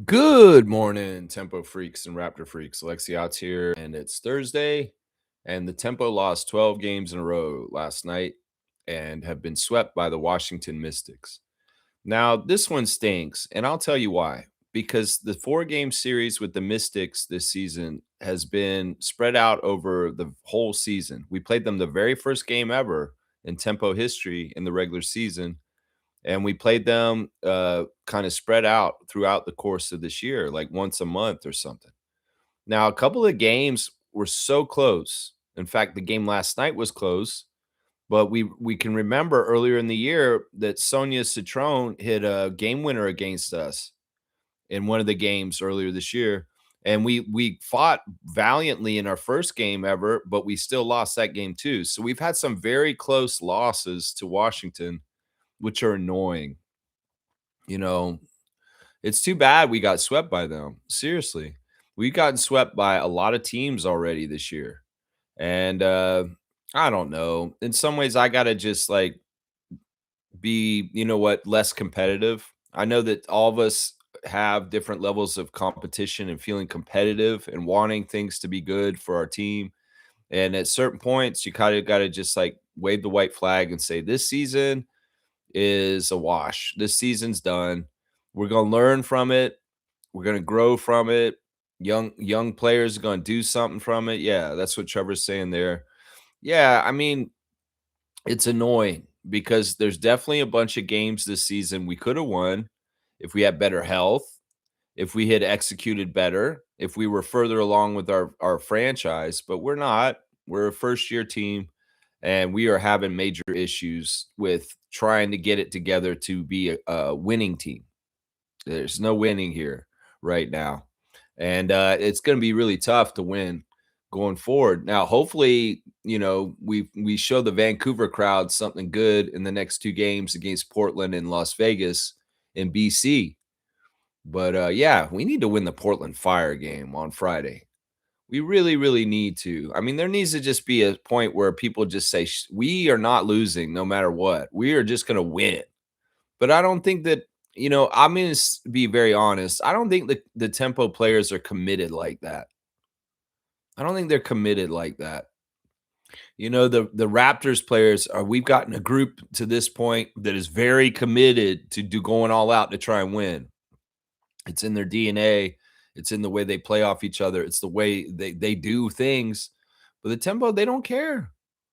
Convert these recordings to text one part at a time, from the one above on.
Good morning, Tempo Freaks and Raptor Freaks. Alexiot's here, and it's Thursday, and the Tempo lost 12 games in a row last night and have been swept by the Washington Mystics. Now, this one stinks, and I'll tell you why. Because the four-game series with the Mystics this season has been spread out over the whole season. We played them the very first game ever in Tempo history in the regular season, and we played them kind of spread out throughout the course of this year, like once a month or something. Now, a couple of games were so close. In fact, the game last night was close, but we can remember earlier in the year that Sonia Citron hit a game winner against us in one of the games earlier this year. And we fought valiantly in our first game ever, but we still lost that game too. So we've had some very close losses to Washington, which are annoying. You know, it's too bad we got swept by them. Seriously. We've gotten swept by a lot of teams already this year. And I don't know. In some ways I got to just like be, less competitive. I know that all of us have different levels of competition and feeling competitive and wanting things to be good for our team. And at certain points you kind of got to just like wave the white flag and say this season is a wash. This season's done. We're going to learn from it. We're going to grow from it. Young players are going to do something from it. Yeah, that's what Trevor's saying there. Yeah, I mean, it's annoying because there's definitely a bunch of games this season we could have won if we had better health, if we had executed better, if we were further along with our franchise, but we're not. We're a first year team and we are having major issues with trying to get it together to be a winning team. There's no winning here right now. And it's going to be really tough to win going forward. Now, hopefully, we show the Vancouver crowd something good in the next two games against Portland and Las Vegas in BC. But yeah, we need to win the Portland Fire game on Friday. We really, really need to. I mean, there needs to just be a point where people just say, we are not losing no matter what. We are just going to win. But I don't think that, I'm going to be very honest. I don't think that the Tempo players are committed like that. I don't think they're committed like that. The Raptors players are, we've gotten a group to this point that is very committed to do going all out to try and win. It's in their DNA. It's in the way they play off each other. It's the way they do things. But the Tempo, they don't care.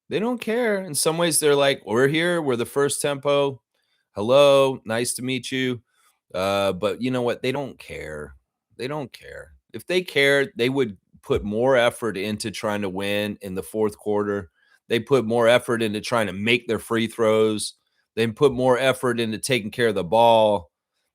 They don't care. In some ways, they're like, we're here. We're the first Tempo. Hello, nice to meet you. But you know what? They don't care. They don't care. If they cared, they would put more effort into trying to win in the fourth quarter. They put more effort into trying to make their free throws. They put more effort into taking care of the ball.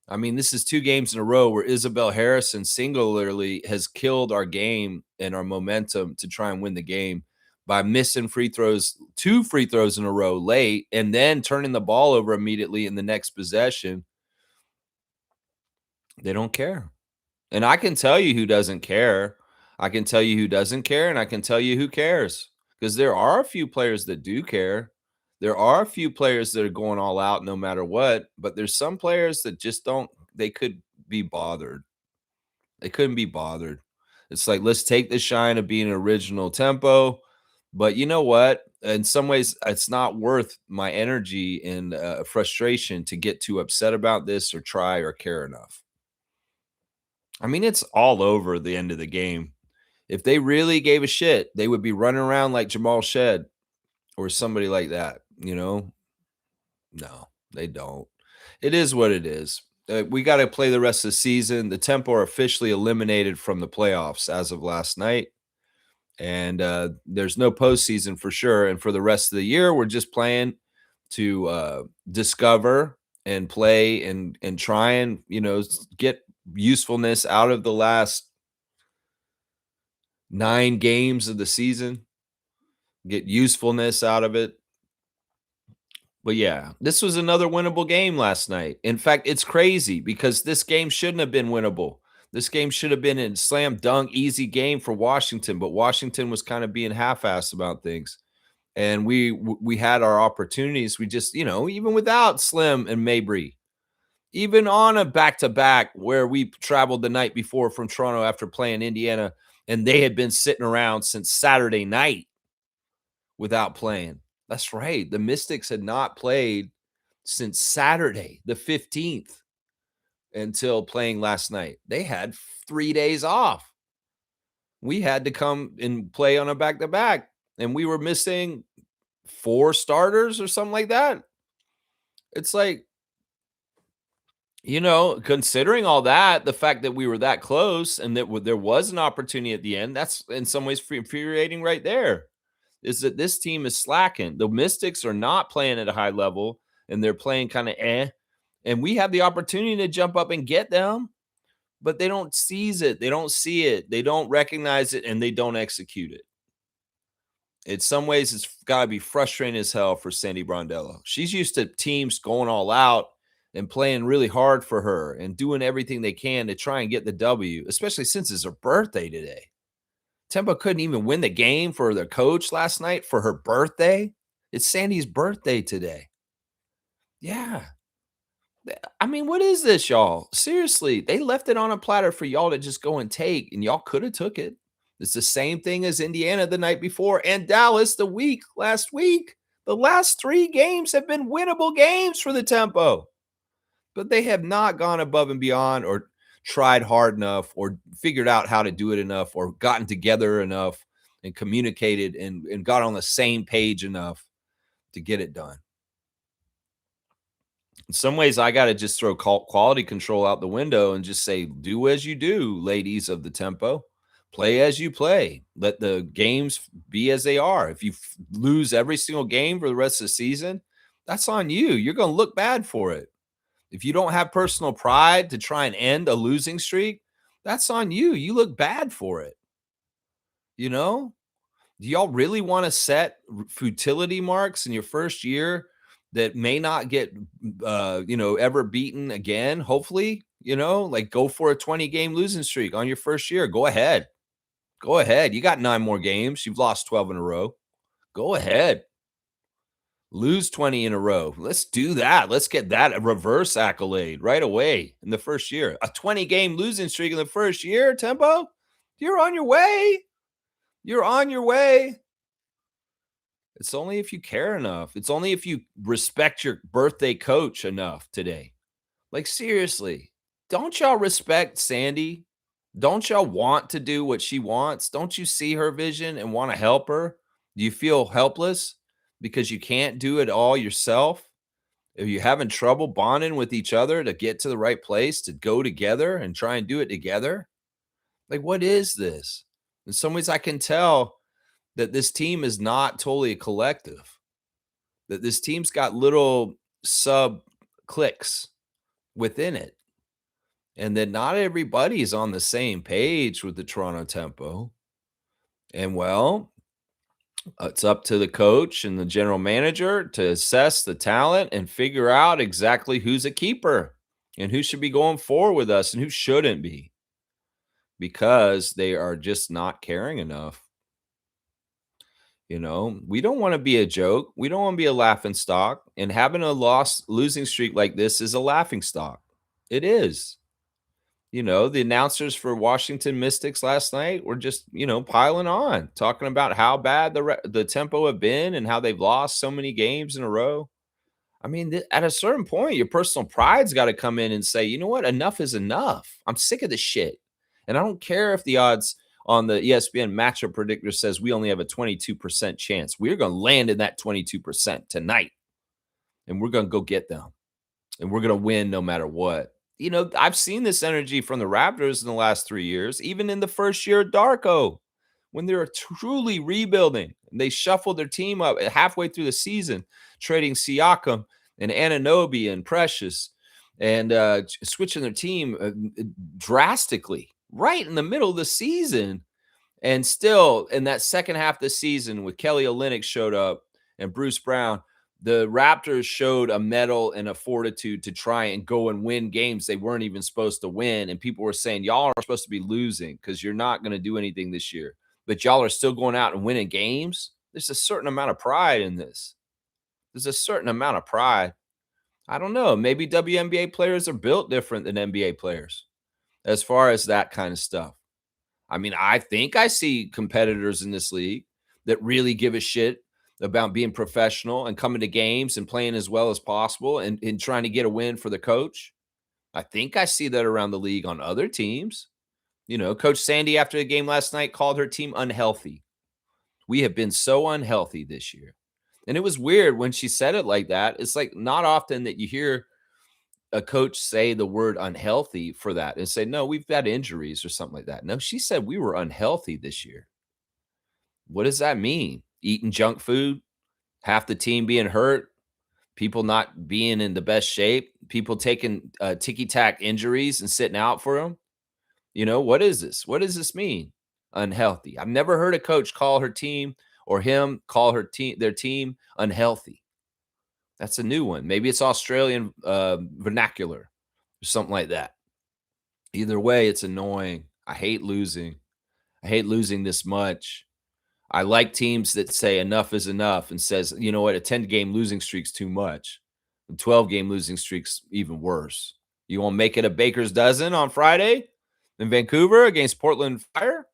I mean, this is two games in a row where Isabel Harrison singularly has killed our game and our momentum to try and win the game by missing free throws, two free throws in a row late, and then turning the ball over immediately in the next possession. They don't care. And I can tell you who doesn't care. I can tell you who doesn't care, and I can tell you who cares. Because there are a few players that do care. There are a few players that are going all out no matter what, but there's some players that just don't, they could be bothered. They couldn't be bothered. It's like, let's take the shine of being an original Tempo. But you know what? In some ways, it's not worth my energy and frustration to get too upset about this or try or care enough. I mean, it's all over the end of the game. If they really gave a shit, they would be running around like Jamal Shed or somebody like that, No, they don't. It is what it is. We got to play the rest of the season. The Tempo are officially eliminated from the playoffs as of last night. And there's no postseason for sure. And for the rest of the year, we're just playing to discover and play and try and, get usefulness out of the last 9 games of the season, get usefulness out of it. But yeah, this was another winnable game last night. In fact, it's crazy because this game shouldn't have been winnable. This game should have been a slam dunk, easy game for Washington, but Washington was kind of being half-assed about things. And we had our opportunities. We just, even without Slim and Mabry, Even on a back-to-back where we traveled the night before from Toronto after playing Indiana, and they had been sitting around since Saturday night without playing. That's right. The Mystics had not played since Saturday, the 15th, until playing last night. They had 3 days off. We had to come and play on a back-to-back, and we were missing 4 starters or something like that. It's like, considering all that, the fact that we were that close and that there was an opportunity at the end, that's in some ways infuriating right there. Is that this team is slacking. The Mystics are not playing at a high level, and they're playing kind of and we have the opportunity to jump up and get them, but they don't seize it. They don't see it. They don't recognize it, and they don't execute it. In some ways, it's got to be frustrating as hell for Sandy Brondello. She's used to teams going all out and playing really hard for her and doing everything they can to try and get the W, especially since it's her birthday today. Tempo couldn't even win the game for their coach last night for her birthday. It's Sandy's birthday today. Yeah. I mean, what is this, y'all? Seriously, they left it on a platter for y'all to just go and take, and y'all could have took it. It's the same thing as Indiana the night before and Dallas last week. The last 3 games have been winnable games for the Tempo, but they have not gone above and beyond or tried hard enough or figured out how to do it enough or gotten together enough and communicated and got on the same page enough to get it done. In some ways, I got to just throw quality control out the window and just say, do as you do, ladies of the Tempo. Play as you play. Let the games be as they are. If you lose every single game for the rest of the season, that's on you. You're going to look bad for it. If you don't have personal pride to try and end a losing streak, that's on you. You look bad for it. Do y'all really want to set futility marks in your first year that may not get, ever beaten again? Hopefully, like go for a 20-game losing streak on your first year. Go ahead. Go ahead. You got 9 more games. You've lost 12 in a row. Go ahead. Lose 20 in a row. Let's do that. Let's get that a reverse accolade right away in the first year. A 20-game losing streak in the first year, Tempo? You're on your way. You're on your way. It's only if you care enough. It's only if you respect your birthday coach enough today. Like, seriously, don't y'all respect Sandy? Don't y'all want to do what she wants? Don't you see her vision and want to help her? Do you feel helpless because you can't do it all yourself? Are you having trouble bonding with each other to get to the right place, to go together and try and do it together? Like, what is this? In some ways, I can tell that this team is not totally a collective, that this team's got little sub cliques within it, and that not everybody is on the same page with the Toronto Tempo. And well, it's up to the coach and the general manager to assess the talent and figure out exactly who's a keeper and who should be going forward with us and who shouldn't be, because they are just not caring enough. We don't want to be a joke. We don't want to be a laughing stock. And having a losing streak like this is a laughing stock. It is. The announcers for Washington Mystics last night were just, piling on, talking about how bad the Tempo have been and how they've lost so many games in a row. I mean, at a certain point, your personal pride's got to come in and say, you know what? Enough is enough. I'm sick of this shit. And I don't care if the odds on the ESPN matchup predictor says we only have a 22% chance. We're going to land in that 22% tonight. And we're going to go get them. And we're going to win no matter what. I've seen this energy from the Raptors in the last 3 years, even in the first year of Darko, when they were truly rebuilding. And they shuffled their team up halfway through the season, trading Siakam and Anunoby and Precious and switching their team drastically right in the middle of the season. And still, in that second half of the season, with Kelly Olynyk showed up and Bruce Brown, the Raptors showed a mettle and a fortitude to try and go and win games they weren't even supposed to win. And people were saying, y'all are supposed to be losing because you're not going to do anything this year. But y'all are still going out and winning games. There's a certain amount of pride in this. There's a certain amount of pride. I don't know. Maybe WNBA players are built different than NBA players as far as that kind of stuff. I mean, I think I see competitors in this league that really give a shit about being professional and coming to games and playing as well as possible and trying to get a win for the coach. I think I see that around the league on other teams. Coach Sandy after the game last night called her team unhealthy. We have been so unhealthy this year. And it was weird when she said it like that. It's like not often that you hear a coach say the word unhealthy for that and say, no, we've had injuries or something like that. No, she said we were unhealthy this year. What does that mean? Eating junk food, half the team being hurt, people not being in the best shape, people taking ticky tack injuries and sitting out for them. What is this? What does this mean? Unhealthy. I've never heard a coach call her team or him call their team unhealthy. That's a new one. Maybe it's Australian vernacular or something like that. Either way, it's annoying. I hate losing. I hate losing this much. I like teams that say enough is enough and says, you know what, a 10-game losing streak's too much. A 12-game losing streak's even worse. You want to make it a baker's dozen on Friday in Vancouver against Portland Fire?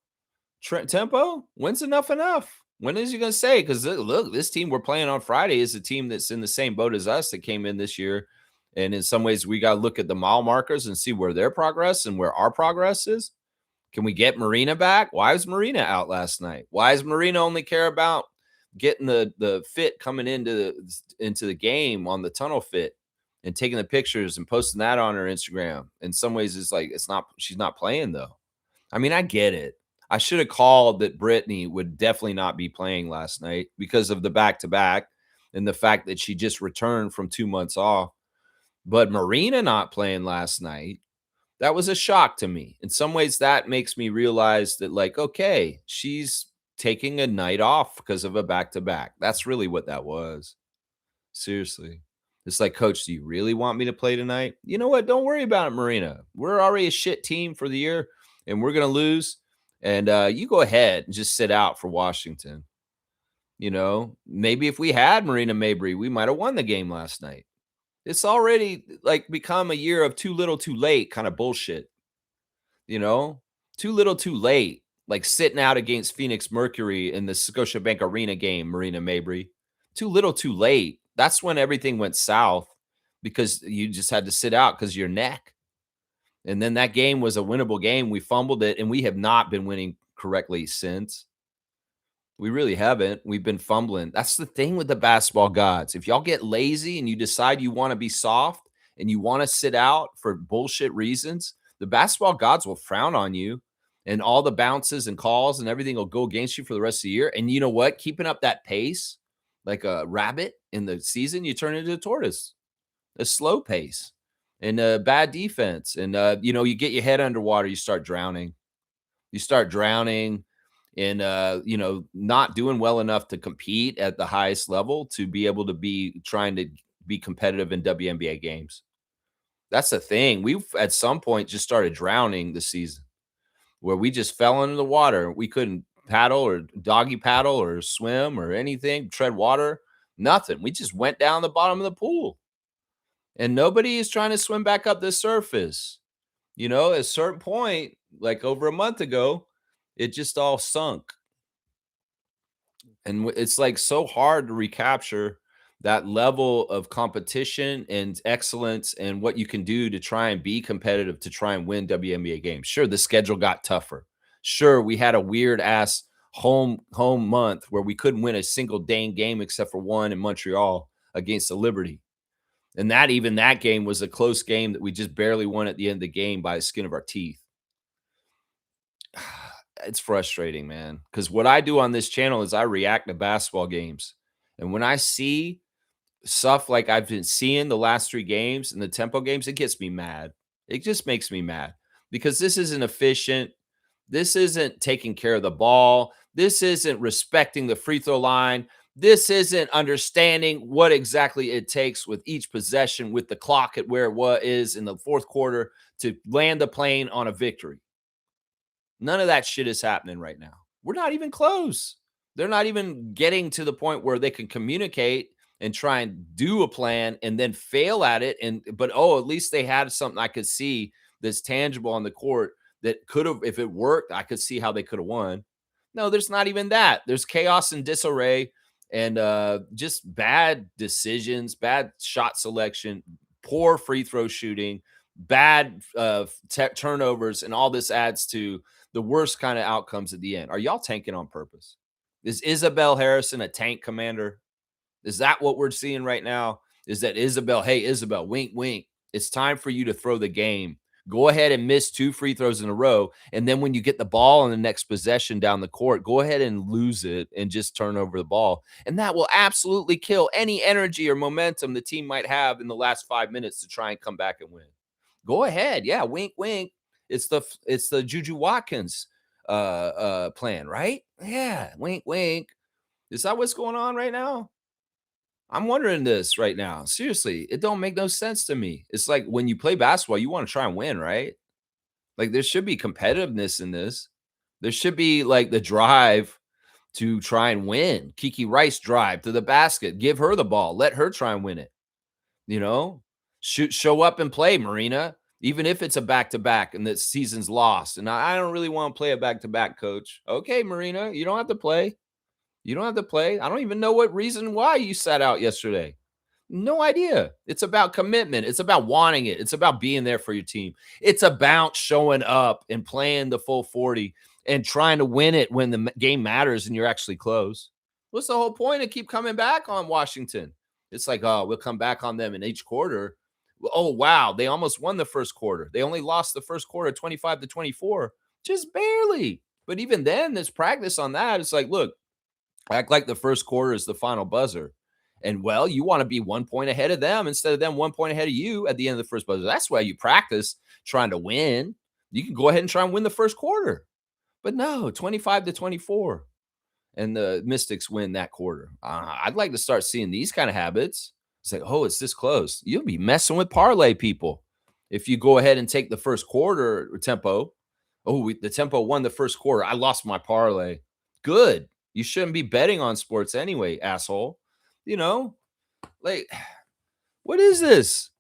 Tempo? When's enough enough? When is he going to say? Because look, this team we're playing on Friday is a team that's in the same boat as us that came in this year. And in some ways, we got to look at the mile markers and see where their progress and where our progress is. Can we get Marina back? Why was Marina out last night? Why does Marina only care about getting the fit coming into the game on the tunnel fit and taking the pictures and posting that on her Instagram? In some ways, it's like she's not playing though. I mean, I get it. I should have called that Brittany would definitely not be playing last night because of the back-to-back and the fact that she just returned from 2 months off. But Marina not playing last night, that was a shock to me. In some ways, that makes me realize that, like, okay, she's taking a night off because of a back-to-back. That's really what that was. Seriously. It's like, coach, do you really want me to play tonight? You know what? Don't worry about it, Marina. We're already a shit team for the year, and we're going to lose. And you go ahead and just sit out for Washington. Maybe if we had Marina Mabrey, we might have won the game last night. It's already like become a year of too little, too late kind of bullshit. Too little, too late. Like sitting out against Phoenix Mercury in the Scotiabank Arena game, Marina Mabrey. Too little, too late. That's when everything went south because you just had to sit out because of your neck. And then that game was a winnable game. We fumbled it, and we have not been winning correctly since. We really haven't. We've been fumbling. That's the thing with the basketball gods. If y'all get lazy and you decide you want to be soft and you want to sit out for bullshit reasons, the basketball gods will frown on you, and all the bounces and calls and everything will go against you for the rest of the year. And you know what? Keeping up that pace like a rabbit in the season, you turn into a tortoise, a slow pace and bad defense. And, you get your head underwater, you start drowning. You start drowning and, not doing well enough to compete at the highest level to be able to be trying to be competitive in WNBA games. That's the thing. We've at some point just started drowning this season where we just fell into the water. We couldn't paddle or doggy paddle or swim or anything, tread water, nothing. We just went down the bottom of the pool. And nobody is trying to swim back up the surface. At a certain point, like over a month ago, it just all sunk. And it's like so hard to recapture that level of competition and excellence and what you can do to try and be competitive to try and win WNBA games. Sure, the schedule got tougher. Sure, we had a weird ass home month where we couldn't win a single dang game except for one in Montreal against the Liberty. And that game was a close game that we just barely won at the end of the game by the skin of our teeth. It's frustrating, man, because what I do on this channel is I react to basketball games. And when I see stuff like I've been seeing the last 3 games and the tempo games, it gets me mad. It just makes me mad because this isn't efficient. This isn't taking care of the ball. This isn't respecting the free throw line. This isn't understanding what exactly it takes with each possession with the clock at where it is in the fourth quarter to land the plane on a victory. None of that shit is happening right now. We're not even close. They're not even getting to the point where they can communicate and try and do a plan and then fail at it. But oh, at least they had something I could see that's tangible on the court that could have, if it worked, I could see how they could have won. No, there's not even that. There's chaos and disarray and just bad decisions, bad shot selection, poor free throw shooting, bad turnovers, and all this adds to the worst kind of outcomes at the end. Are y'all tanking on purpose? Is Isabel Harrison a tank commander? Is that what we're seeing right now? Is that Isabel? Hey, Isabel, wink, wink. It's time for you to throw the game. Go ahead and miss 2 free throws in a row. And then when you get the ball in the next possession down the court, go ahead and lose it and just turn over the ball. And that will absolutely kill any energy or momentum the team might have in the last 5 minutes to try and come back and win. Go ahead. Yeah, wink, wink. It's the Juju Watkins plan, right? Yeah, wink, wink. Is that what's going on right now? I'm wondering this right now. Seriously, it don't make no sense to me. It's like when you play basketball, you want to try and win, right? Like there should be competitiveness in this. There should be like the drive to try and win. Kiki Rice drive to the basket, give her the ball, let her try and win it. You know, show up and play, Marina, even if it's a back to back and the season's lost. And I don't really want to play a back to back, coach. Okay, Marina, you don't have to play. You don't have to play. I don't even know what reason why you sat out yesterday. No idea. It's about commitment. It's about wanting it. It's about being there for your team. It's about showing up and playing the full 40 and trying to win it when the game matters and you're actually close. What's the whole point of keep coming back on Washington? It's like, oh, we'll come back on them in each quarter. Oh, wow. They almost won the first quarter. They only lost the first quarter 25-24, just barely. But even then, there's practice on that. It's like, look, act like the first quarter is the final buzzer. And well, you want to be 1 point ahead of them instead of them 1 point ahead of you at the end of the first buzzer. That's why you practice trying to win. You can go ahead and try and win the first quarter. But no, 25-24. And the Mystics win that quarter. I'd like to start seeing these kind of habits. It's like, oh, it's this close. You'll be messing with parlay people if you go ahead and take the first quarter tempo. Oh, the tempo won the first quarter. I lost my parlay. Good. You shouldn't be betting on sports anyway, asshole. You know, like, what is this?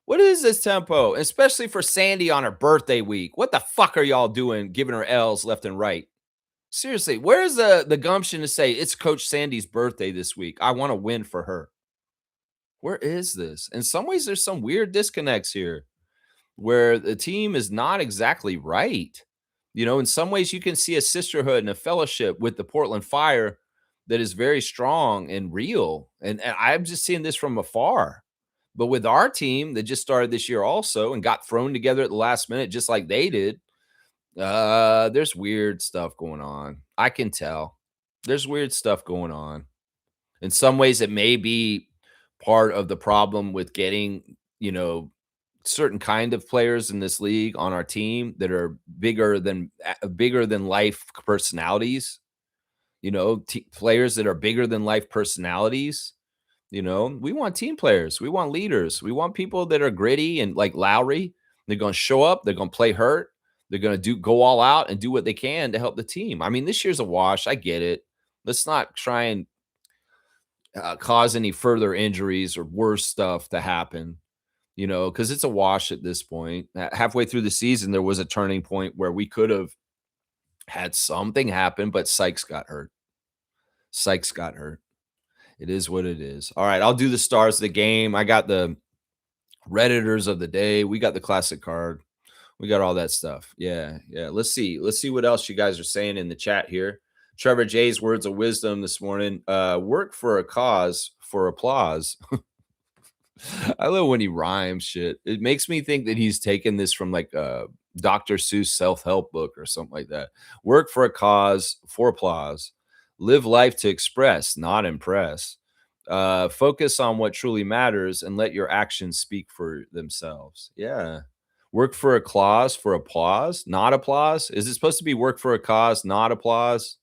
What is this tempo? Especially for Sandy on her birthday week. What the fuck are y'all doing giving her L's left and right? Seriously, where's the gumption to say it's Coach Sandy's birthday this week? I want to win for her. Where is this? In some ways, there's some weird disconnects here where the team is not exactly right. You know, in some ways, you can see a sisterhood and a fellowship with the Portland Fire that is very strong and real. And I'm just seeing this from afar. But with our team that just started this year also and got thrown together at the last minute, just like they did, there's weird stuff going on. I can tell. There's weird stuff going on. In some ways, it may be part of the problem with getting, certain kind of players in this league on our team that are bigger than life personalities, players that are bigger than life personalities. We want team players. We want leaders. We want people that are gritty and like Lowry. They're going to show up. They're going to play hurt. They're going to go all out and do what they can to help the team. I mean, this year's a wash. I get it. Let's not try and cause any further injuries or worse stuff to happen, because it's a wash at this point. Halfway through the season, there was a turning point where we could have had something happen, but Sykes got hurt. It is what it is. All right, I'll do the stars of the game. I got the Redditors of the day. We got the classic card. We got all that stuff. Yeah. Let's see what else you guys are saying in the chat here. Trevor J's words of wisdom this morning. Work for a cause for applause. I love when he rhymes shit. It makes me think that he's taken this from like a Dr. Seuss self-help book or something like that. Work for a cause for applause. Live life to express, not impress. Focus on what truly matters and let your actions speak for themselves. Yeah. Work for a cause for applause, not applause. Is it supposed to be work for a cause, not applause?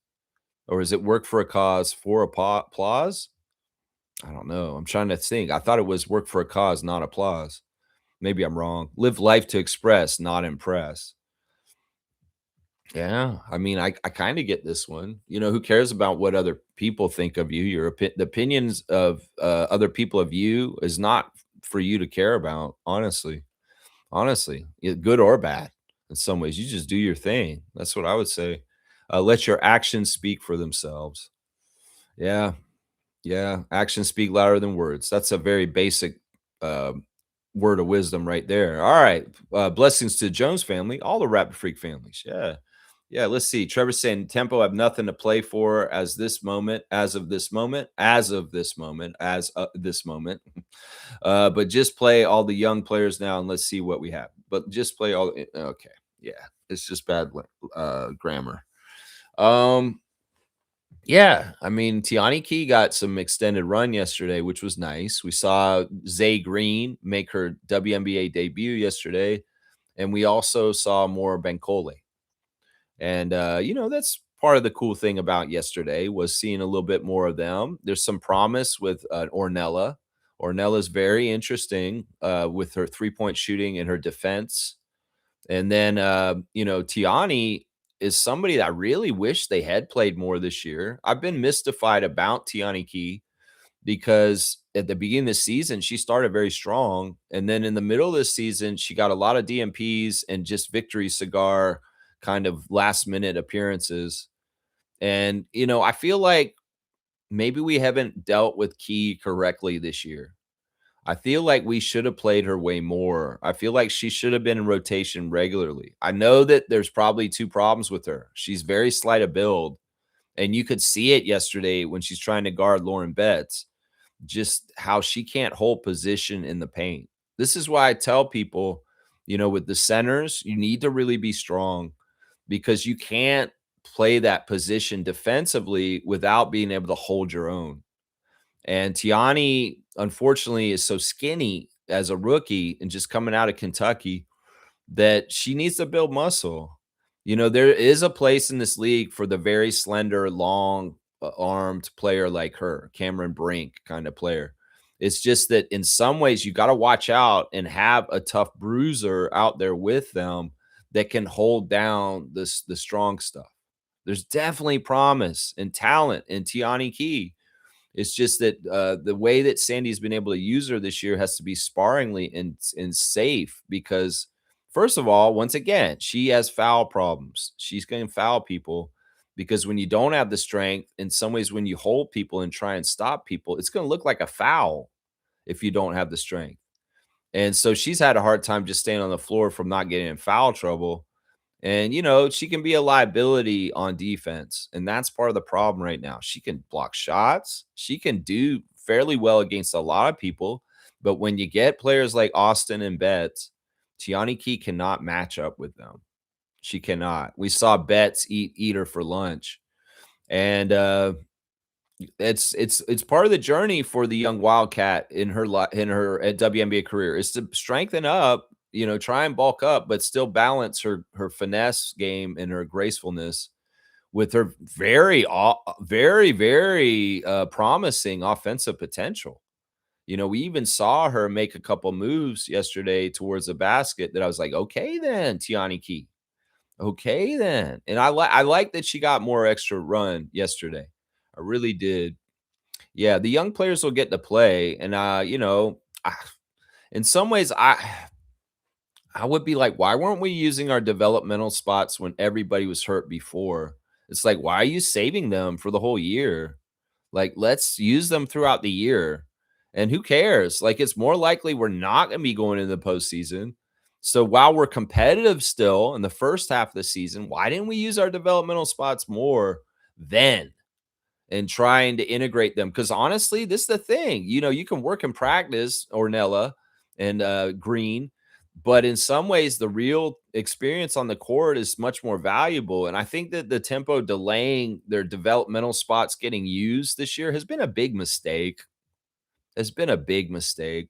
Or is it work for a cause for applause? I don't know. I'm trying to think. I thought it was work for a cause, not applause. Maybe I'm wrong. Live life to express, not impress. Yeah, I mean, I kinda get this one. Who cares about what other people think of you? The opinions of, other people of you is not for you to care about, honestly. Honestly, good or bad in some ways. You just do your thing. That's what I would say. Let your actions speak for themselves. Yeah, yeah, actions speak louder than words. That's a very basic, word of wisdom right there. All right, blessings to the Jones family, all the Rapid Freak families. Yeah. Yeah, let's see. Trevor saying Tempo have nothing to play for as this moment, as of this moment, as of this moment, as this moment. But just play all the young players now and let's see what we have. But just play all. Okay, yeah, it's just bad grammar. Um, yeah, I mean, Tiani Key got some extended run yesterday, which was nice. We saw Zay Green make her WNBA debut yesterday, and we also saw more Bankole. And that's part of the cool thing about yesterday was seeing a little bit more of them. There's some promise with Ornella. Ornella's very interesting with her 3-point shooting and her defense. And then Tiani is somebody that I really wish they had played more this year. I've been mystified about Tiani Key because at the beginning of the season, she started very strong. And then in the middle of the season, she got a lot of DMPs and just victory cigar kind of last minute appearances. And, I feel like maybe we haven't dealt with Key correctly this year. I feel like we should have played her way more. I feel like she should have been in rotation regularly. I know that there's probably two problems with her. She's very slight of build, and you could see it yesterday when she's trying to guard Lauren Betts just how she can't hold position in the paint. This is why I tell people, with the centers, you need to really be strong because you can't play that position defensively without being able to hold your own. And Tiani, unfortunately, is so skinny as a rookie and just coming out of Kentucky that she needs to build muscle. There is a place in this league for the very slender, long armed player like her, Cameron Brink kind of player. It's just that in some ways you got to watch out and have a tough bruiser out there with them that can hold down the strong stuff. There's definitely promise and talent in Tiani Key. It's just that the way that Sandy's been able to use her this year has to be sparingly and safe because, first of all, once again, she has foul problems. She's going to foul people because when you don't have the strength, in some ways, when you hold people and try and stop people, it's going to look like a foul if you don't have the strength. And so she's had a hard time just staying on the floor from not getting in foul trouble. And, she can be a liability on defense. And that's part of the problem right now. She can block shots. She can do fairly well against a lot of people. But when you get players like Austin and Betts, Tiani Key cannot match up with them. She cannot. We saw Betts eat her for lunch. And it's part of the journey for the young Wildcat in her WNBA career is to strengthen up, try and bulk up, but still balance her finesse game and her gracefulness with her very, very promising offensive potential. We even saw her make a couple moves yesterday towards the basket that I was like, okay, then Tiani Key, okay, then, and I like that she got more extra run yesterday. I really did. Yeah, the young players will get to play, and in some ways, I would be like, why weren't we using our developmental spots when everybody was hurt before? It's like, why are you saving them for the whole year? Like, let's use them throughout the year. And who cares? Like, it's more likely we're not going to be going into the postseason. So while we're competitive still in the first half of the season, why didn't we use our developmental spots more then? And trying to integrate them. Because honestly, this is the thing. You can work in practice, Ornella and Green, but in some ways, the real experience on the court is much more valuable. And I think that the tempo delaying their developmental spots getting used this year has been a big mistake. Has been a big mistake.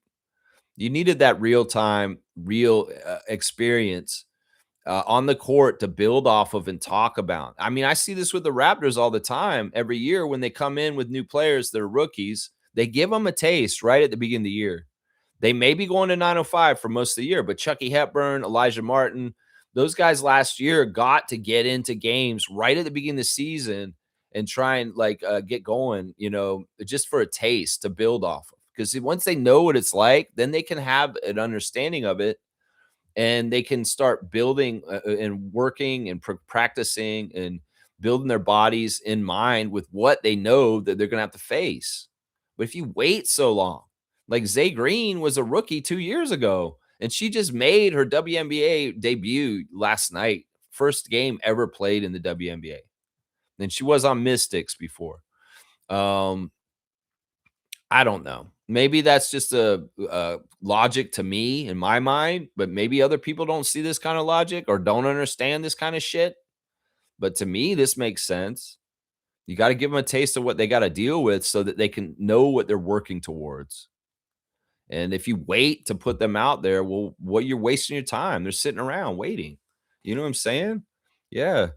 You needed that real time, real experience on the court to build off of and talk about. I mean, I see this with the Raptors all the time. Every year when they come in with new players, they're rookies, they give them a taste right at the beginning of the year. They may be going to 905 for most of the year, but Chucky Hepburn, Elijah Martin, Those guys last year got to get into games right at the beginning of the season and try and like get going, just for a taste to build off of. Because once they know what it's like, then they can have an understanding of it and they can start building and working and practicing and building their bodies in mind with what they know that they're going to have to face. But if you wait so long, like Zay Green was a rookie 2 years ago, and she just made her WNBA debut last night, first game ever played in the WNBA. And she was on Mystics before. Um, I don't know. Maybe that's just a logic to me in my mind, but maybe other people don't see this kind of logic or don't understand this kind of shit. But to me, this makes sense. You got to give them a taste of what they got to deal with so that they can know what they're working towards. And if you wait to put them out there, well, what you're wasting your time. They're sitting around waiting. You know what I'm saying? Yeah.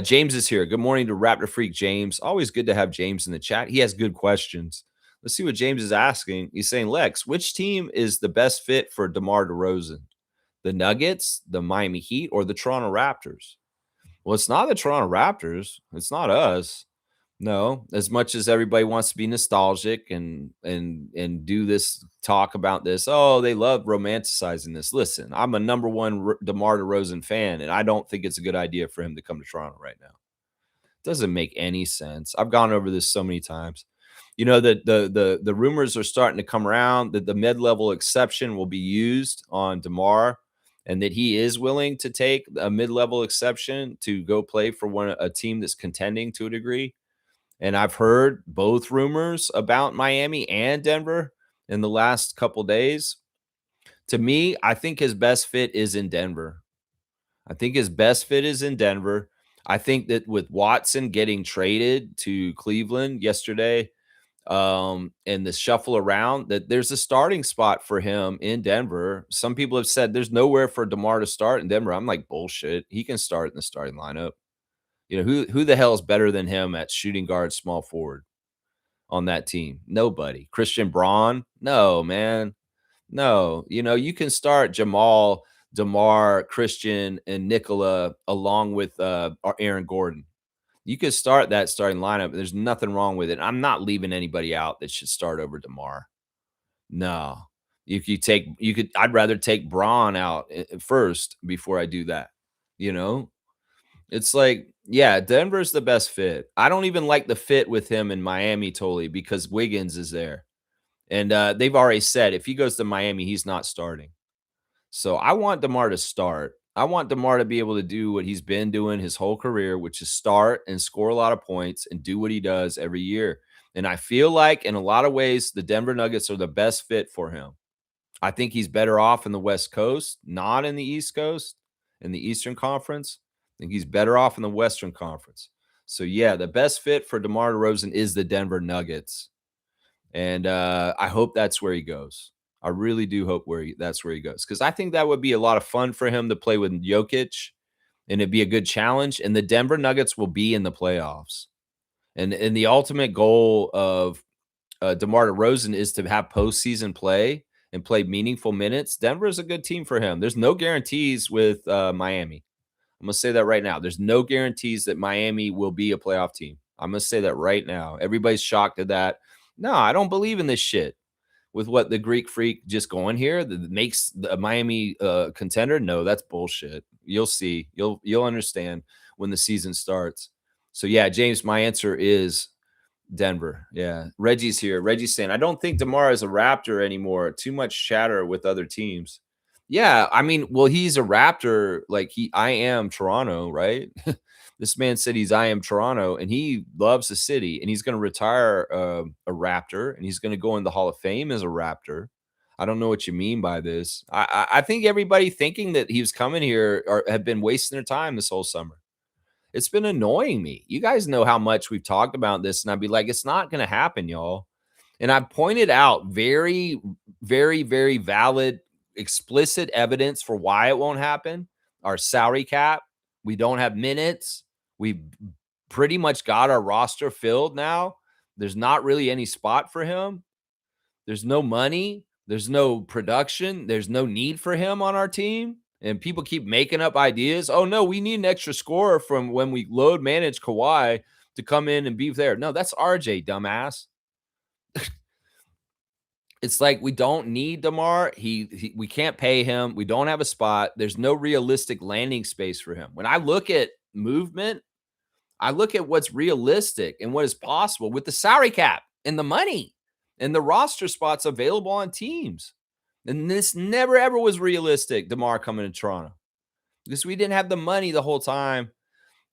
James is here. Good morning to Raptor Freak James. Always good to have James in the chat. He has good questions. Let's see what James is asking. He's saying, Lex, which team is the best fit for DeMar DeRozan? The Nuggets, the Miami Heat, or the Toronto Raptors? Well, it's not the Toronto Raptors. It's not us. No, as much as everybody wants to be nostalgic and do this talk about this, oh, they love romanticizing this. Listen, I'm a number one DeMar DeRozan fan, and I don't think it's a good idea for him to come to Toronto right now. Doesn't make any sense. I've gone over this so many times. The rumors are starting to come around that the mid-level exception will be used on DeMar, and that he is willing to take a mid-level exception to go play for a team that's contending to a degree. And I've heard both rumors about Miami and Denver in the last couple days. To me, I think his best fit is in Denver. I think his best fit is in Denver. I think that with Watson getting traded to Cleveland yesterday, and the shuffle around, that there's a starting spot for him in Denver. Some people have said there's nowhere for DeMar to start in Denver. I'm like, bullshit. He can start in the starting lineup. Who the hell is better than him at shooting guard, small forward on that team? Nobody. Christian Braun? No, man. No. You can start Jamal, DeMar, Christian, and Nicola along with Aaron Gordon. You could start that starting lineup. There's nothing wrong with it. I'm not leaving anybody out that should start over DeMar. No. I'd rather take Braun out first before I do that. You know? It's like, yeah, Denver's the best fit. I don't even like the fit with him in Miami totally because Wiggins is there. And they've already said if he goes to Miami, he's not starting. So I want DeMar to start. I want DeMar to be able to do what he's been doing his whole career, which is start and score a lot of points and do what he does every year. And I feel like in a lot of ways, the Denver Nuggets are the best fit for him. I think he's better off in the West Coast, not in the East Coast, in the Eastern Conference. I think he's better off in the Western Conference. So, yeah, the best fit for DeMar DeRozan is the Denver Nuggets. And I hope that's where he goes. I really do hope that's where he goes because I think that would be a lot of fun for him to play with Jokic, and it'd be a good challenge. And the Denver Nuggets will be in the playoffs. And the ultimate goal of DeMar DeRozan is to have postseason play and play meaningful minutes. Denver is a good team for him. There's no guarantees with Miami. I'm going to say that right now. There's no guarantees that Miami will be a playoff team. I'm going to say that right now. Everybody's shocked at that. No, I don't believe in this shit. With what the Greek freak just going here that makes the Miami contender? No, that's bullshit. You'll see. You'll understand when the season starts. So yeah, James, my answer is Denver. Yeah. Reggie's here. Reggie's saying, I don't think DeMar is a Raptor anymore. Too much chatter with other teams. Yeah, I mean, well, he's a Raptor. Like I am Toronto, right? This man said I am Toronto, and he loves the city, and he's going to retire a Raptor, and he's going to go in the Hall of Fame as a Raptor. I don't know what you mean by this. I think everybody thinking that he was coming here have been wasting their time this whole summer. It's been annoying me. You guys know how much we've talked about this, and I'd be like, it's not going to happen, y'all. And I pointed out very, very, very valid, explicit evidence for why it won't happen. Our salary cap, we don't have minutes. We've pretty much got our roster filled now. There's not really any spot for him. There's no money. There's no production. There's no need for him on our team. And people keep making up ideas. Oh, no, we need an extra scorer from when we load manage Kawhi to come in and be there. No, that's RJ, dumbass. It's like we don't need DeMar. We can't pay him. We don't have a spot. There's no realistic landing space for him. When I look at movement, I look at what's realistic and what is possible with the salary cap and the money and the roster spots available on teams. And this never ever was realistic, DeMar coming to Toronto, because we didn't have the money the whole time.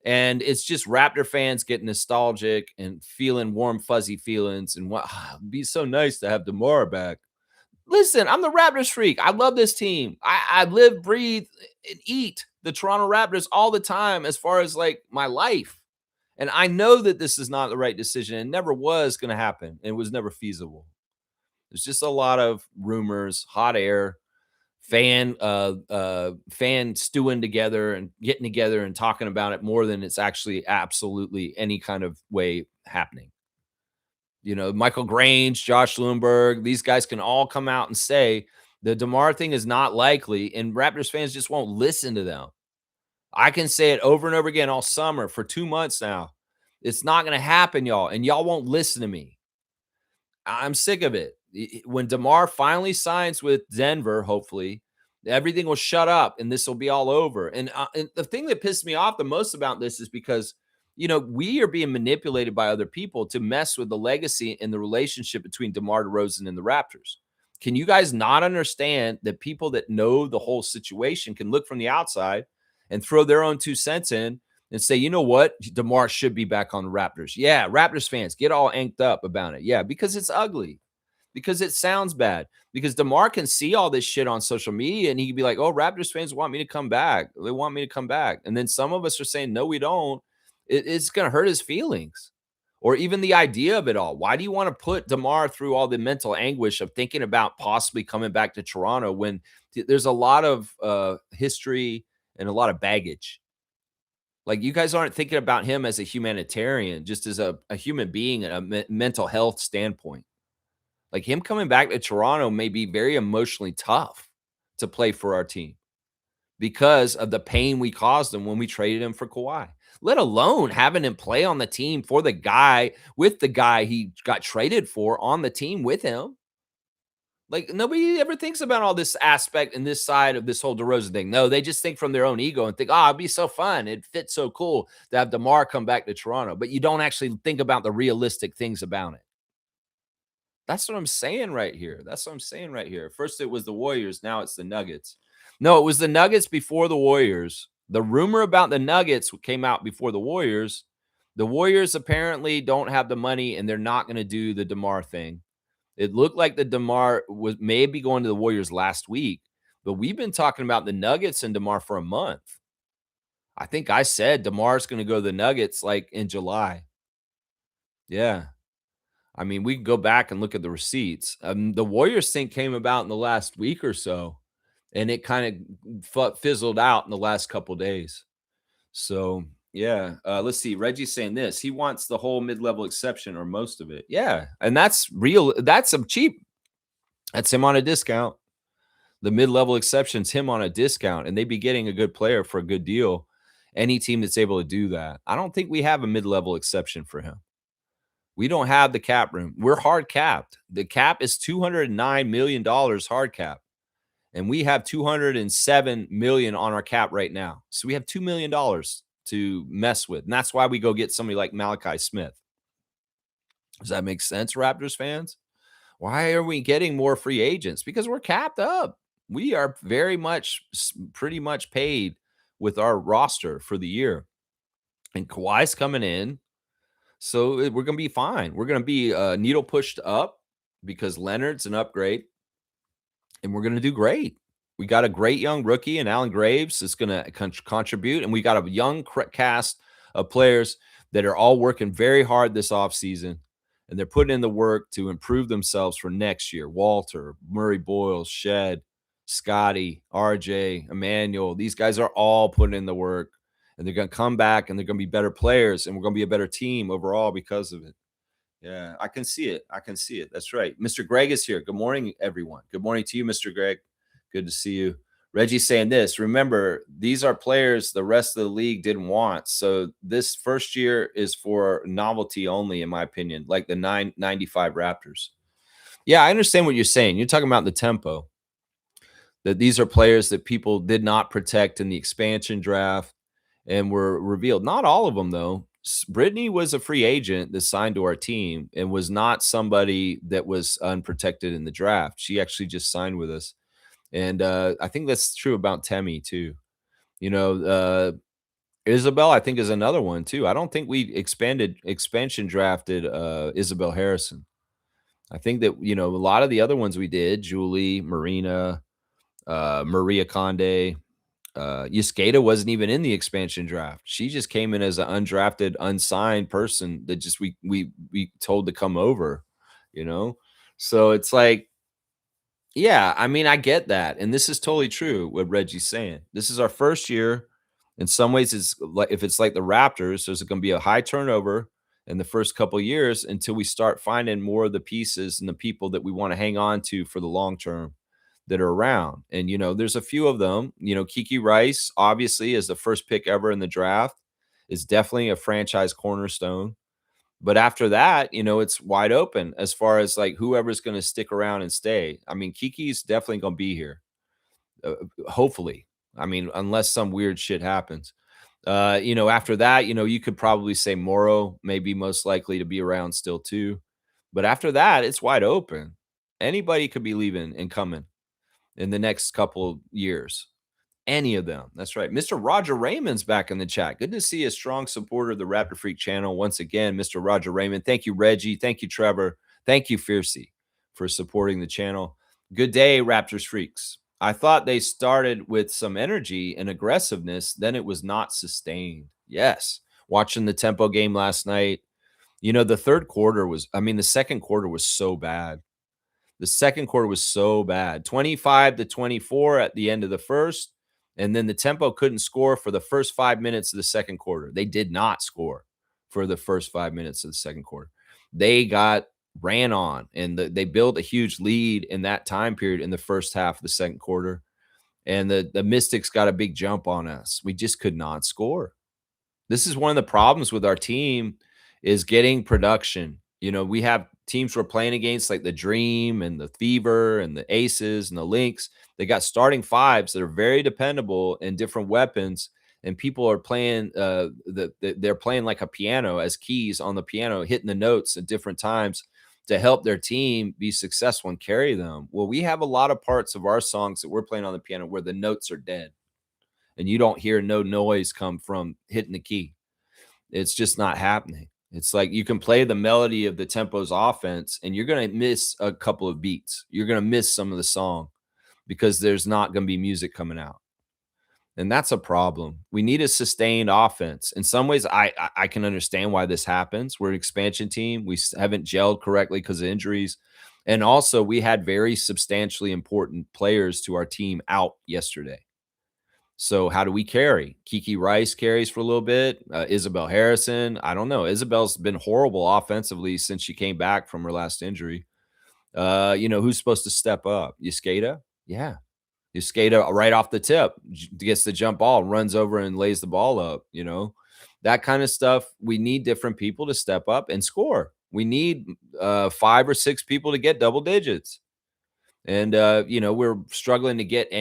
And it's just Raptor fans getting nostalgic and feeling warm, fuzzy feelings. And what it'd be so nice to have DeMar back. Listen, I'm the Raptors freak. I love this team. I live, breathe, and eat the Toronto Raptors all the time as far as like my life. And I know that this is not the right decision. It never was going to happen. It was never feasible. There's just a lot of rumors, hot air, fan stewing together and getting together and talking about it more than it's actually absolutely any kind of way happening. You know, Michael Grange, Josh Lundberg, these guys can all come out and say the DeMar thing is not likely, and Raptors fans just won't listen to them. I can say it over and over again all summer for 2 months now. It's not going to happen, y'all, and y'all won't listen to me. I'm sick of it. When DeMar finally signs with Denver, hopefully, everything will shut up and this will be all over. And the thing that pissed me off the most about this is because, you know, we are being manipulated by other people to mess with the legacy and the relationship between DeMar DeRozan and the Raptors. Can you guys not understand that people that know the whole situation can look from the outside and throw their own 2 cents in and say, you know what, DeMar should be back on the Raptors. Yeah, Raptors fans get all amped up about it. Yeah, because it's ugly, because it sounds bad, because DeMar can see all this shit on social media and he can be like, oh, Raptors fans want me to come back. They want me to come back. And then some of us are saying, no, we don't. It's going to hurt his feelings or even the idea of it all. Why do you want to put DeMar through all the mental anguish of thinking about possibly coming back to Toronto when there's a lot of history and a lot of baggage? Like, you guys aren't thinking about him as a humanitarian, just as a human being and a mental health standpoint. Like, him coming back to Toronto may be very emotionally tough to play for our team because of the pain we caused him when we traded him for Kawhi, let alone having him play on the team for the guy with the guy he got traded for on the team with him. Like, nobody ever thinks about all this aspect and this side of this whole DeRozan thing. No, they just think from their own ego and think, oh, it'd be so fun. It'd fit so cool to have DeMar come back to Toronto. But you don't actually think about the realistic things about it. That's what I'm saying right here. That's what I'm saying right here. First, it was the Warriors. Now it's the Nuggets. No, it was the Nuggets before the Warriors. The rumor about the Nuggets came out before the Warriors. The Warriors apparently don't have the money and they're not going to do the DeMar thing. It looked like the DeMar was maybe going to the Warriors last week, but we've been talking about the Nuggets and DeMar for a month. I think I said DeMar's going to go to the Nuggets like in July. Yeah. I mean, we can go back and look at the receipts. The Warriors thing came about in the last week or so, and it kind of fizzled out in the last couple days. So, yeah, let's see. Reggie's saying this. He wants the whole mid-level exception or most of it. Yeah, and that's real. That's a cheap. That's him on a discount. The mid-level exception's him on a discount, and they'd be getting a good player for a good deal. Any team that's able to do that. I don't think we have a mid-level exception for him. We don't have the cap room. We're hard capped. The cap is $209 million hard cap. And we have 207 million on our cap right now. So we have $2 million to mess with. And that's why we go get somebody like Malachi Smith. Does that make sense, Raptors fans? Why are we getting more free agents? Because we're capped up. We are pretty much paid with our roster for the year. And Kawhi's coming in. So we're going to be fine. We're going to be needle pushed up because Leonard's an upgrade. And we're going to do great. We got a great young rookie in Alan Graves that's going to contribute. And we got a young cast of players that are all working very hard this offseason. And they're putting in the work to improve themselves for next year. Walter, Murray-Boyles, Shed, Scotty, RJ, Emmanuel. These guys are all putting in the work. And they're going to come back and they're going to be better players. And we're going to be a better team overall because of it. Yeah, I can see it. I can see it. That's right. Mr. Greg is here. Good morning, everyone. Good morning to you, Mr. Greg. Good to see you. Reggie's saying this. Remember, these are players the rest of the league didn't want. So this first year is for novelty only, in my opinion, like the 995 Raptors. Yeah, I understand what you're saying. You're talking about the tempo, that these are players that people did not protect in the expansion draft and were revealed. Not all of them, though. Brittany was a free agent that signed to our team and was not somebody that was unprotected in the draft. She actually just signed with us. And I think that's true about Temmie too. You know, Isabel, I think, is another one too. I don't think we expansion drafted Isabel Harrison. I think that, a lot of the other ones we did, Julie, Marina, Maria Conde, Yskata wasn't even in the expansion draft. She just came in as an undrafted, unsigned person that just we told to come over, you know? So it's like, yeah, I mean, I get that, and this is totally true what Reggie's saying. This is our first year. In some ways, it's like if it's like the Raptors, there's gonna be a high turnover in the first couple of years until we start finding more of the pieces and the people that we wanna hang on to for the long term that are around. And, there's a few of them. Kiki Rice, obviously, is the first pick ever in the draft, is definitely a franchise cornerstone. But after that, it's wide open as far as like whoever's going to stick around and stay. I mean, Kiki's definitely going to be here. Hopefully. I mean, unless some weird shit happens. After that, you could probably say Moro may be most likely to be around still too. But after that, it's wide open. Anybody could be leaving and coming in the next couple years. Any of them. That's right. Mr. Roger Raymond's back in the chat. Good to see a strong supporter of the Raptor Freak channel once again, Mr. Roger Raymond. Thank you, Reggie. Thank you, Trevor. Thank you, Fiercey, for supporting the channel. Good day, Raptors Freaks. I thought they started with some energy and aggressiveness, then it was not sustained. Yes. Watching the tempo game last night, the second quarter was so bad. The second quarter was so bad. 25-24 at the end of the first. And then the tempo couldn't score for the first 5 minutes of the second quarter. They did not score for the first 5 minutes of the second quarter. They got ran on and they built a huge lead in that time period in the first half of the second quarter. And the Mystics got a big jump on us. We just could not score. This is one of the problems with our team is getting production. We have teams we're playing against like the Dream and the Fever and the Aces and the Lynx. They got starting fives that are very dependable and different weapons. And people are playing they're playing like a piano as keys on the piano, hitting the notes at different times to help their team be successful and carry them. Well, we have a lot of parts of our songs that we're playing on the piano where the notes are dead and you don't hear no noise come from hitting the key. It's just not happening. It's like you can play the melody of the tempo's offense and you're going to miss a couple of beats. You're going to miss some of the song because there's not going to be music coming out. And that's a problem. We need a sustained offense. In some ways, I can understand why this happens. We're an expansion team. We haven't gelled correctly because of injuries. And also, we had very substantially important players to our team out yesterday. So how do we carry? Kiki Rice carries for a little bit. Isabel Harrison, I don't know. Isabel's been horrible offensively since she came back from her last injury. Who's supposed to step up? Yskata? Yeah. Yskata right off the tip gets the jump ball, runs over and lays the ball up, That kind of stuff. We need different people to step up and score. We need 5 or 6 people to get double digits. And, we're struggling to get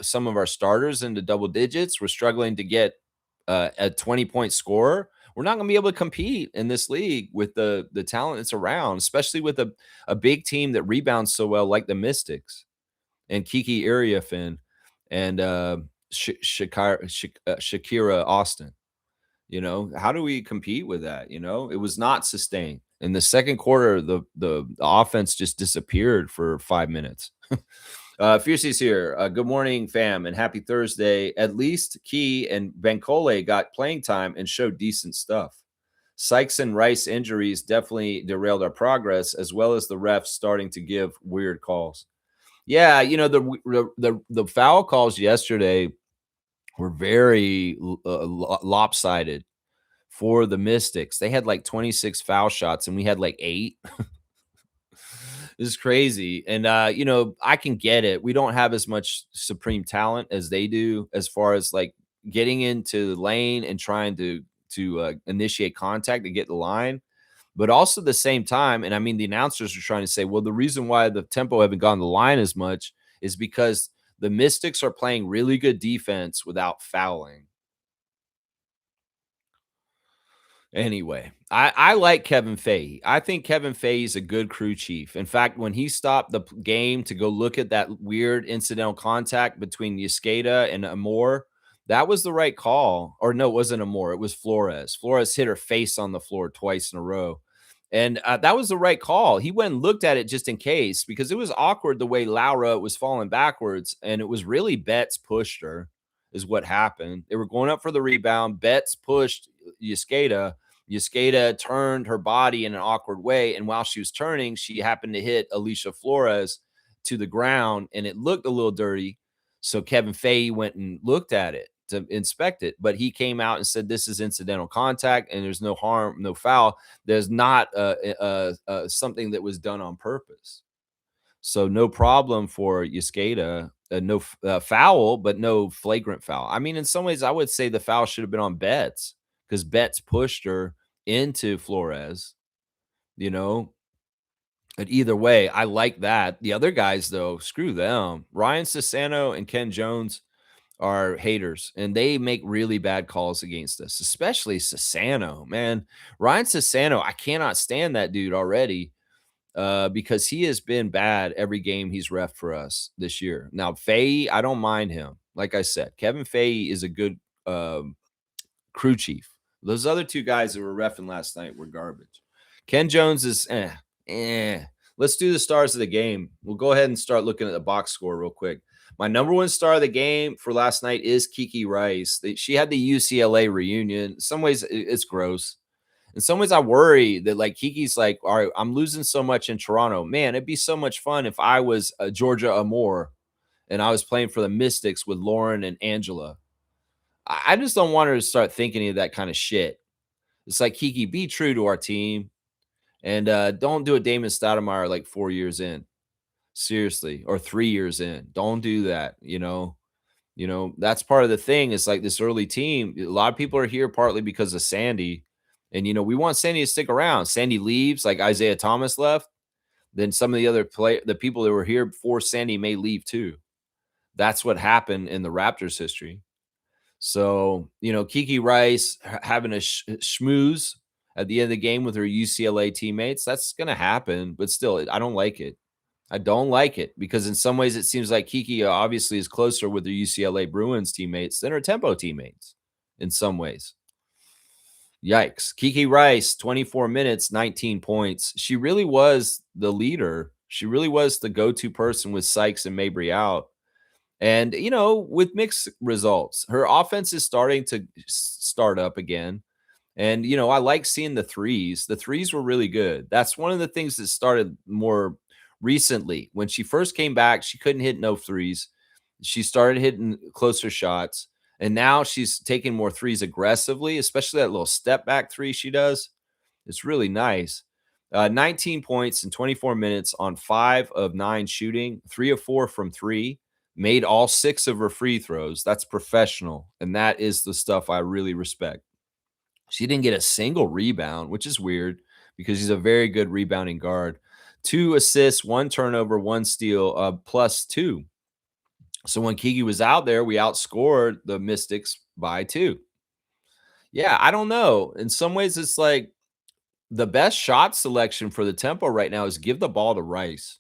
some of our starters into double digits. We're struggling to get a 20-point scorer. We're not going to be able to compete in this league with the talent that's around, especially with a big team that rebounds so well like the Mystics and Kiki Iriafin and Shakira Austin. How do we compete with that? It was not sustained. In the second quarter, the offense just disappeared for 5 minutes. Fiercey's here. Good morning, fam, and happy Thursday. At least Key and Bankole got playing time and showed decent stuff. Sykes and Rice injuries definitely derailed our progress, as well as the refs starting to give weird calls. Yeah, the foul calls yesterday were very lopsided for the Mystics. They had like 26 foul shots and we had like 8. It's crazy. And I can get it. We don't have as much supreme talent as they do as far as like getting into the lane and trying to initiate contact to get the line. But also at the same time, and I mean the announcers are trying to say, well, the reason why the tempo haven't gone the line as much is because the Mystics are playing really good defense without fouling. Anyway, I like Kevin Feige. I think Kevin Feige is a good crew chief. In fact, when he stopped the game to go look at that weird incidental contact between Yescada and Amor, that was the right call. Or no, it wasn't Amor. It was Flores. Flores hit her face on the floor twice in a row. And that was the right call. He went and looked at it just in case because it was awkward the way Laura was falling backwards. And it was really Betts pushed her, is what happened. They were going up for the rebound. Betts pushed Yescada. Yescada turned her body in an awkward way, and while she was turning, she happened to hit Alicia Flores to the ground, and it looked a little dirty. So Kevin Feige went and looked at it to inspect it, but he came out and said this is incidental contact, and there's no harm, no foul. There's not something that was done on purpose. So no problem for Yescada. No foul, but no flagrant foul. I mean, in some ways, I would say the foul should have been on Betts because Betts pushed her into Flores, you know. But either way, I like that. The other guys, though, screw them. Ryan Sisano and Ken Jones are haters, and they make really bad calls against us, especially Sisano. Man, Ryan Sisano, I cannot stand that dude already because he has been bad every game he's ref for us this year. Now, Fahey, I don't mind him. Like I said, Kevin Fahey is a good crew chief. Those other two guys that were reffing last night were garbage. Ken Jones is eh. Let's do the stars of the game. We'll go ahead and start looking at the box score real quick. My number one star of the game for last night is Kiki Rice. She had the UCLA reunion. In some ways, it's gross. In some ways, I worry that like Kiki's like, all right, I'm losing so much in Toronto. Man, it'd be so much fun if I was Georgia Amore and I was playing for the Mystics with Lauren and Angela. I just don't want her to start thinking any of that kind of shit. It's like, Kiki, be true to our team and don't do a Damon Stoudemire like 4 years in. Seriously, or 3 years in. Don't do that, you know. That's part of the thing. It's like this early team. A lot of people are here partly because of Sandy. And we want Sandy to stick around. Sandy leaves, like Isaiah Thomas left. Then some of the other the people that were here before Sandy may leave too. That's what happened in the Raptors history. So, Kiki Rice having a schmooze at the end of the game with her UCLA teammates, that's going to happen. But still, I don't like it. I don't like it because in some ways it seems like Kiki obviously is closer with her UCLA Bruins teammates than her Tempo teammates in some ways. Yikes. Kiki Rice, 24 minutes, 19 points. She really was the leader. She really was the go-to person with Sykes and Mabry out. And, with mixed results, her offense is starting to start up again. And, I like seeing the threes. The threes were really good. That's one of the things that started more recently. When she first came back, she couldn't hit no threes. She started hitting closer shots. And now she's taking more threes aggressively, especially that little step back three she does. It's really nice. 19 points in 24 minutes on 5 of 9 shooting, 3 of 4 from 3, made all 6 of her free throws. That's professional. And that is the stuff I really respect. She didn't get a single rebound, which is weird because she's a very good rebounding guard. 2 assists, 1 turnover, 1 steal, +2. So when Kiki was out there, we outscored the Mystics by 2. Yeah, I don't know. In some ways, it's like the best shot selection for the Tempo right now is give the ball to Rice.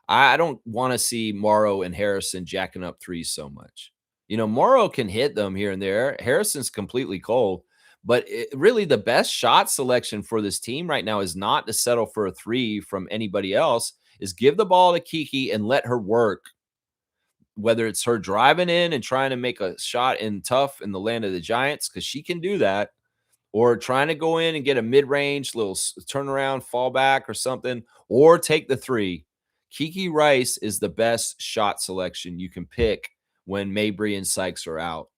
I don't want to see Morrow and Harrison jacking up threes so much. Morrow can hit them here and there. Harrison's completely cold. But really, the best shot selection for this team right now is not to settle for a 3 from anybody else, is give the ball to Kiki and let her work. Whether it's her driving in and trying to make a shot in tough in the land of the Giants, because she can do that, or trying to go in and get a mid-range little turnaround, fall back or something, or take the 3. Kiki Rice is the best shot selection you can pick when Mabry and Sykes are out.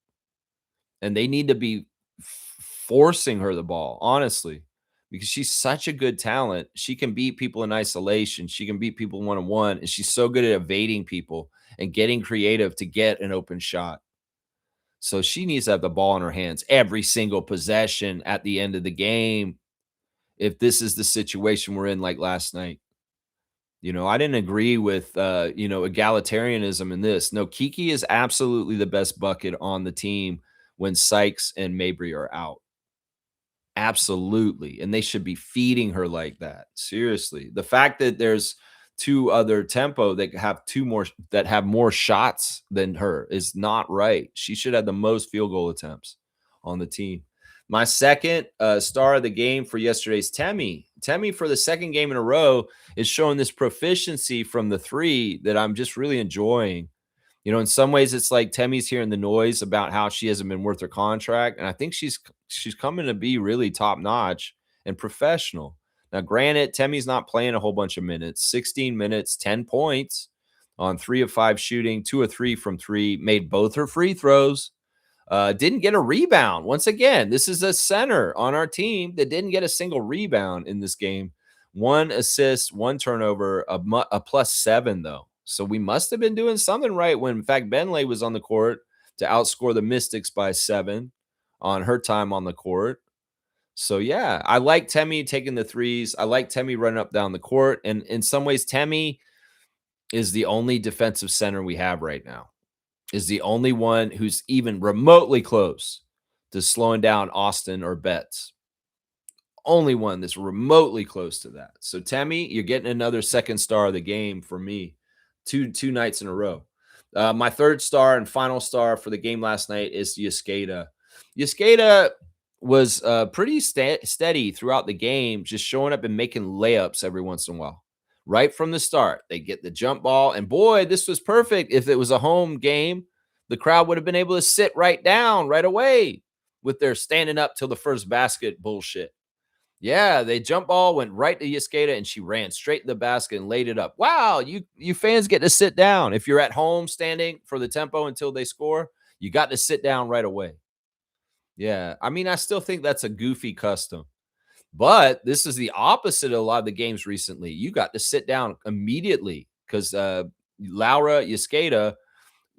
And they need to be forcing her the ball, honestly, because she's such a good talent. She can beat people in isolation. She can beat people one on one, and she's so good at evading people and getting creative to get an open shot. So she needs to have the ball in her hands every single possession at the end of the game. If this is the situation we're in, like last night, I didn't agree with egalitarianism in this. No, Kiki is absolutely the best bucket on the team when Sykes and Mabry are out. Absolutely, and they should be feeding her like that. Seriously. The fact that there's 2 other tempo that have 2 more that have more shots than her is not right. She should have the most field goal attempts on the team. My second, star of the game for yesterday's Temi. Temi, for the second game in a row, is showing this proficiency from the 3 that I'm just really enjoying. In some ways, it's like Temi's hearing the noise about how she hasn't been worth her contract, and I think she's coming to be really top notch and professional. Now, granted, Temi's not playing a whole bunch of minutes. 16 minutes, 10 points on 3 of 5 shooting, 2 of 3 from 3, made both her free throws. Didn't get a rebound. Once again, this is a center on our team that didn't get a single rebound in this game. 1 assist, 1 turnover, a +7 though. So we must have been doing something right when, in fact, Benley was on the court to outscore the Mystics by 7 on her time on the court. So yeah, I like Temi taking the threes. I like Temi running up down the court. And in some ways, Temi is the only defensive center we have right now. Is the only one who's even remotely close to slowing down Austin or Betts. Only one that's remotely close to that. So Temi, you're getting another second star of the game for me. Two nights in a row. My third star and final star for the game last night is Yescada. Yescada was pretty steady throughout the game, just showing up and making layups every once in a while. Right from the start, they get the jump ball, and boy, this was perfect. If it was a home game, the crowd would have been able to sit right down right away with their standing up till the first basket bullshit. Yeah, they jump ball went right to Yescada, and she ran straight to the basket and laid it up. Wow, you fans get to sit down. If you're at home standing for the tempo until they score, you got to sit down right away. Yeah, I mean, I still think that's a goofy custom, but this is the opposite of a lot of the games recently. You got to sit down immediately because Laura Yescada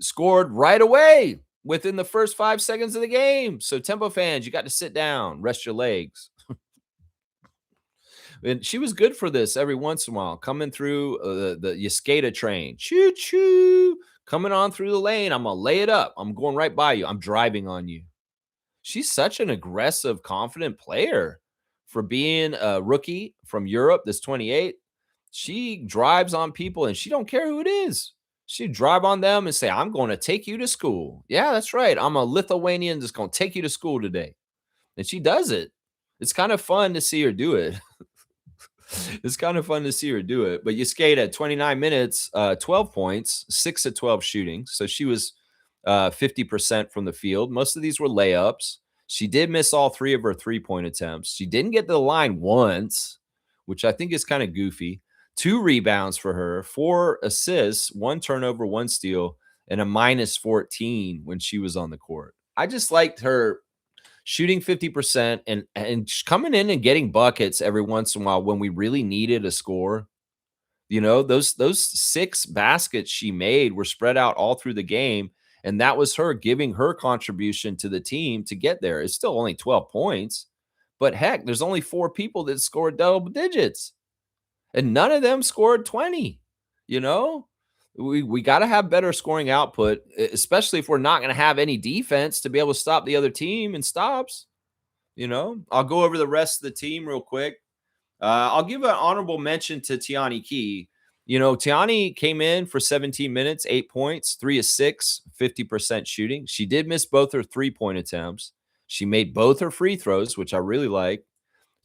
scored right away within the first 5 seconds of the game. So tempo fans, you got to sit down, rest your legs. And she was good for this every once in a while, coming through the Yescada train. Choo choo. Coming on through the lane. I'm going to lay it up. I'm going right by you. I'm driving on you. She's such an aggressive, confident player for being a rookie from Europe that's 28. She drives on people and she don't care who it is. She drive on them and say, I'm going to take you to school. Yeah, that's right. I'm a Lithuanian that's going to take you to school today. And she does it. It's kind of fun to see her do it. It's kind of fun to see her do it. But you skate at 29 minutes, 12 points, 6 of 12 shooting. So she was 50% from the field. Most of these were layups. She did miss all 3 of her 3-point attempts. She didn't get to the line once, which I think is kind of goofy. 2 rebounds for her, 4 assists, 1 turnover, 1 steal, and a -14 when she was on the court. I just liked her shooting 50% and coming in and getting buckets every once in a while when we really needed a score. Those 6 baskets she made were spread out all through the game, and that was her giving her contribution to the team to get there. It's still only 12 points, but heck, there's only 4 people that scored double digits, and none of them scored 20. You know, we got to have better scoring output, especially if we're not going to have any defense to be able to stop the other team and stops. I'll go over the rest of the team real quick. I'll give an honorable mention to Tiani Key. Tiani came in for 17 minutes, 8 points, 3 of 6, 50% shooting. She did miss both her 3-point attempts. She made both her free throws, which I really like.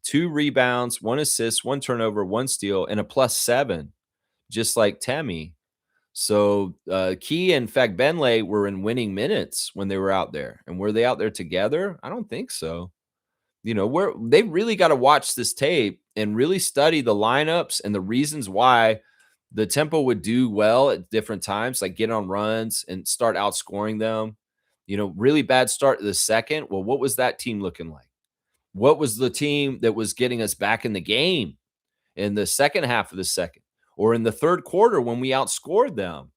2 rebounds, 1 assist, 1 turnover, 1 steal, and a +7, just like Temi. So Key and Benley were in winning minutes when they were out there. And were they out there together? I don't think so. They really got to watch this tape and really study the lineups and the reasons why the tempo would do well at different times, like get on runs and start outscoring them. Really bad start to the second. Well, what was that team looking like? What was the team that was getting us back in the game in the second half of the second or in the third quarter when we outscored them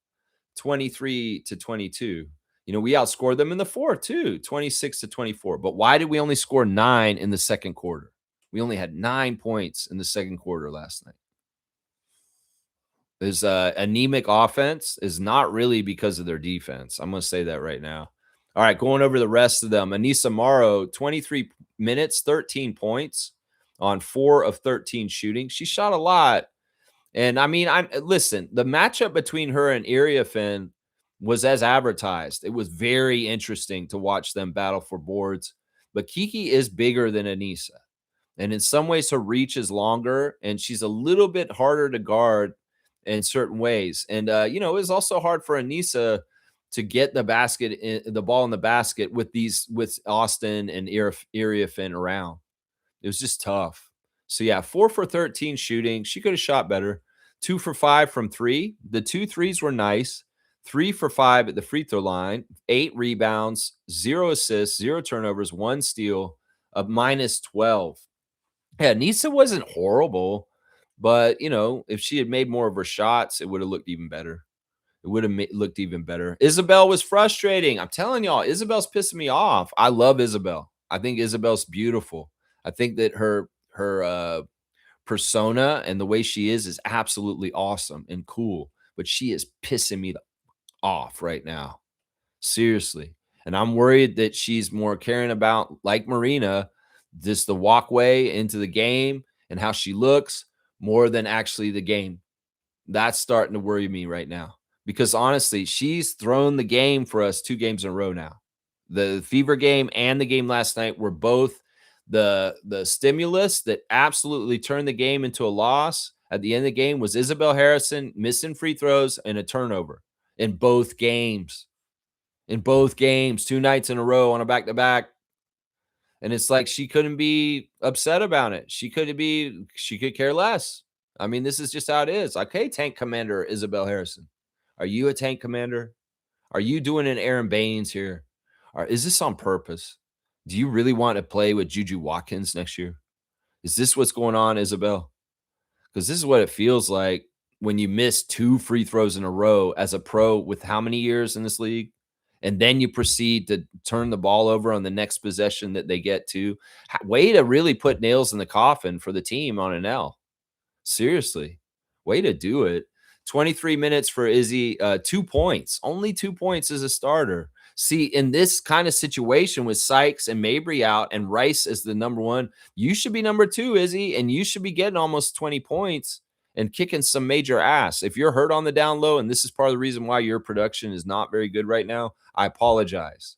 23-22? We outscored them in the fourth too, 26-24. But why did we only score 9 in the second quarter? We only had 9 points in the second quarter last night. This anemic offense is not really because of their defense. I'm going to say that right now. All right, going over the rest of them. Anissa Morrow, 23 minutes, 13 points on 4 of 13 shooting. She shot a lot. And I mean, listen, the matchup between her and Iriafen was as advertised. It was very interesting to watch them battle for boards. But Kiki is bigger than Anissa. And in some ways, her reach is longer, and she's a little bit harder to guard in certain ways. And it was also hard for Anissa to get the ball in the basket with Austin and Iriafen around. It was just tough. So yeah, 4 for 13 shooting. She could have shot better. 2 for 5 from 3. The 2 threes were nice. 3 for 5 at the free throw line. 8 rebounds, 0 assists, 0 turnovers, 1 steal, a -12. Yeah, Nisa wasn't horrible, but if she had made more of her shots, it would have looked even better. It would have looked even better. Isabel was frustrating. I'm telling y'all, Isabel's pissing me off. I love Isabel. I think Isabel's beautiful. I think that her persona and the way she is absolutely awesome and cool. But she is pissing me off right now. Seriously. And I'm worried that she's more caring about, like Marina, just the walkway into the game and how she looks more than actually the game. That's starting to worry me right now. Because honestly, she's thrown the game for us 2 games in a row now. The Fever game and the game last night were both the stimulus that absolutely turned the game into a loss. At the end of the game was Isabel Harrison missing free throws and a turnover in both games. In both games, 2 nights in a row on a back-to-back. And it's like she couldn't be upset about it. She could care less. I mean, this is just how it is. Okay, tank commander Isabel Harrison. Are you a tank commander? Are you doing an Aaron Baines here? Or is this on purpose? Do you really want to play with Juju Watkins next year? Is this what's going on, Isabel? Because this is what it feels like when you miss 2 free throws in a row as a pro with how many years in this league? And then you proceed to turn the ball over on the next possession that they get to. Way to really put nails in the coffin for the team on an L. Seriously. Way to do it. 23 minutes for Izzy, 2 points. Only 2 points as a starter. See, in this kind of situation with Sykes and Mabry out and Rice as the number 1, you should be number 2, Izzy, and you should be getting almost 20 points and kicking some major ass. If you're hurt on the down low, and this is part of the reason why your production is not very good right now, I apologize.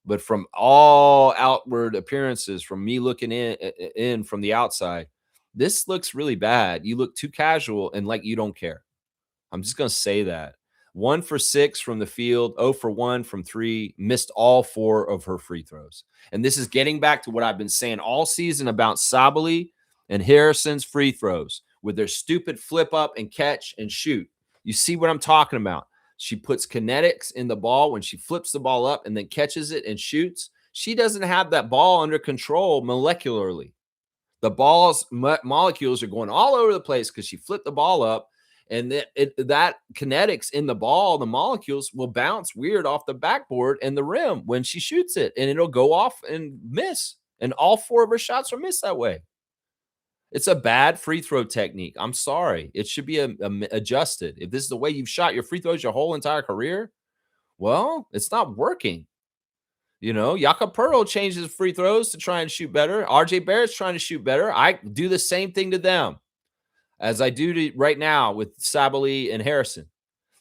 But from all outward appearances, from me looking in from the outside, this looks really bad. You look too casual and like you don't care. I'm just going to say that. 1 for 6 from the field, 0 for 1 from 3, missed all 4 of her free throws. And this is getting back to what I've been saying all season about Sabally and Harrison's free throws with their stupid flip up and catch and shoot. You see what I'm talking about? She puts kinetics in the ball when she flips the ball up and then catches it and shoots. She doesn't have that ball under control molecularly. The ball's molecules are going all over the place because she flipped the ball up. And that kinetics in the ball, the molecules will bounce weird off the backboard and the rim when she shoots it, and it'll go off and miss. And all 4 of her shots are missed that way. It's a bad free throw technique. I'm sorry. It should be adjusted. If this is the way you've shot your free throws your whole entire career, well, it's not working. Jakob Pearl changes free throws to try and shoot better. RJ Barrett's trying to shoot better. I do the same thing to them as I do right now with Sabally and Harrison.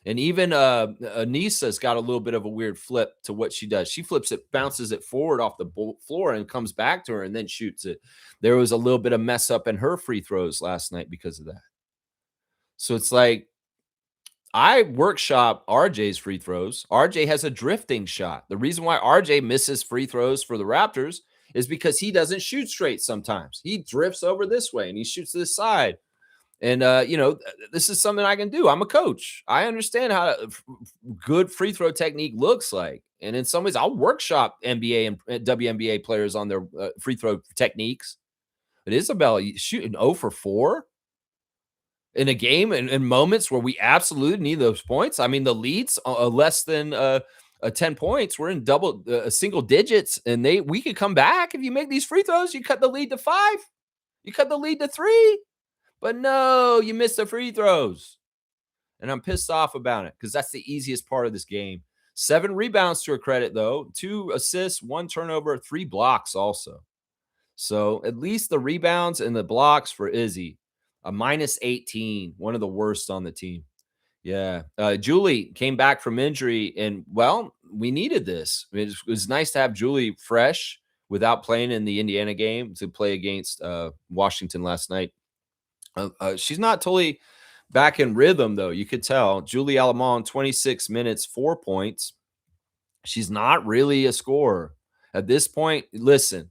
And even Anissa's got a little bit of a weird flip to what she does. She flips it, bounces it forward off the floor and comes back to her and then shoots it. There was a little bit of mess up in her free throws last night because of that. So it's like I workshop RJ's free throws. RJ has a drifting shot. The reason why RJ misses free throws for the Raptors is because he doesn't shoot straight sometimes. He drifts over this way and he shoots to this side. And, this is something I can do. I'm a coach. I understand how good free throw technique looks like. And in some ways, I'll workshop NBA and WNBA players on their free throw techniques. But Isabel shooting 0 for 4 in a game and in moments where we absolutely need those points. I mean, the leads less than 10 points. We're in double single digits, and we could come back if you make these free throws. You cut the lead to 5. You cut the lead to 3. But no, you missed the free throws. And I'm pissed off about it because that's the easiest part of this game. 7 rebounds to her credit, though. 2 assists, 1 turnover, 3 blocks also. So at least the rebounds and the blocks for Izzy. A minus 18, one of the worst on the team. Yeah. Julie came back from injury, and, well, we needed this. It was nice to have Julie fresh without playing in the Indiana game to play against Washington last night. She's not totally back in rhythm, though. You could tell. Julie Alamon, 26 minutes, 4 points. She's not really a scorer. At this point, listen,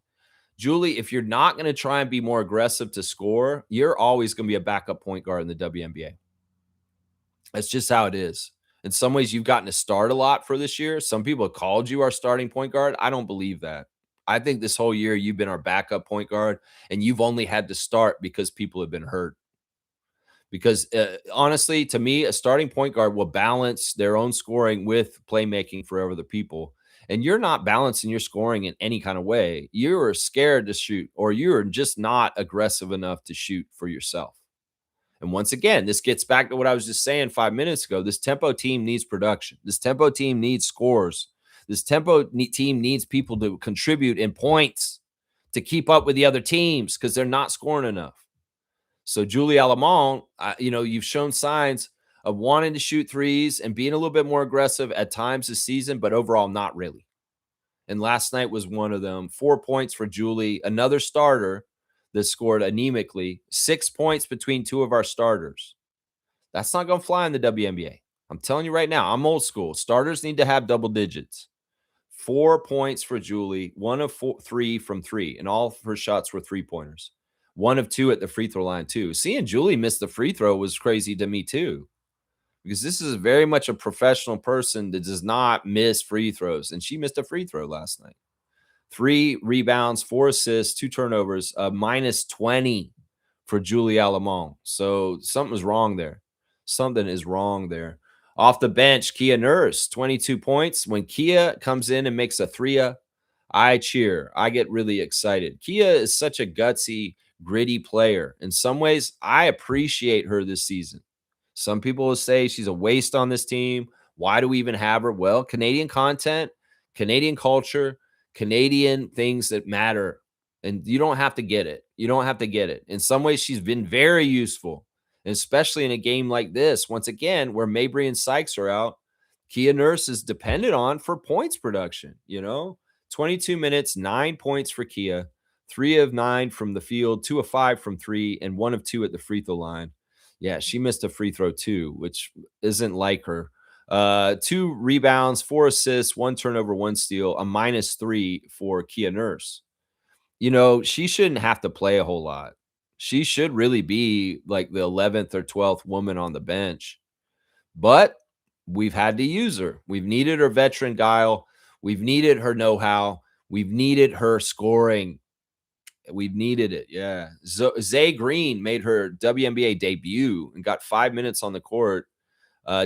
Julie, if you're not going to try and be more aggressive to score, you're always going to be a backup point guard in the WNBA. That's just how it is. In some ways, you've gotten to start a lot for this year. Some people have called you our starting point guard. I don't believe that. I think this whole year you've been our backup point guard, and you've only had to start because people have been hurt. Because honestly, to me, a starting point guard will balance their own scoring with playmaking for other people. And you're not balancing your scoring in any kind of way. You're scared to shoot, or you're just not aggressive enough to shoot for yourself. And once again, this gets back to what I was just saying 5 minutes ago. This tempo team needs production. This tempo team needs scores. This tempo team needs people to contribute in points to keep up with the other teams because they're not scoring enough. So Julie Alamon, you've shown signs of wanting to shoot threes and being a little bit more aggressive at times this season, but overall not really. And last night was one of them. 4 points for Julie, another starter that scored anemically. 6 points between 2 of our starters. That's not going to fly in the WNBA. I'm telling you right now, I'm old school. Starters need to have double digits. 4 points for Julie, 1 of 3 from 3, and all of her shots were 3-pointers. 1 of 2 at the free throw line, too. Seeing Julie miss the free throw was crazy to me, too, because this is very much a professional person that does not miss free throws, and she missed a free throw last night. 3 rebounds, 4 assists, 2 turnovers, minus 20 for Julie Alamon. So something's wrong there. Something is wrong there. Off the bench, Kia Nurse, 22 points. When Kia comes in and makes a three, I cheer. I get really excited. Kia is such a gutsy, gritty player. In some ways, I appreciate her this season. Some people will say she's a waste on this team. Why do we even have her? Well, Canadian content, Canadian culture, Canadian things that matter. And you don't have to get it. You don't have to get it. In some ways, she's been very useful, and especially in a game like this. Once again, where Mabry and Sykes are out, Kia Nurse is dependent on for points production. 22 minutes, 9 points for Kia, 3 of 9 from the field, 2 of 5 from 3, and 1 of 2 at the free throw line. Yeah, she missed a free throw too, which isn't like her. 2 rebounds, 4 assists, 1 turnover, 1 steal, a minus 3 for Kia Nurse. She shouldn't have to play a whole lot. She should really be like the 11th or 12th woman on the bench. But we've had to use her. We've needed her veteran guile. We've needed her know-how. We've needed her scoring. We've needed it. Yeah. Zay Green made her WNBA debut and got 5 minutes on the court.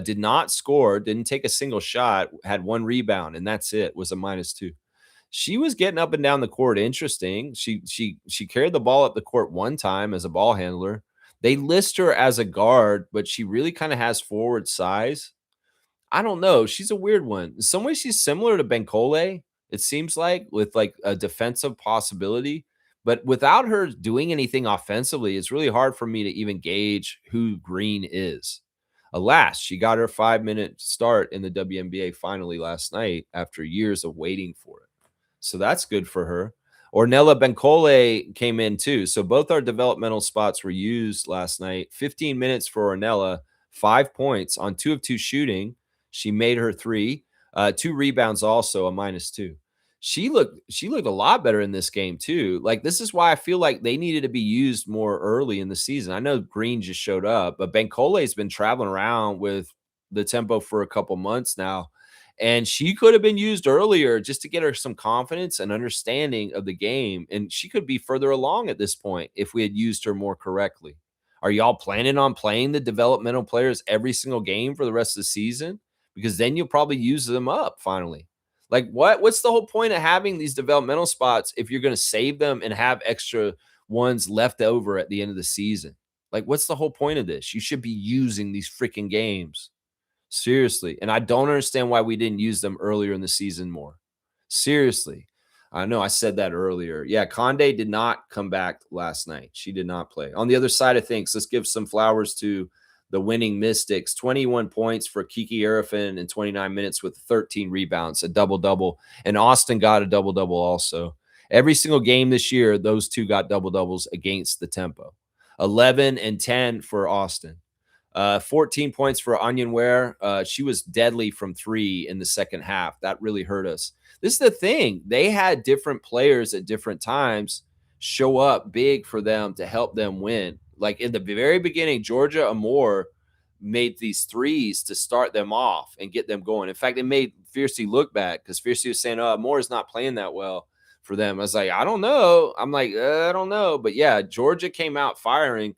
Did not score, didn't take a single shot, had 1 rebound, and that's it. Was a minus 2. She was getting up and down the court. Interesting. She carried the ball up the court one time as a ball handler. They list her as a guard, but she really kind of has forward size. I don't know. She's a weird one. In some ways, she's similar to Benkole, it seems like, with like a defensive possibility. But without her doing anything offensively, it's really hard for me to even gauge who Green is. Alas, she got her 5-minute start in the WNBA finally last night after years of waiting for it. So that's good for her. Ornella Benkole came in too. So both our developmental spots were used last night. 15 minutes for Ornella, 5 points on 2 of 2 shooting. She made her 3, 2 rebounds, also a minus 2. She looked a lot better in this game too. Like, this is why I feel like they needed to be used more early in the season. I know Green just showed up, but Benkole has been traveling around with the tempo for a couple months now. And she could have been used earlier just to get her some confidence and understanding of the game. And she could be further along at this point if we had used her more correctly. Are y'all planning on playing the developmental players every single game for the rest of the season? Because then you'll probably use them up finally. Like what's the whole point of having these developmental spots if you're going to save them and have extra ones left over at the end of the season? Like, what's the whole point of this? You should be using these freaking games. Seriously. And I don't understand why we didn't use them earlier in the season more. Seriously. I know I said that earlier. Yeah, Conde did not come back last night. She did not play. On the other side of things, let's give some flowers to the winning Mystics. 21 points for Kiki Arifin in 29 minutes with 13 rebounds, a double-double. And Austin got a double-double also. Every single game this year, those two got double-doubles against the tempo. 11 and 10 for Austin. 14 points for Onion Ware. She was deadly from 3 in the second half. That really hurt us. This is the thing. They had different players at different times show up big for them to help them win. Like in the very beginning, Georgia Amore made these threes to start them off and get them going. In fact, it made Fiercey look bad because Fiercey was saying, oh, Amore is not playing that well for them. I was like, I don't know. I'm like, I don't know. But yeah, Georgia came out firing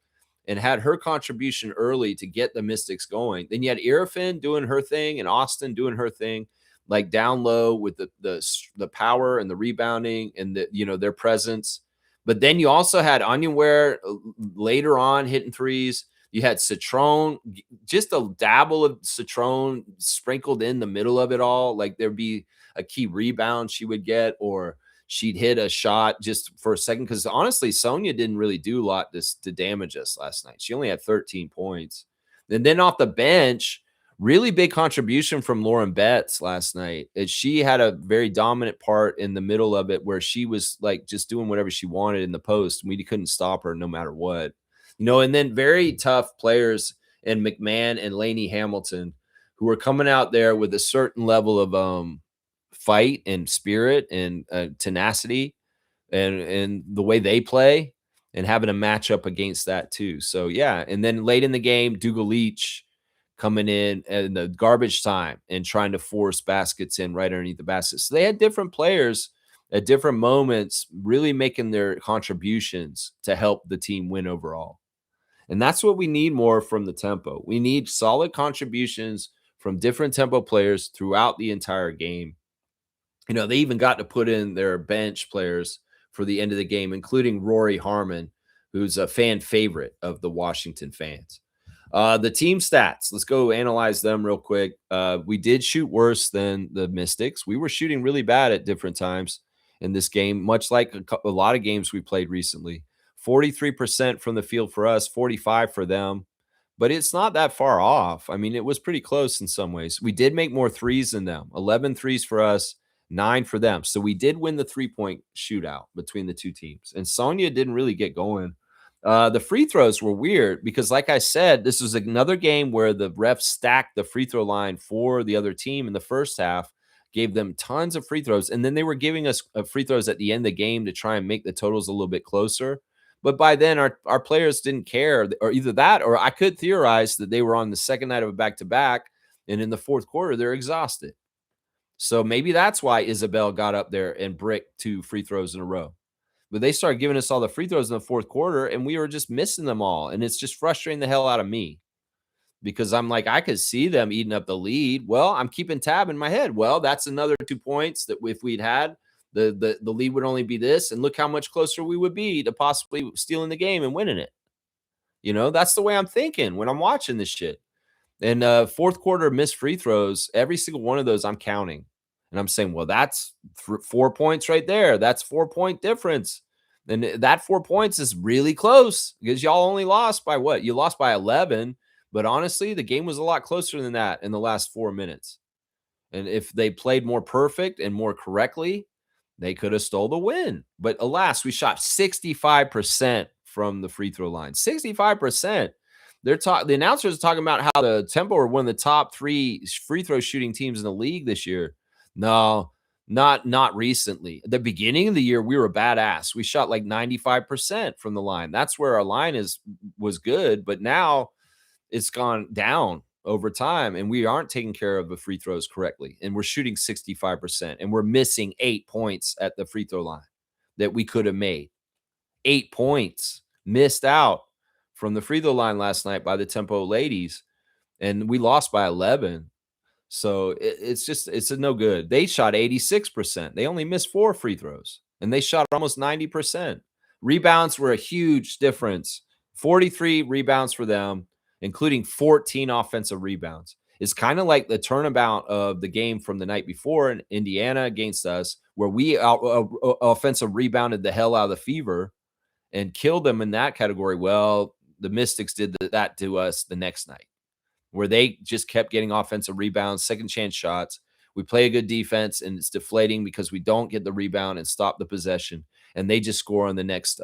and had her contribution early to get the Mystics going. Then you had Irfin doing her thing and Austin doing her thing, like down low with the power and the rebounding and their presence. But then you also had Onionware later on hitting threes. You had Citron, just a dabble of Citron sprinkled in the middle of it all. Like there'd be a key rebound she would get, or she'd hit a shot just for a second. Because honestly, Sonia didn't really do a lot to damage us last night. She only had 13 points. And then off the bench, really big contribution from Lauren Betts last night. She had a very dominant part in the middle of it where she was like just doing whatever she wanted in the post. We couldn't stop her no matter what. And then very tough players in McMahon and Lainey Hamilton who were coming out there with a certain level of fight and spirit and tenacity and the way they play and having a matchup against that too. So yeah. And then late in the game, Dougal Leach coming in the garbage time and trying to force baskets in right underneath the basket. So they had different players at different moments really making their contributions to help the team win overall. And that's what we need more from the tempo. We need solid contributions from different tempo players throughout the entire game. They even got to put in their bench players for the end of the game, including Rory Harmon, who's a fan favorite of the Washington fans. The team stats, let's go analyze them real quick. We did shoot worse than the Mystics. We were shooting really bad at different times in this game, much like a lot of games we played recently. 43% from the field for us, 45% for them. But it's not that far off. I mean, it was pretty close in some ways. We did make more threes than them. 11 threes for us, 9 for them. So we did win the 3-point shootout between the two teams. And Sonia didn't really get going. The free throws were weird because, like I said, this was another game where the refs stacked the free throw line for the other team in the first half, gave them tons of free throws, and then they were giving us free throws at the end of the game to try and make the totals a little bit closer. But by then, our players didn't care, or either that, or I could theorize that they were on the second night of a back-to-back, and in the fourth quarter, they're exhausted. So maybe that's why Isabel got up there and bricked 2 free throws in a row. But they started giving us all the free throws in the fourth quarter, and we were just missing them all. And it's just frustrating the hell out of me because I'm like, I could see them eating up the lead. Well, I'm keeping tab in my head. Well, that's another 2 points that if we'd had, the lead would only be this. And look how much closer we would be to possibly stealing the game and winning it. That's the way I'm thinking when I'm watching this shit. And fourth quarter missed free throws, every single one of those I'm counting. And I'm saying, well, that's 4 points right there. That's 4-point difference. And that 4 points is really close because y'all only lost by what? You lost by 11. But honestly, the game was a lot closer than that in the last 4 minutes. And if they played more perfect and more correctly, they could have stole the win. But alas, we shot 65% from the free throw line. 65%. The announcers are talking about how the Tempo are one of the top 3 free throw shooting teams in the league this year. No, not recently. At the beginning of the year, we were badass. We shot like 95% from the line. That's where our line was good, but now it's gone down. over time, and we aren't taking care of the free throws correctly. And we're shooting 65%, and we're missing 8 points at the free throw line that we could have made. 8 points missed out from the free throw line last night by the Tempo ladies, and we lost by 11. So it's a no good. They shot 86%. They only missed 4 free throws, and they shot almost 90%. Rebounds were a huge difference. 43 rebounds for them, including 14 offensive rebounds. It's kind of like the turnabout of the game from the night before in Indiana against us, where we offensive rebounded the hell out of the Fever and killed them in that category. Well, the Mystics did that to us the next night, where they just kept getting offensive rebounds, second chance shots. We play a good defense, and it's deflating because we don't get the rebound and stop the possession, and they just score on the next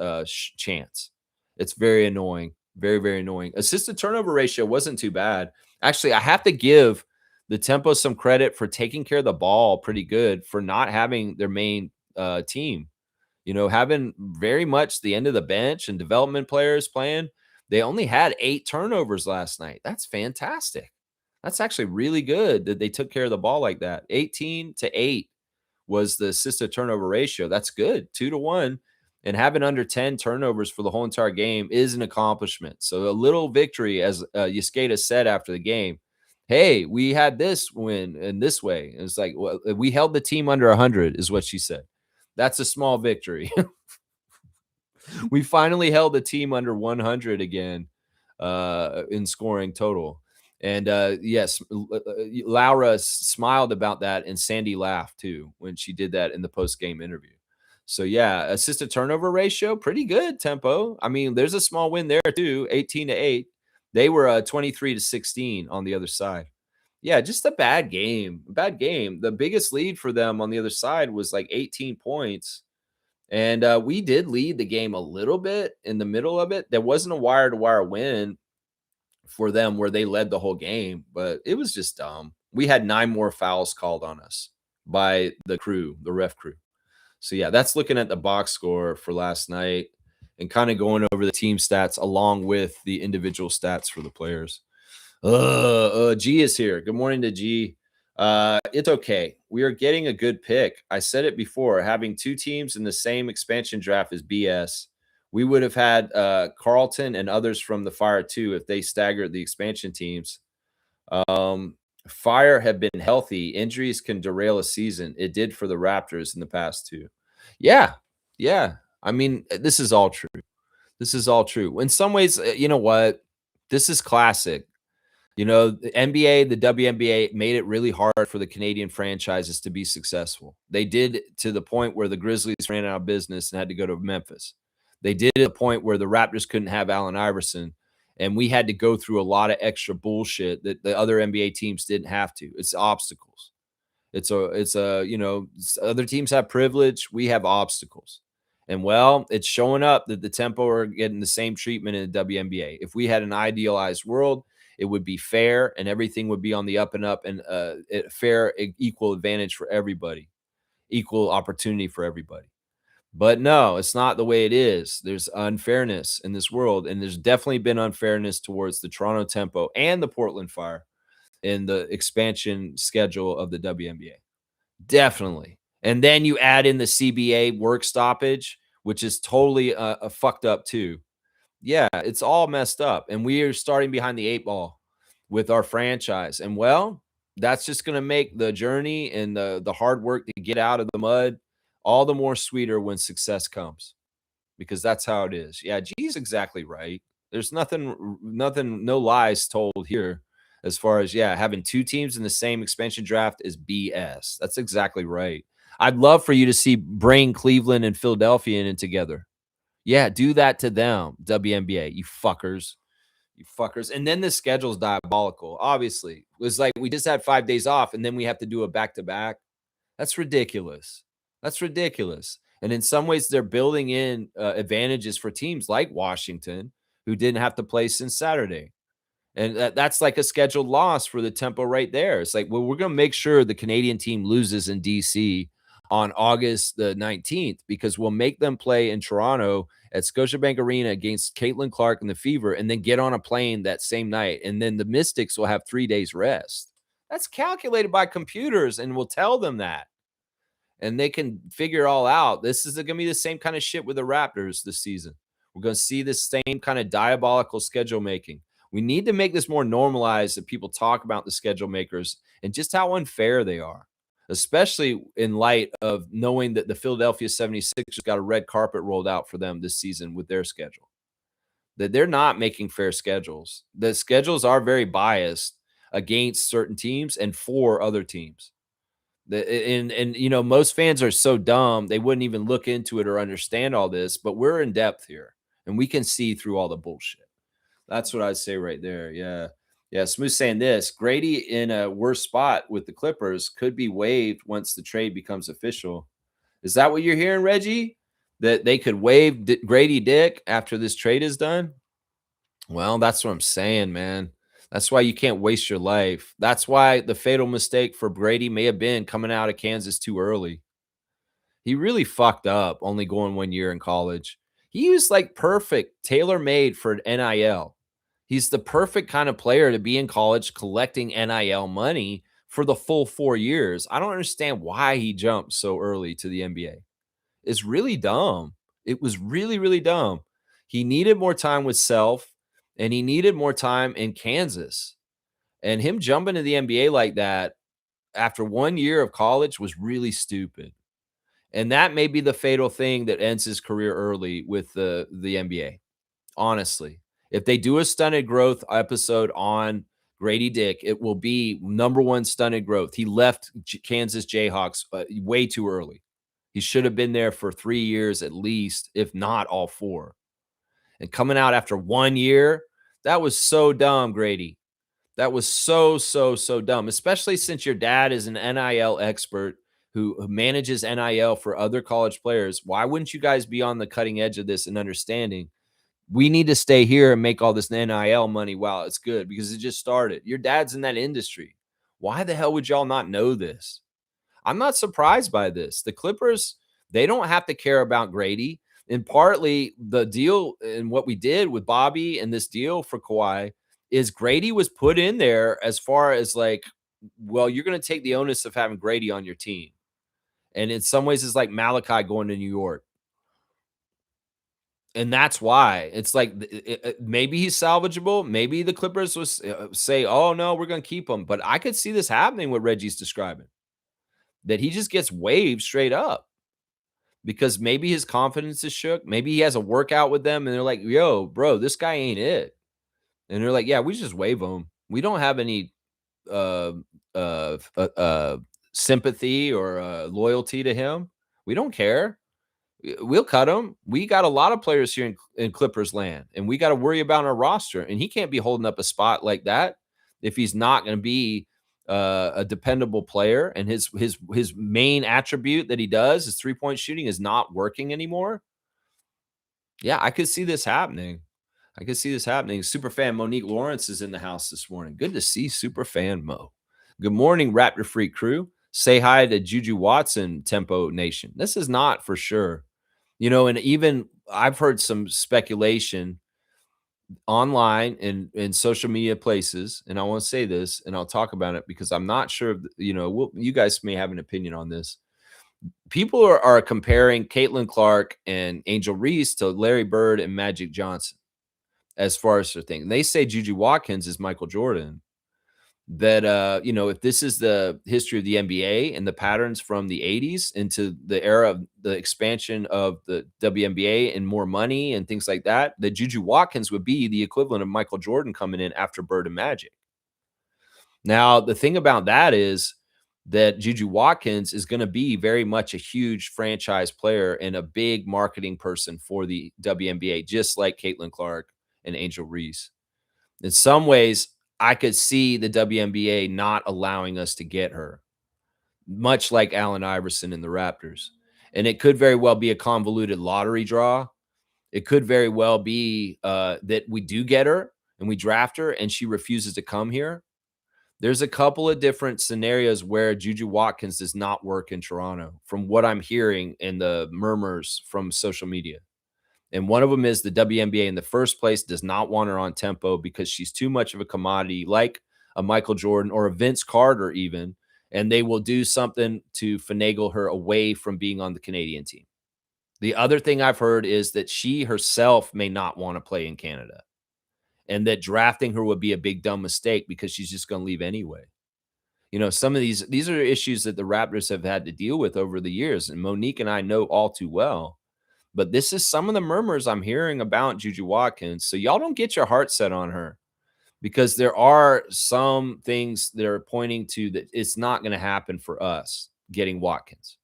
chance. It's very annoying, very, very annoying. Assisted turnover ratio wasn't too bad. Actually, I have to give the Tempo some credit for taking care of the ball pretty good, for not having their main team, having very much the end of the bench and development players playing. They only had 8 turnovers last night. That's fantastic. That's actually really good that they took care of the ball like that. 18-8 was the assisted turnover ratio. That's good. 2-1. And having under 10 turnovers for the whole entire game is an accomplishment. So a little victory, as Yasketa said after the game. Hey, we had this win in this way. And it's like, well, we held the team under 100 is what she said. That's a small victory. We finally held the team under 100 again in scoring total. And yes, Laura smiled about that, and Sandy laughed too when she did that in the post-game interview. So yeah, assisted turnover ratio, pretty good. Tempo. I mean, there's a small win there too, 18-8. They were 23-16 on the other side. Yeah, just a bad game. Bad game. The biggest lead for them on the other side was like 18 points. And we did lead the game a little bit in the middle of it. There wasn't a wire-to-wire win for them where they led the whole game, but it was just dumb. We had 9 more fouls called on us by the crew, the ref crew. So, yeah, that's looking at the box score for last night and kind of going over the team stats along with the individual stats for the players. G is here. Good morning to G. It's okay. We are getting a good pick. I said it before. Having 2 teams in the same expansion draft is BS. We would have had Carlton and others from the Fire too if they staggered the expansion teams. Fire have been healthy. Injuries can derail a season. It did for the Raptors in the past too. Yeah. I mean, this is all true. This is all true. In some ways, you know what? This is classic. The NBA, the WNBA made it really hard for the Canadian franchises to be successful. They did to the point where the Grizzlies ran out of business and had to go to Memphis. They did to the point where the Raptors couldn't have Allen Iverson, and we had to go through a lot of extra bullshit that the other NBA teams didn't have to. It's obstacles. It's other teams have privilege. We have obstacles. And well, it's showing up that the Tempo are getting the same treatment in the WNBA. If we had an idealized world, it would be fair and everything would be on the up and up, and fair, equal advantage for everybody, equal opportunity for everybody. But no, it's not the way it is. There's unfairness in this world, and there's definitely been unfairness towards the Toronto Tempo and the Portland Fire in the expansion schedule of the WNBA. Definitely. And then you add in the CBA work stoppage, which is totally fucked up too. Yeah, it's all messed up, and we are starting behind the 8 ball with our franchise. And well, that's just going to make the journey and the hard work to get out of the mud all the more sweeter when success comes, because that's how it is. Yeah, G's exactly right. There's nothing, no lies told here as far as, having 2 teams in the same expansion draft is BS. That's exactly right. I'd love for you to see bring Cleveland and Philadelphia in together. Yeah, do that to them, WNBA, you fuckers. You fuckers. And then the schedule's diabolical. Obviously, it was like we just had 5 days off, and then we have to do a back-to-back. That's ridiculous. That's ridiculous. And in some ways, they're building in advantages for teams like Washington, who didn't have to play since Saturday. And that's like a scheduled loss for the Tempo right there. It's like, well, we're going to make sure the Canadian team loses in DC on August the 19th because we'll make them play in Toronto at Scotiabank Arena against Caitlin Clark and the Fever and then get on a plane that same night. And then the Mystics will have 3 days rest. That's calculated by computers and we'll tell them that. And they can figure it all out. This is going to be the same kind of shit with the Raptors this season. We're going to see the same kind of diabolical schedule making. We need to make this more normalized that people talk about the schedule makers and just how unfair they are, especially in light of knowing that the Philadelphia 76ers got a red carpet rolled out for them this season with their schedule. That they're not making fair schedules. The schedules are very biased against certain teams and for other teams. And you know, most fans are so dumb they wouldn't even look into it or understand all this, but we're in depth here and we can see through all the bullshit. That's what I'd say right there. Yeah. Yeah. Smooth saying this Grady in a worse spot with the Clippers could be waived once the trade becomes official. Is that what you're hearing, Reggie? That they could waive Grady Dick after this trade is done? Well, that's what I'm saying, man. That's why you can't waste your life. That's why the fatal mistake for Brady may have been coming out of Kansas too early. He really fucked up only going 1 year in college. He was like perfect, tailor-made for an NIL. He's the perfect kind of player to be in college collecting NIL money for the full 4 years. I don't understand why he jumped so early to the NBA. It's really dumb. It was really, really dumb. He needed more time with Self, and he needed more time in Kansas. And him jumping to the NBA like that after 1 year of college was really stupid. And that may be the fatal thing that ends his career early with the NBA. Honestly, if they do a stunted growth episode on Grady Dick, it will be number one stunted growth. He left Kansas Jayhawks way too early. He should have been there for 3 years at least, if not all 4. And coming out after 1 year, that was so dumb, Grady. That was so, so, so dumb, especially since your dad is an NIL expert who manages NIL for other college players. Why wouldn't you guys be on the cutting edge of this and understanding? We need to stay here and make all this NIL money while it's good because it just started. Your dad's in that industry. Why the hell would y'all not know this? I'm not surprised by this. The Clippers, they don't have to care about Grady. And partly the deal and what we did with Bobby and this deal for Kawhi is Grady was put in there as far as like, well, you're going to take the onus of having Grady on your team. And in some ways, it's like Malachi going to New York. And that's why it's like maybe he's salvageable. Maybe the Clippers was say, oh, no, we're going to keep him. But I could see this happening, what Reggie's describing, that he just gets waived straight up because maybe his confidence is shook. Maybe he has a workout with them and they're like, yo, bro, this guy ain't it. And they're like, yeah, we just waive him. We don't have any uh, uh, sympathy or loyalty to him. We don't care. We'll cut him. We got a lot of players here in Clippers land, and we got to worry about our roster. And he can't be holding up a spot like that if he's not going to be a dependable player. And his main attribute that he does, his 3-point shooting, is not working anymore. Yeah, I could see this happening. I could see this happening. Superfan Monique Lawrence is in the house this morning. Good to see Superfan Mo. Good morning, Raptor Freak crew. Say hi to Juju Watson, Tempo Nation. This is not for sure. You know, and even I've heard some speculation online and in social media places, and I want to say this, and I'll talk about it because I'm not sure, you know, you guys may have an opinion on this. People are comparing Caitlin Clark and Angel Reese to Larry Bird and Magic Johnson as far as their thing. They say Juju Watkins is Michael Jordan. That you know, if this is the history of the NBA and the patterns from the 80s into the era of the expansion of the WNBA and more money and things like that, that Juju Watkins would be the equivalent of Michael Jordan coming in after Bird and Magic. Now, the thing about that is that Juju Watkins is going to be very much a huge franchise player and a big marketing person for the WNBA, just like Caitlin Clark and Angel Reese. In some ways, I could see the WNBA not allowing us to get her, much like Allen Iverson and the Raptors. And it could very well be a convoluted lottery draw. It could very well be that we do get her and we draft her and she refuses to come here. There's a couple of different scenarios where Juju Watkins does not work in Toronto, from what I'm hearing in the murmurs from social media. And one of them is the WNBA in the first place does not want her on tempo because she's too much of a commodity, like a Michael Jordan or a Vince Carter, even. And they will do something to finagle her away from being on the Canadian team. The other thing I've heard is that she herself may not want to play in Canada and that drafting her would be a big dumb mistake because she's just going to leave anyway. Some of these are issues that the Raptors have had to deal with over the years, and Monique and I know all too well. But this is some of the murmurs I'm hearing about Juju Watkins. So y'all don't get your heart set on her because there are some things that are pointing to that it's not going to happen for us getting Watkins.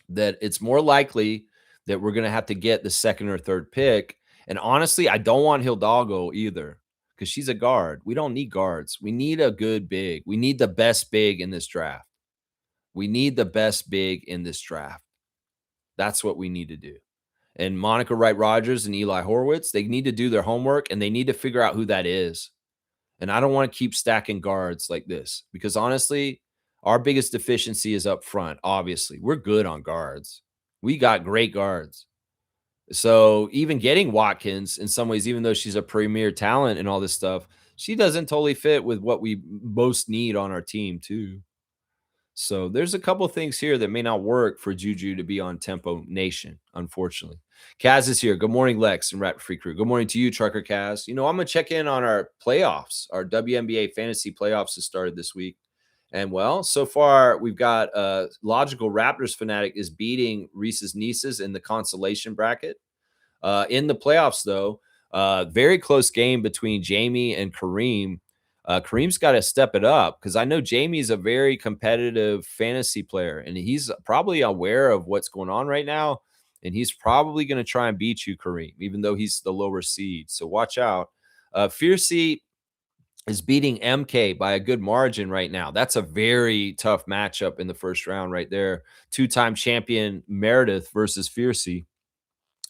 That it's more likely that we're going to have to get the second or third pick. And honestly, I don't want Hidalgo either because she's a guard. We don't need guards. We need a good big. We need the best big in this draft. We need the best big in this draft. That's what we need to do. And Monica Wright Rogers and Eli Horowitz, they need to do their homework and they need to figure out who that is. And I don't want to keep stacking guards like this because honestly, our biggest deficiency is up front. Obviously, we're good on guards. We got great guards. So even getting Watkins in some ways, even though she's a premier talent and all this stuff, she doesn't totally fit with what we most need on our team too. So there's a couple things here that may not work for Juju to be on Tempo Nation, unfortunately. Kaz is here. Good morning, Lex and Rat Free Crew. Good morning to you, Trucker Kaz. I'm going to check in on our playoffs. Our WNBA fantasy playoffs has started this week. And well, so far we've got Logical Raptors Fanatic is beating Reese's Nieces in the consolation bracket. In the playoffs, though, very close game between Jamie and Kareem. Kareem's got to step it up because I know Jamie's a very competitive fantasy player, and he's probably aware of what's going on right now, and he's probably going to try and beat you, Kareem, even though he's the lower seed. So watch out. Fiercey is beating MK by a good margin right now. That's a very tough matchup in the first round right there. Two-time champion Meredith versus Fiercey.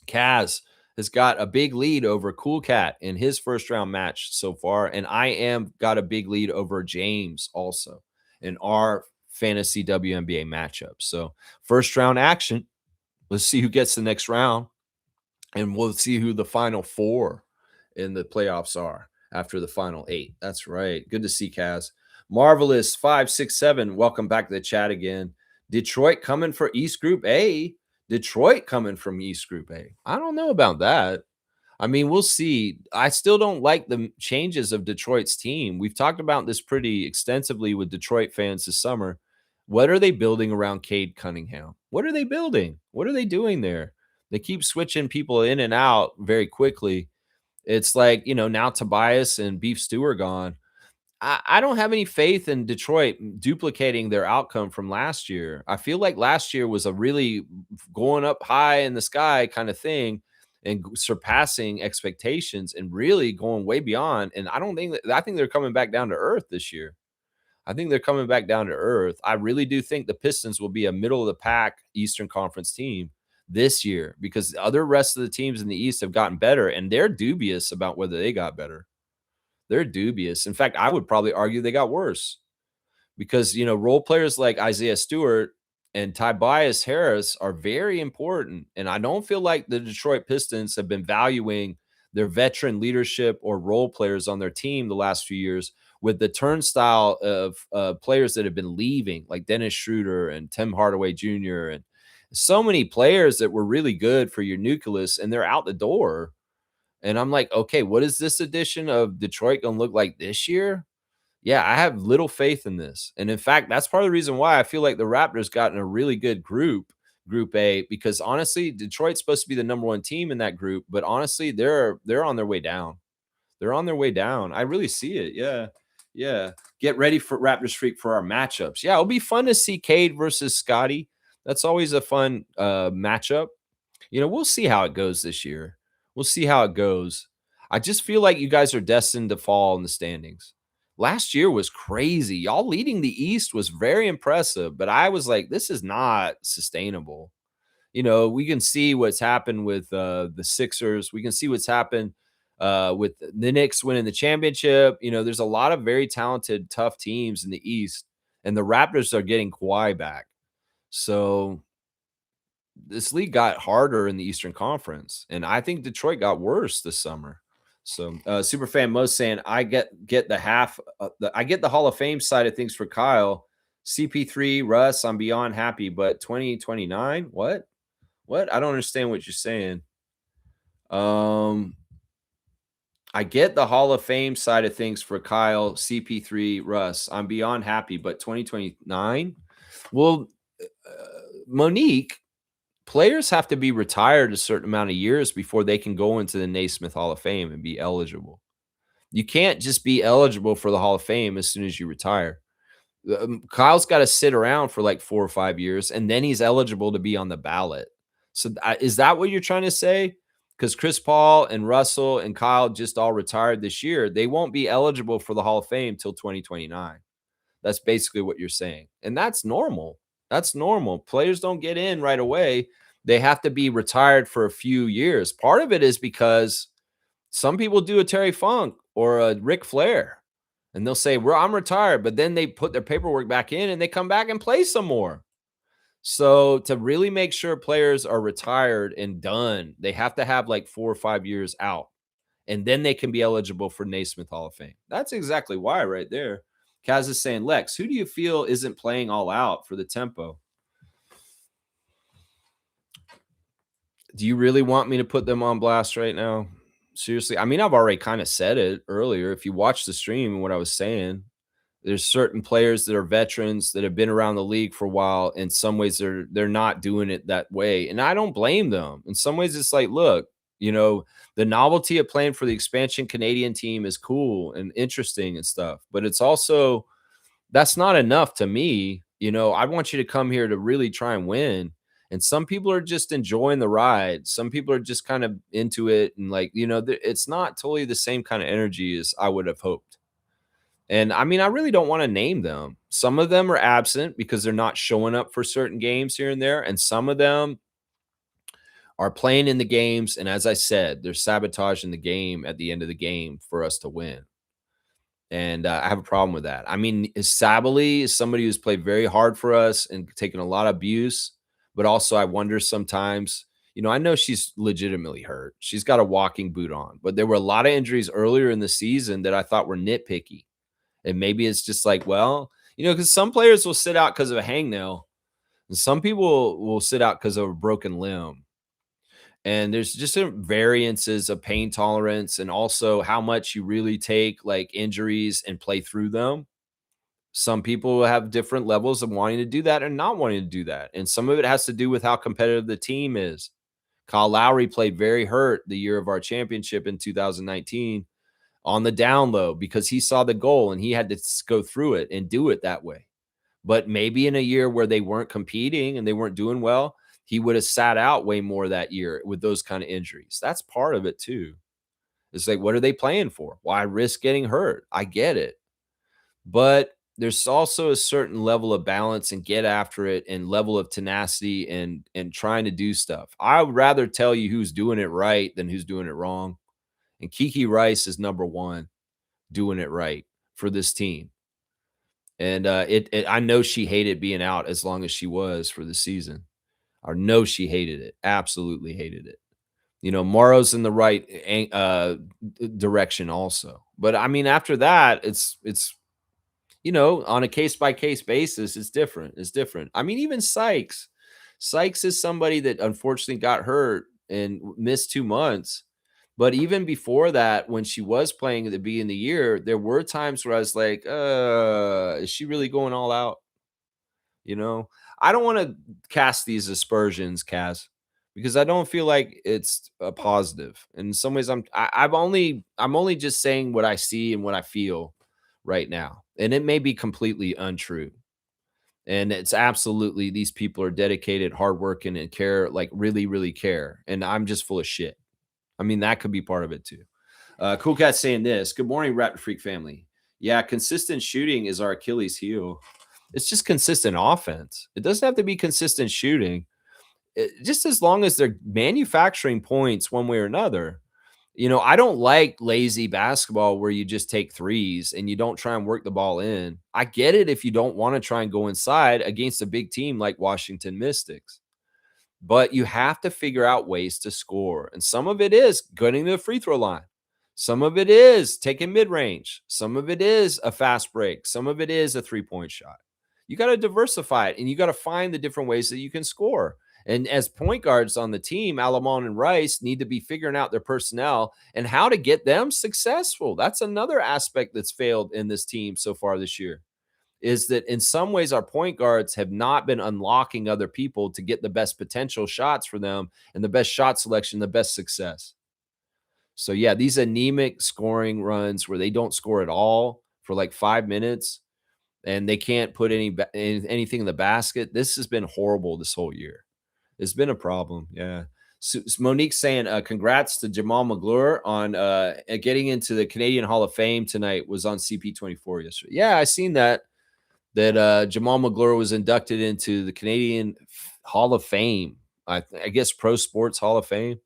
Kaz has got a big lead over Cool Cat in his first round match so far. And I am got a big lead over James also in our fantasy WNBA matchup. So first round action. Let's see who gets the next round. And we'll see who the final four in the playoffs are after the final 8. That's right. Good to see Kaz. Marvelous 567. Welcome back to the chat again. Detroit coming for East Group A. Detroit coming from East Group A. I don't know about that. I mean, we'll see. I still don't like the changes of Detroit's team. We've talked about this pretty extensively with Detroit fans this summer. What are they building around Cade Cunningham? What are they building? What are they doing there? They keep switching people in and out very quickly. It's like, now Tobias and Beef Stew are gone. I don't have any faith in Detroit duplicating their outcome from last year. I feel like last year was a really going up high in the sky kind of thing and surpassing expectations and really going way beyond. And I think they're coming back down to earth this year. I think they're coming back down to earth. I really do think the Pistons will be a middle of the pack Eastern Conference team this year because the other rest of the teams in the East have gotten better and they're dubious about whether they got better. They're dubious. In fact, I would probably argue they got worse because, role players like Isaiah Stewart and Tobias Harris are very important. And I don't feel like the Detroit Pistons have been valuing their veteran leadership or role players on their team the last few years with the turnstile of players that have been leaving, like Dennis Schroeder and Tim Hardaway Jr. and so many players that were really good for your nucleus, and they're out the door. And I'm like, okay, what is this edition of Detroit going to look like this year? Yeah, I have little faith in this. And in fact, that's part of the reason why I feel like the Raptors got in a really good group A, because honestly, Detroit's supposed to be the number one team in that group. But honestly, they're on their way down. They're on their way down. I really see it. Yeah. Yeah. Get ready for Raptors Freak for our matchups. Yeah, it'll be fun to see Cade versus Scotty. That's always a fun matchup. We'll see how it goes this year. We'll see how it goes. I just feel like you guys are destined to fall in the standings. Last year was crazy. Y'all leading the East was very impressive, but I was like, this is not sustainable. We can see what's happened with the Sixers. We can see what's happened with the Knicks winning the championship. There's a lot of very talented, tough teams in the East, and the Raptors are getting Kawhi back. So this league got harder in the Eastern Conference, and I think Detroit got worse this summer. So, Superfan Mo's saying, I get the Hall of Fame side of things for Kyle. CP3, Russ, I'm beyond happy, but 2029, what? What? I don't understand what you're saying. I get the Hall of Fame side of things for Kyle, CP3, Russ. I'm beyond happy, but 2029? Well, Monique, players have to be retired a certain amount of years before they can go into the Naismith Hall of Fame and be eligible. You can't just be eligible for the Hall of Fame as soon as you retire. Kyle's got to sit around for like 4 or 5 years, and then he's eligible to be on the ballot. So is that what you're trying to say? Because Chris Paul and Russell and Kyle just all retired this year. They won't be eligible for the Hall of Fame till 2029. That's basically what you're saying. And that's normal. That's normal. Players don't get in right away. They have to be retired for a few years. Part of it is because some people do a Terry Funk or a Ric Flair, and they'll say, well, I'm retired, but then they put their paperwork back in and they come back and play some more. So to really make sure players are retired and done, they have to have like 4 or 5 years out, and then they can be eligible for Naismith Hall of Fame. That's exactly why right there. Kaz is saying, Lex, who do you feel isn't playing all out for the tempo? Do you really want me to put them on blast right now? Seriously, I mean, I've already kind of said it earlier. If you watch the stream and what I was saying, there's certain players that are veterans that have been around the league for a while. In some ways, they're not doing it that way, and I don't blame them. In some ways, it's like, look, the novelty of playing for the expansion Canadian team is cool and interesting and stuff, but it's also that's not enough to me. I want you to come here to really try and win. And some people are just enjoying the ride. Some people are just kind of into it. And like, it's not totally the same kind of energy as I would have hoped. And I mean, I really don't want to name them. Some of them are absent because they're not showing up for certain games here and there. And some of them are playing in the games. And as I said, they're sabotaging the game at the end of the game for us to win. And I have a problem with that. I mean, Sabally is somebody who's played very hard for us and taken a lot of abuse, but also I wonder sometimes, I know she's legitimately hurt. She's got a walking boot on, but there were a lot of injuries earlier in the season that I thought were nitpicky. And maybe it's just like, well, because some players will sit out because of a hangnail, and some people will sit out because of a broken limb. And there's just some variances of pain tolerance and also how much you really take like injuries and play through them. Some people have different levels of wanting to do that and not wanting to do that. And some of it has to do with how competitive the team is. Kyle Lowry played very hurt the year of our championship in 2019 on the down low because he saw the goal and he had to go through it and do it that way. But maybe in a year where they weren't competing and they weren't doing well, he would have sat out way more that year with those kind of injuries. That's part of it too. It's like, what are they playing for? Why risk getting hurt? I get it. But there's also a certain level of balance and get after it and level of tenacity and trying to do stuff. I would rather tell you who's doing it right than who's doing it wrong. And Kiki Rice is number one doing it right for this team. And I know she hated being out as long as she was for the season. I know she hated it, absolutely hated it. Morrow's in the right direction also. But I mean, after that, it's on a case by case basis, it's different. It's different. I mean, even Sykes. Sykes is somebody that unfortunately got hurt and missed 2 months. But even before that, when she was playing at the beginning of the year, there were times where I was like, is she really going all out? I don't want to cast these aspersions, Kaz, because I don't feel like it's a positive. In some ways, I'm only just saying what I see and what I feel right now, and it may be completely untrue. And it's absolutely these people are dedicated, hardworking, and care, like really, really care. And I'm just full of shit. I mean, that could be part of it too. Cool Cat saying this. Good morning, Raptor Freak family. Yeah, consistent shooting is our Achilles heel. It's just consistent offense. It doesn't have to be consistent shooting. Just as long as they're manufacturing points one way or another. I don't like lazy basketball where you just take threes and you don't try and work the ball in. I get it if you don't want to try and go inside against a big team like Washington Mystics, but you have to figure out ways to score. And some of it is getting to the free throw line. Some of it is taking mid range. Some of it is a fast break. Some of it is a 3-point shot. You got to diversify it and you got to find the different ways that you can score. And as point guards on the team, Alamon and Rice need to be figuring out their personnel and how to get them successful. That's another aspect that's failed in this team so far this year, is that in some ways our point guards have not been unlocking other people to get the best potential shots for them and the best shot selection, the best success. So yeah, these anemic scoring runs where they don't score at all for like 5 minutes and they can't put anything in the basket. This has been horrible this whole year. It's been a problem. Yeah. So Monique saying, congrats to Jamal McGlure on getting into the Canadian Hall of Fame tonight. Was on CP24 yesterday. Yeah, I seen that Jamal McGlure was inducted into the Canadian Hall of Fame. I guess Pro Sports Hall of Fame.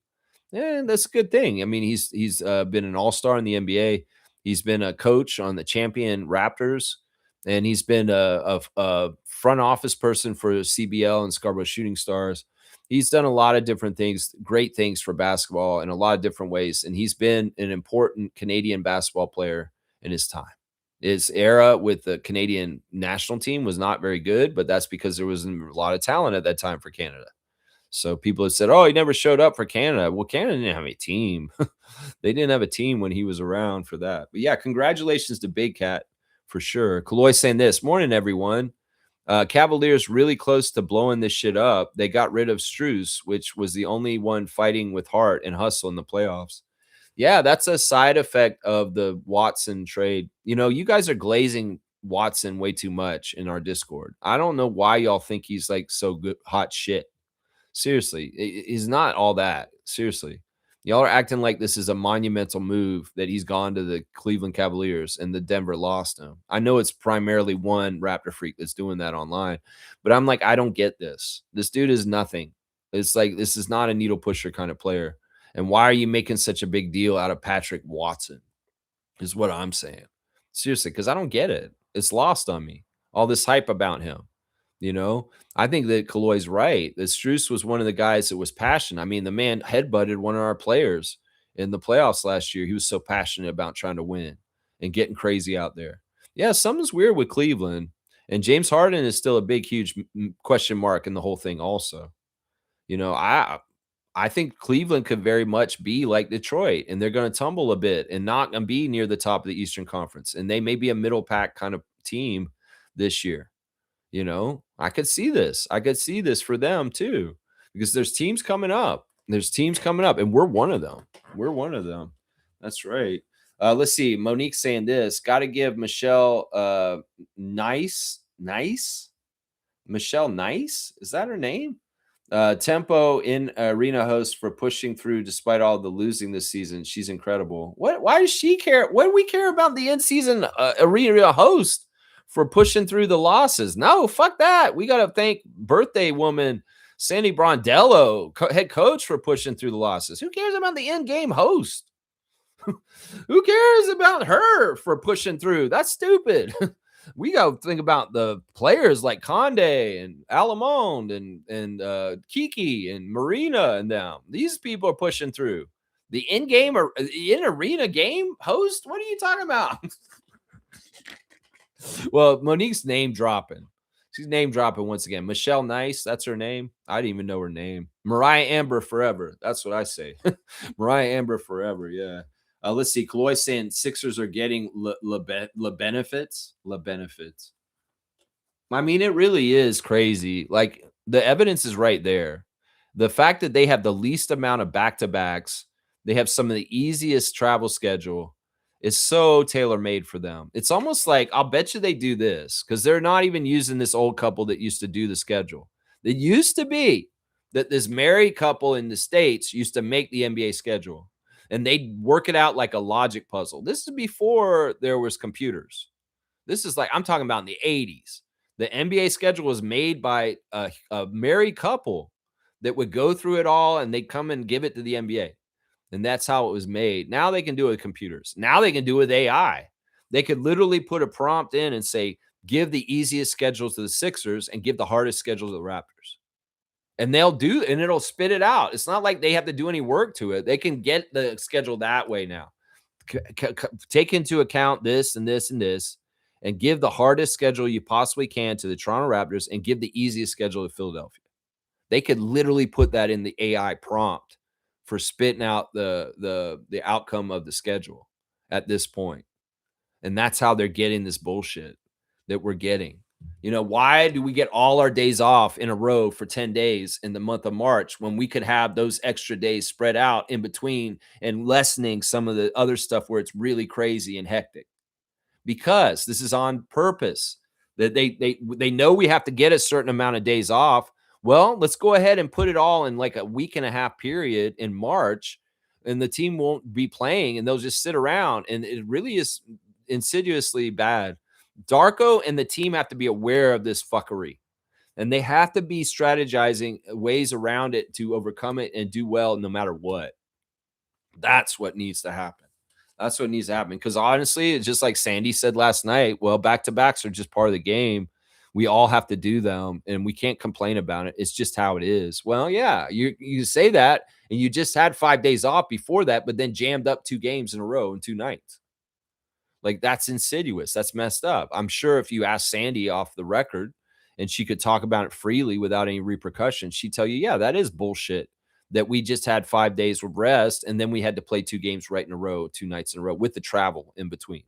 Yeah, that's a good thing. I mean, he's been an all-star in the NBA. He's been a coach on the champion Raptors, and he's been a front office person for CBL and Scarborough Shooting Stars. He's done a lot of different things, great things for basketball in a lot of different ways, and he's been an important Canadian basketball player in his time. His era with the Canadian national team was not very good, but that's because there wasn't a lot of talent at that time for Canada. So people have said, "Oh, he never showed up for Canada." Well, Canada didn't have a team. They didn't have a team when he was around for that. But yeah, congratulations to Big Cat for sure. Kaloy saying this morning, everyone. Cavaliers really close to blowing this shit up. They got rid of Strus, which was the only one fighting with heart and hustle in the playoffs. Yeah, that's a side effect of the Watson trade. You guys are glazing Watson way too much in our Discord. I don't know why y'all think he's like so good, hot shit. Seriously, he's not all that. Seriously. Y'all are acting like this is a monumental move that he's gone to the Cleveland Cavaliers and the Denver lost him. I know it's primarily one Raptor freak that's doing that online, but I'm like, I don't get this. This dude is nothing. It's like, this is not a needle pusher kind of player. And why are you making such a big deal out of Patrick Watson? Is what I'm saying. Seriously, because I don't get it. It's lost on me. All this hype about him. I think that Kaloy's right. That Strus was one of the guys that was passionate. I mean, the man headbutted one of our players in the playoffs last year. He was so passionate about trying to win and getting crazy out there. Yeah, something's weird with Cleveland. And James Harden is still a big, huge question mark in the whole thing also. I think Cleveland could very much be like Detroit, and they're going to tumble a bit and not going to be near the top of the Eastern Conference. And they may be a middle pack kind of team this year. I could see this. I could see this for them too, because there's teams coming up. There's teams coming up, and we're one of them. We're one of them. That's right. Let's see. Monique saying this. Got to give Michelle nice. Michelle Nice. Is that her name? Tempo in arena host for pushing through despite all the losing this season. She's incredible. Why does she care? What do we care about the end season arena host for pushing through the losses? No, fuck that. We got to thank birthday woman Sandy Brondello, head coach, for pushing through the losses. Who cares about the end game host? Who cares about her for pushing through? That's stupid. We got to think about the players like Conde and Alamond and Kiki and Marina and them. These people are pushing through. The in-game or in-arena game host? What are you talking about? Well, Monique's name dropping. She's name dropping once again. Michelle Nice, that's her name. I didn't even know her name. Mariah Amber forever. That's what I say. Mariah Amber forever. Yeah. Let's see. Chloe saying Sixers are getting le benefits. Le benefits. I mean, it really is crazy. Like, the evidence is right there. The fact that they have the least amount of back-to-backs, they have some of the easiest travel schedule, is so tailor-made for them. It's almost like, I'll bet you they do this because they're not even using this old couple that used to do the schedule. It used to be that this married couple in the States used to make the NBA schedule, and they'd work it out like a logic puzzle. This is before there was computers. This is like, I'm talking about in the 80s. The NBA schedule was made by a married couple that would go through it all, and they'd come and give it to the NBA. And that's how it was made. Now they can do it with computers. Now they can do it with AI. They could literally put a prompt in and say, give the easiest schedule to the Sixers and give the hardest schedule to the Raptors. And they'll do, and it'll spit it out. It's not like they have to do any work to it. They can get the schedule that way now. Take into account this and this and this, and give the hardest schedule you possibly can to the Toronto Raptors and give the easiest schedule to Philadelphia. They could literally put that in the AI prompt for spitting out the outcome of the schedule at this point. And that's how they're getting this bullshit that we're getting. Why do we get all our days off in a row for 10 days in the month of March when we could have those extra days spread out in between and lessening some of the other stuff where it's really crazy and hectic? Because this is on purpose. That they know we have to get a certain amount of days off. Well, let's go ahead and put it all in like a week and a half period in March, and the team won't be playing and they'll just sit around. And it really is insidiously bad. Darko and the team have to be aware of this fuckery, and they have to be strategizing ways around it to overcome it and do well no matter what. That's what needs to happen. That's what needs to happen. Because honestly, it's just like Sandy said last night. Well, back-to-backs are just part of the game. We all have to do them, and we can't complain about it. It's just how it is. Well, yeah, you say that, and you just had 5 days off before that, but then jammed up 2 games in a row in 2 nights. Like, that's insidious. That's messed up. I'm sure if you ask Sandy off the record and she could talk about it freely without any repercussions, she'd tell you, yeah, that is bullshit. That we just had 5 days of rest and then we had to play 2 games right in a row, 2 nights in a row with the travel in between.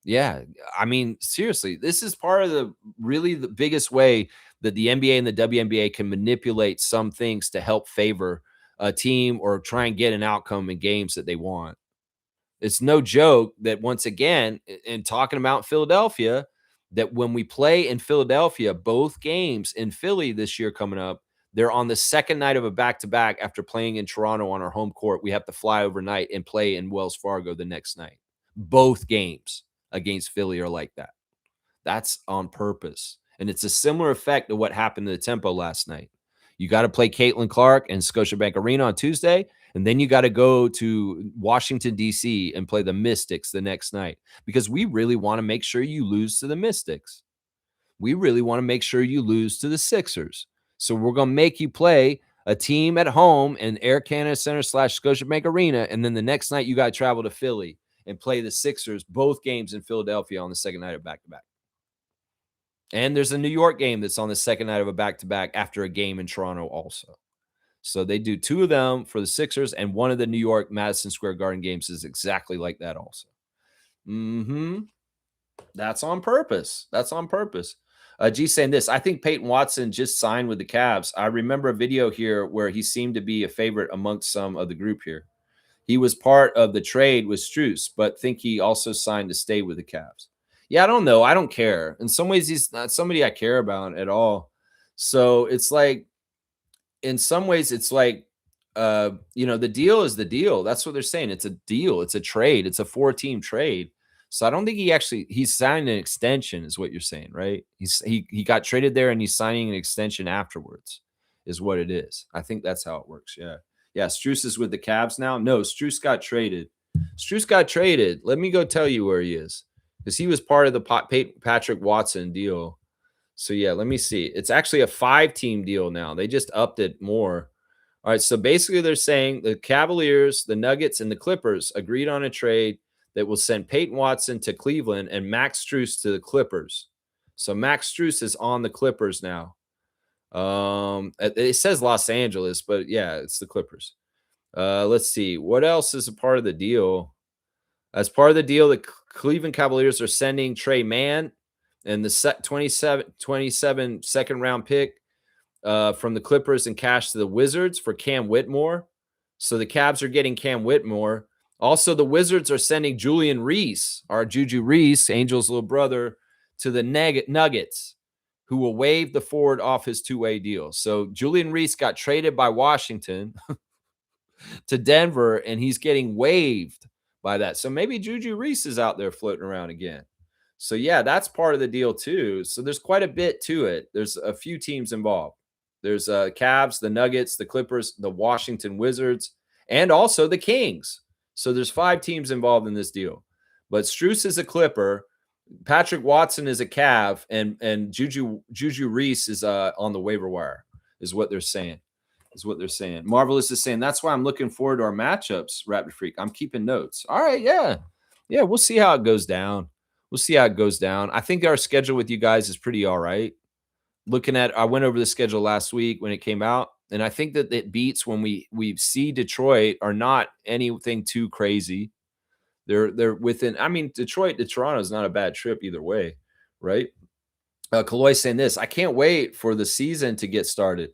Yeah, I mean, seriously, this is part of the biggest way that the NBA and the WNBA can manipulate some things to help favor a team or try and get an outcome in games that they want. It's no joke that once again, in talking about Philadelphia, that when we play in Philadelphia, both games in Philly this year coming up, they're on the second night of a back-to-back after playing in Toronto on our home court. We have to fly overnight and play in Wells Fargo the next night. Both games against Philly are like that. That's on purpose. And it's a similar effect to what happened to the Tempo last night. You got to play Caitlin Clark and Scotiabank Arena on Tuesday, and then you got to go to Washington, D.C. and play the Mystics the next night because we really want to make sure you lose to the Mystics. We really want to make sure you lose to the Sixers. So we're going to make you play a team at home in Air Canada Center / Scotiabank Arena, and then the next night you got to travel to Philly and play the Sixers, both games in Philadelphia on the second night of back-to-back. And there's a New York game that's on the second night of a back-to-back after a game in Toronto also. So they do 2 of them for the Sixers, and one of the New York Madison Square Garden games is exactly like that also. That's on purpose. That's on purpose. G saying this, I think Peyton Watson just signed with the Cavs. I remember a video here where he seemed to be a favorite amongst some of the group here. He was part of the trade with Strus, but think he also signed to stay with the Cavs. Yeah, I don't know. I don't care. In some ways, he's not somebody I care about at all. So it's like, in some ways, it's like, the deal is the deal. That's what they're saying. It's a deal. It's a trade. It's a 4-team trade. So I don't think he's signed an extension, is what you're saying, right? He got traded there and he's signing an extension afterwards, is what it is. I think that's how it works. Yeah. Yeah. Strus is with the Cavs now. No, Strus got traded. Let me go tell you where he is, because he was part of the Patrick Watson deal. So yeah, let me see. It's actually a 5-team deal now. They just upped it more. All right. So basically they're saying the Cavaliers, the Nuggets, and the Clippers agreed on a trade that will send Peyton Watson to Cleveland and Max Strus to the Clippers. So Max Strus is on the Clippers now. It says Los Angeles, but yeah, it's the Clippers. Let's see. What else is a part of the deal? As part of the deal, the Cleveland Cavaliers are sending Trey Mann and the 27 second round pick from the Clippers and cash to the Wizards for Cam Whitmore. So the Cavs are getting Cam Whitmore. Also, the Wizards are sending Julian Reese, our Juju Reese, Angel's little brother, to the Nuggets, who will waive the forward off his 2-way deal. So Julian Reese got traded by Washington to Denver, and he's getting waived by that. So maybe Juju Reese is out there floating around again. So yeah, that's part of the deal too. So there's quite a bit to it. There's a few teams involved. There's Cavs, the Nuggets, the Clippers, the Washington Wizards, and also the Kings. So there's 5 teams involved in this deal. But Strus is a Clipper, Patrick Watson is a Cav, and Juju Reese is on the waiver wire, is what they're saying. Is what they're saying. Marvelous is saying that's why I'm looking forward to our matchups, Raptor Freak. I'm keeping notes. All right, yeah. Yeah, we'll see how it goes down. We'll see how it goes down. I think our schedule with you guys is pretty all right. Looking at, I went over the schedule last week when it came out, and I think that it beats when we see Detroit are not anything too crazy. They're within. I mean, Detroit to Toronto is not a bad trip either way, right? Kaloy saying this: I can't wait for the season to get started.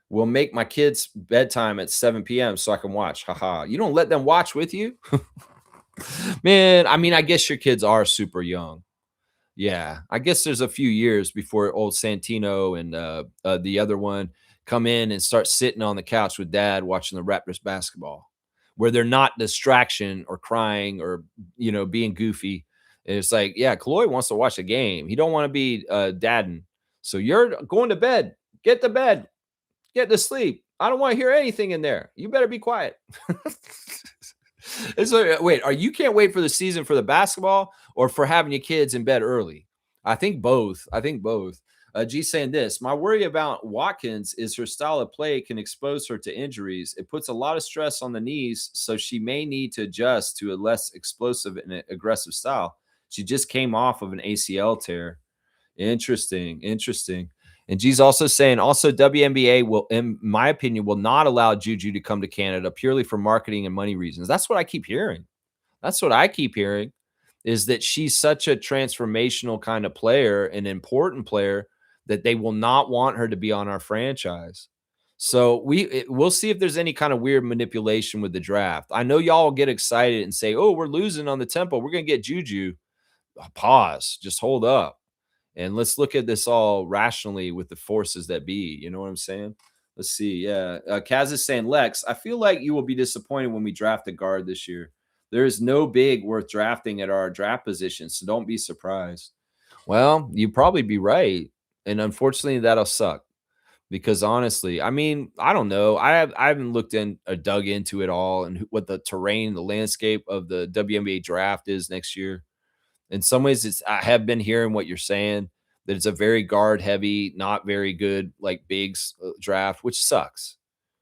We'll make my kids bedtime at 7 p.m. so I can watch. Haha. You don't let them watch with you, man. I mean, I guess your kids are super young. Yeah, I guess there's a few years before old Santino and the other one come in and start sitting on the couch with dad watching the Raptors basketball, where they're not distraction or crying or being goofy. And it's like, yeah, Kaloy wants to watch a game. He don't want to be dadding. So you're going to bed. Get to bed. Get to sleep. I don't want to hear anything in there. You better be quiet. It's like, wait, are you can't wait for the season for the basketball or for having your kids in bed early? I think both. I think both. G saying this: my worry about Watkins is her style of play can expose her to injuries. It puts a lot of stress on the knees, so she may need to adjust to a less explosive and aggressive style. She just came off of an ACL tear. Interesting, interesting. And G's also saying, also WNBA will, in my opinion, will not allow Juju to come to Canada purely for marketing and money reasons. That's what I keep hearing. That's what I keep hearing is that she's such a transformational kind of player, an important player, that they will not want her to be on our franchise. So we'll see if there's any kind of weird manipulation with the draft. I know y'all get excited and say, "Oh, we're losing on the tempo. We're going to get Juju." Pause. Just hold up. And let's look at this all rationally with the forces that be. You know what I'm saying? Let's see. Yeah. Kaz is saying, Lex, I feel like you will be disappointed when we draft a guard this year. There is no big worth drafting at our draft position, so don't be surprised. Well, you'd probably be right. And unfortunately, that'll suck. Because honestly, I mean, I don't know. I haven't looked in or dug into it all and what the terrain, the landscape of the WNBA draft is next year. In some ways, I have been hearing what you're saying, that it's a very guard heavy, not very good like bigs draft, which sucks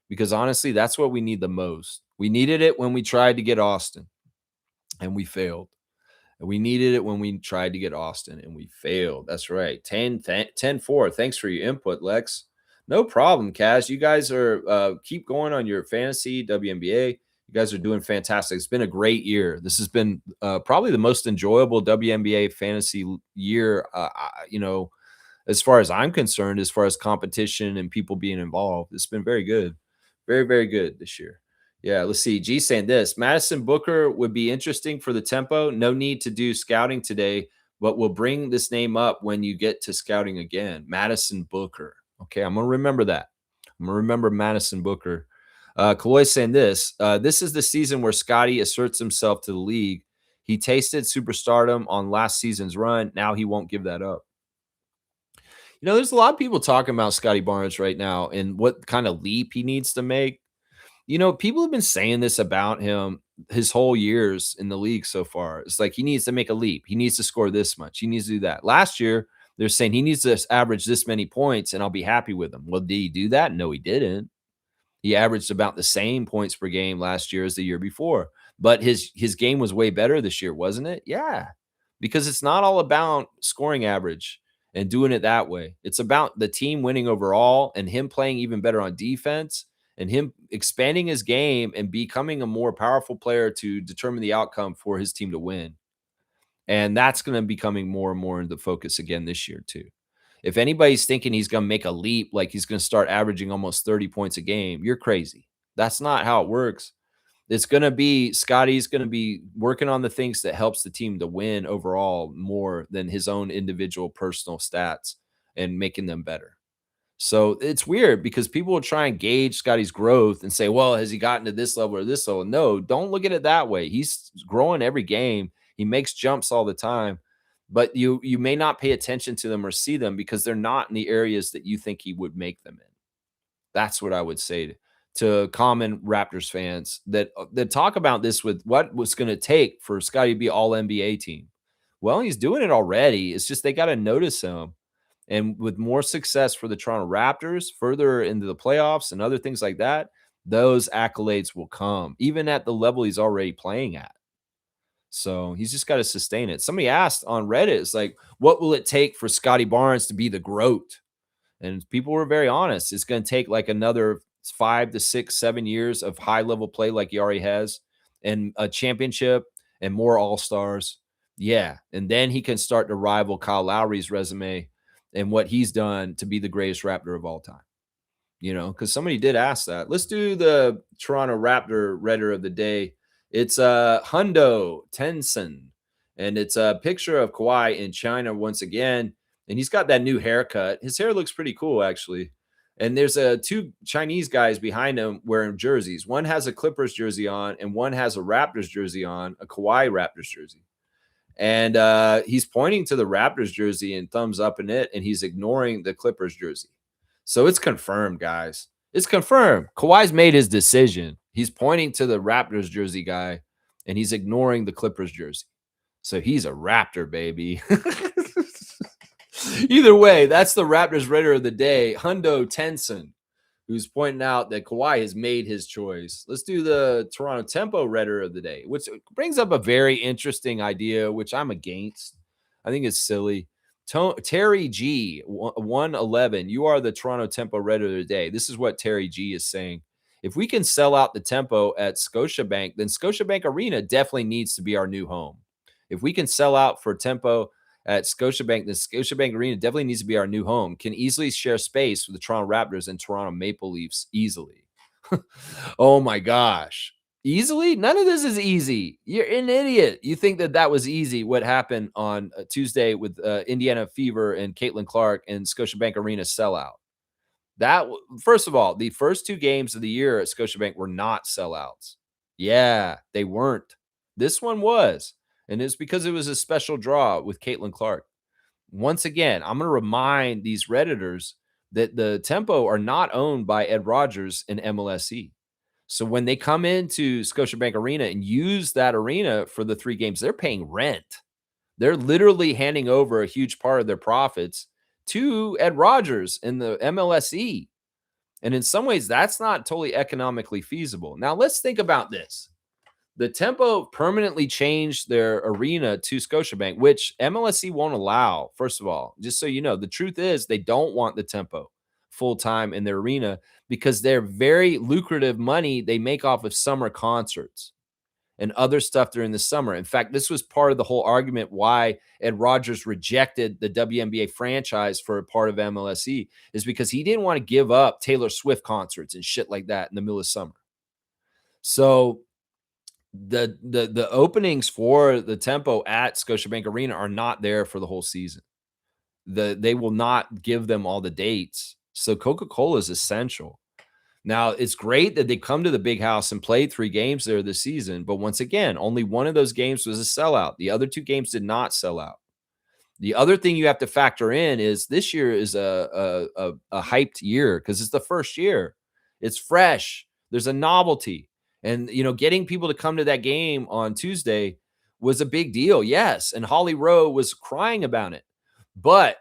because honestly, that's what we need the most. We needed it when we tried to get Austin and we failed. And we needed it when we tried to get Austin and we failed. That's right. 10-4. Thanks for your input, Lex. No problem, Kaz. You guys are keep going on your fantasy WNBA. You guys are doing fantastic. It's been a great year. This has been probably the most enjoyable WNBA fantasy year, as far as I'm concerned, as far as competition and people being involved. It's been very good. Very, very good this year. Yeah, let's see. G saying this: Madison Booker would be interesting for the tempo. No need to do scouting today, but we'll bring this name up when you get to scouting again. Madison Booker. Okay, I'm gonna remember that. I'm gonna remember Madison Booker. Kaloy saying this: this is the season where Scotty asserts himself to the league. He tasted superstardom on last season's run. Now he won't give that up. There's a lot of people talking about Scotty Barnes right now and what kind of leap he needs to make. People have been saying this about him his whole years in the league so far. It's like he needs to make a leap. He needs to score this much. He needs to do that. Last year, they're saying he needs to average this many points and I'll be happy with him. Well, did he do that? No, he didn't. He averaged about the same points per game last year as the year before. But his game was way better this year, wasn't it? Yeah. Because it's not all about scoring average and doing it that way. It's about the team winning overall and him playing even better on defense and him expanding his game and becoming a more powerful player to determine the outcome for his team to win. And that's going to be coming more and more into focus again this year too. If anybody's thinking he's going to make a leap, like he's going to start averaging almost 30 points a game, you're crazy. That's not how it works. It's going to be Scotty's going to be working on the things that helps the team to win overall more than his own individual personal stats and making them better. So it's weird because people will try and gauge Scotty's growth and say, well, has he gotten to this level or this level? No, don't look at it that way. He's growing every game. He makes jumps all the time, but you may not pay attention to them or see them because they're not in the areas that you think he would make them in. That's what I would say to common Raptors fans that talk about this with what was going to take for Scotty to be all NBA team. Well, he's doing it already. It's just they got to notice him. And with more success for the Toronto Raptors further into the playoffs and other things like that, those accolades will come, even at the level he's already playing at. So he's just got to sustain it. Somebody asked on Reddit, it's like, what will it take for Scotty Barnes to be the GOAT? And people were very honest. It's going to take like another 5 to 6, 7 years of high level play like he already has, and a championship and more all-stars. Yeah. And then he can start to rival Kyle Lowry's resume and what he's done to be the greatest Raptor of all time. Because somebody did ask that. Let's do the Toronto Raptor Redder of the day. It's Hundo Tenson, and it's a picture of Kawhi in China once again. And he's got that new haircut. His hair looks pretty cool, actually. And there's two Chinese guys behind him wearing jerseys. One has a Clippers jersey on, and one has a Raptors jersey on, a Kawhi Raptors jersey. And he's pointing to the Raptors jersey and thumbs up in it, and he's ignoring the Clippers jersey. So it's confirmed, guys. It's confirmed. Kawhi's made his decision. He's pointing to the Raptors jersey guy, and he's ignoring the Clippers jersey. So he's a Raptor, baby. Either way, that's the Raptors Redder of the day, Hundo Tenson, who's pointing out that Kawhi has made his choice. Let's do the Toronto Tempo Redder of the day, which brings up a very interesting idea, which I'm against. I think it's silly. Terry G, 111, you are the Toronto Tempo Redder of the day. This is what Terry G is saying. If we can sell out the Tempo at Scotiabank, then Scotiabank Arena definitely needs to be our new home. If we can sell out for Tempo at Scotiabank, the Scotiabank Arena definitely needs to be our new home. Can easily share space with the Toronto Raptors and Toronto Maple Leafs easily. Oh my gosh. Easily? None of this is easy. You're an idiot. You think that was easy, what happened on Tuesday with Indiana Fever and Caitlin Clark and Scotiabank Arena sellout. First of all, the first 2 games of the year at Scotiabank were not sellouts. Yeah, they weren't. This one was. And it's because it was a special draw with Caitlin Clark. Once again, I'm going to remind these Redditors that the Tempo are not owned by Ed Rogers and MLSE. So when they come into Scotiabank Arena and use that arena for the 3 games, they're paying rent. They're literally handing over a huge part of their profits to Ed Rogers and the MLSE. And in some ways, that's not totally economically feasible. Now, let's think about this. The Tempo permanently changed their arena to Scotiabank, which MLSE won't allow, first of all. Just so you know, the truth is they don't want the Tempo full-time in their arena because they're very lucrative money they make off of summer concerts and other stuff during the summer. In fact, this was part of the whole argument why Ed Rogers rejected the WNBA franchise for a part of MLSE, is because he didn't want to give up Taylor Swift concerts and shit like that in the middle of summer. So the openings for the Tempo at Scotiabank Arena are not there for the whole season. They will not give them all the dates. So Coca-Cola is essential. Now, it's great that they come to the big house and played 3 games there this season. But once again, only one of those games was a sellout. The other 2 games did not sell out. The other thing you have to factor in is this year is a hyped year because it's the first year. It's fresh. There's a novelty. And, getting people to come to that game on Tuesday was a big deal. Yes. And Holly Rowe was crying about it. But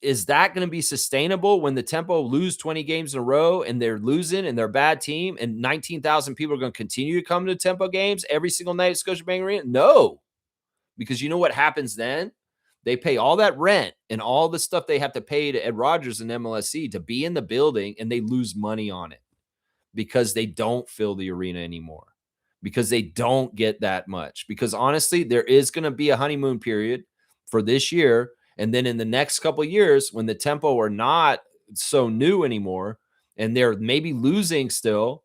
is that going to be sustainable when the Tempo lose 20 games in a row and they're losing and they're a bad team and 19,000 people are going to continue to come to Tempo games every single night at Scotiabank Arena? No, because you know what happens then? They pay all that rent and all the stuff they have to pay to Ed Rogers and MLSE to be in the building, and they lose money on it because they don't fill the arena anymore, because they don't get that much. Because honestly, there is going to be a honeymoon period for this year. And then in the next couple of years, when the Tempo are not so new anymore and they're maybe losing still,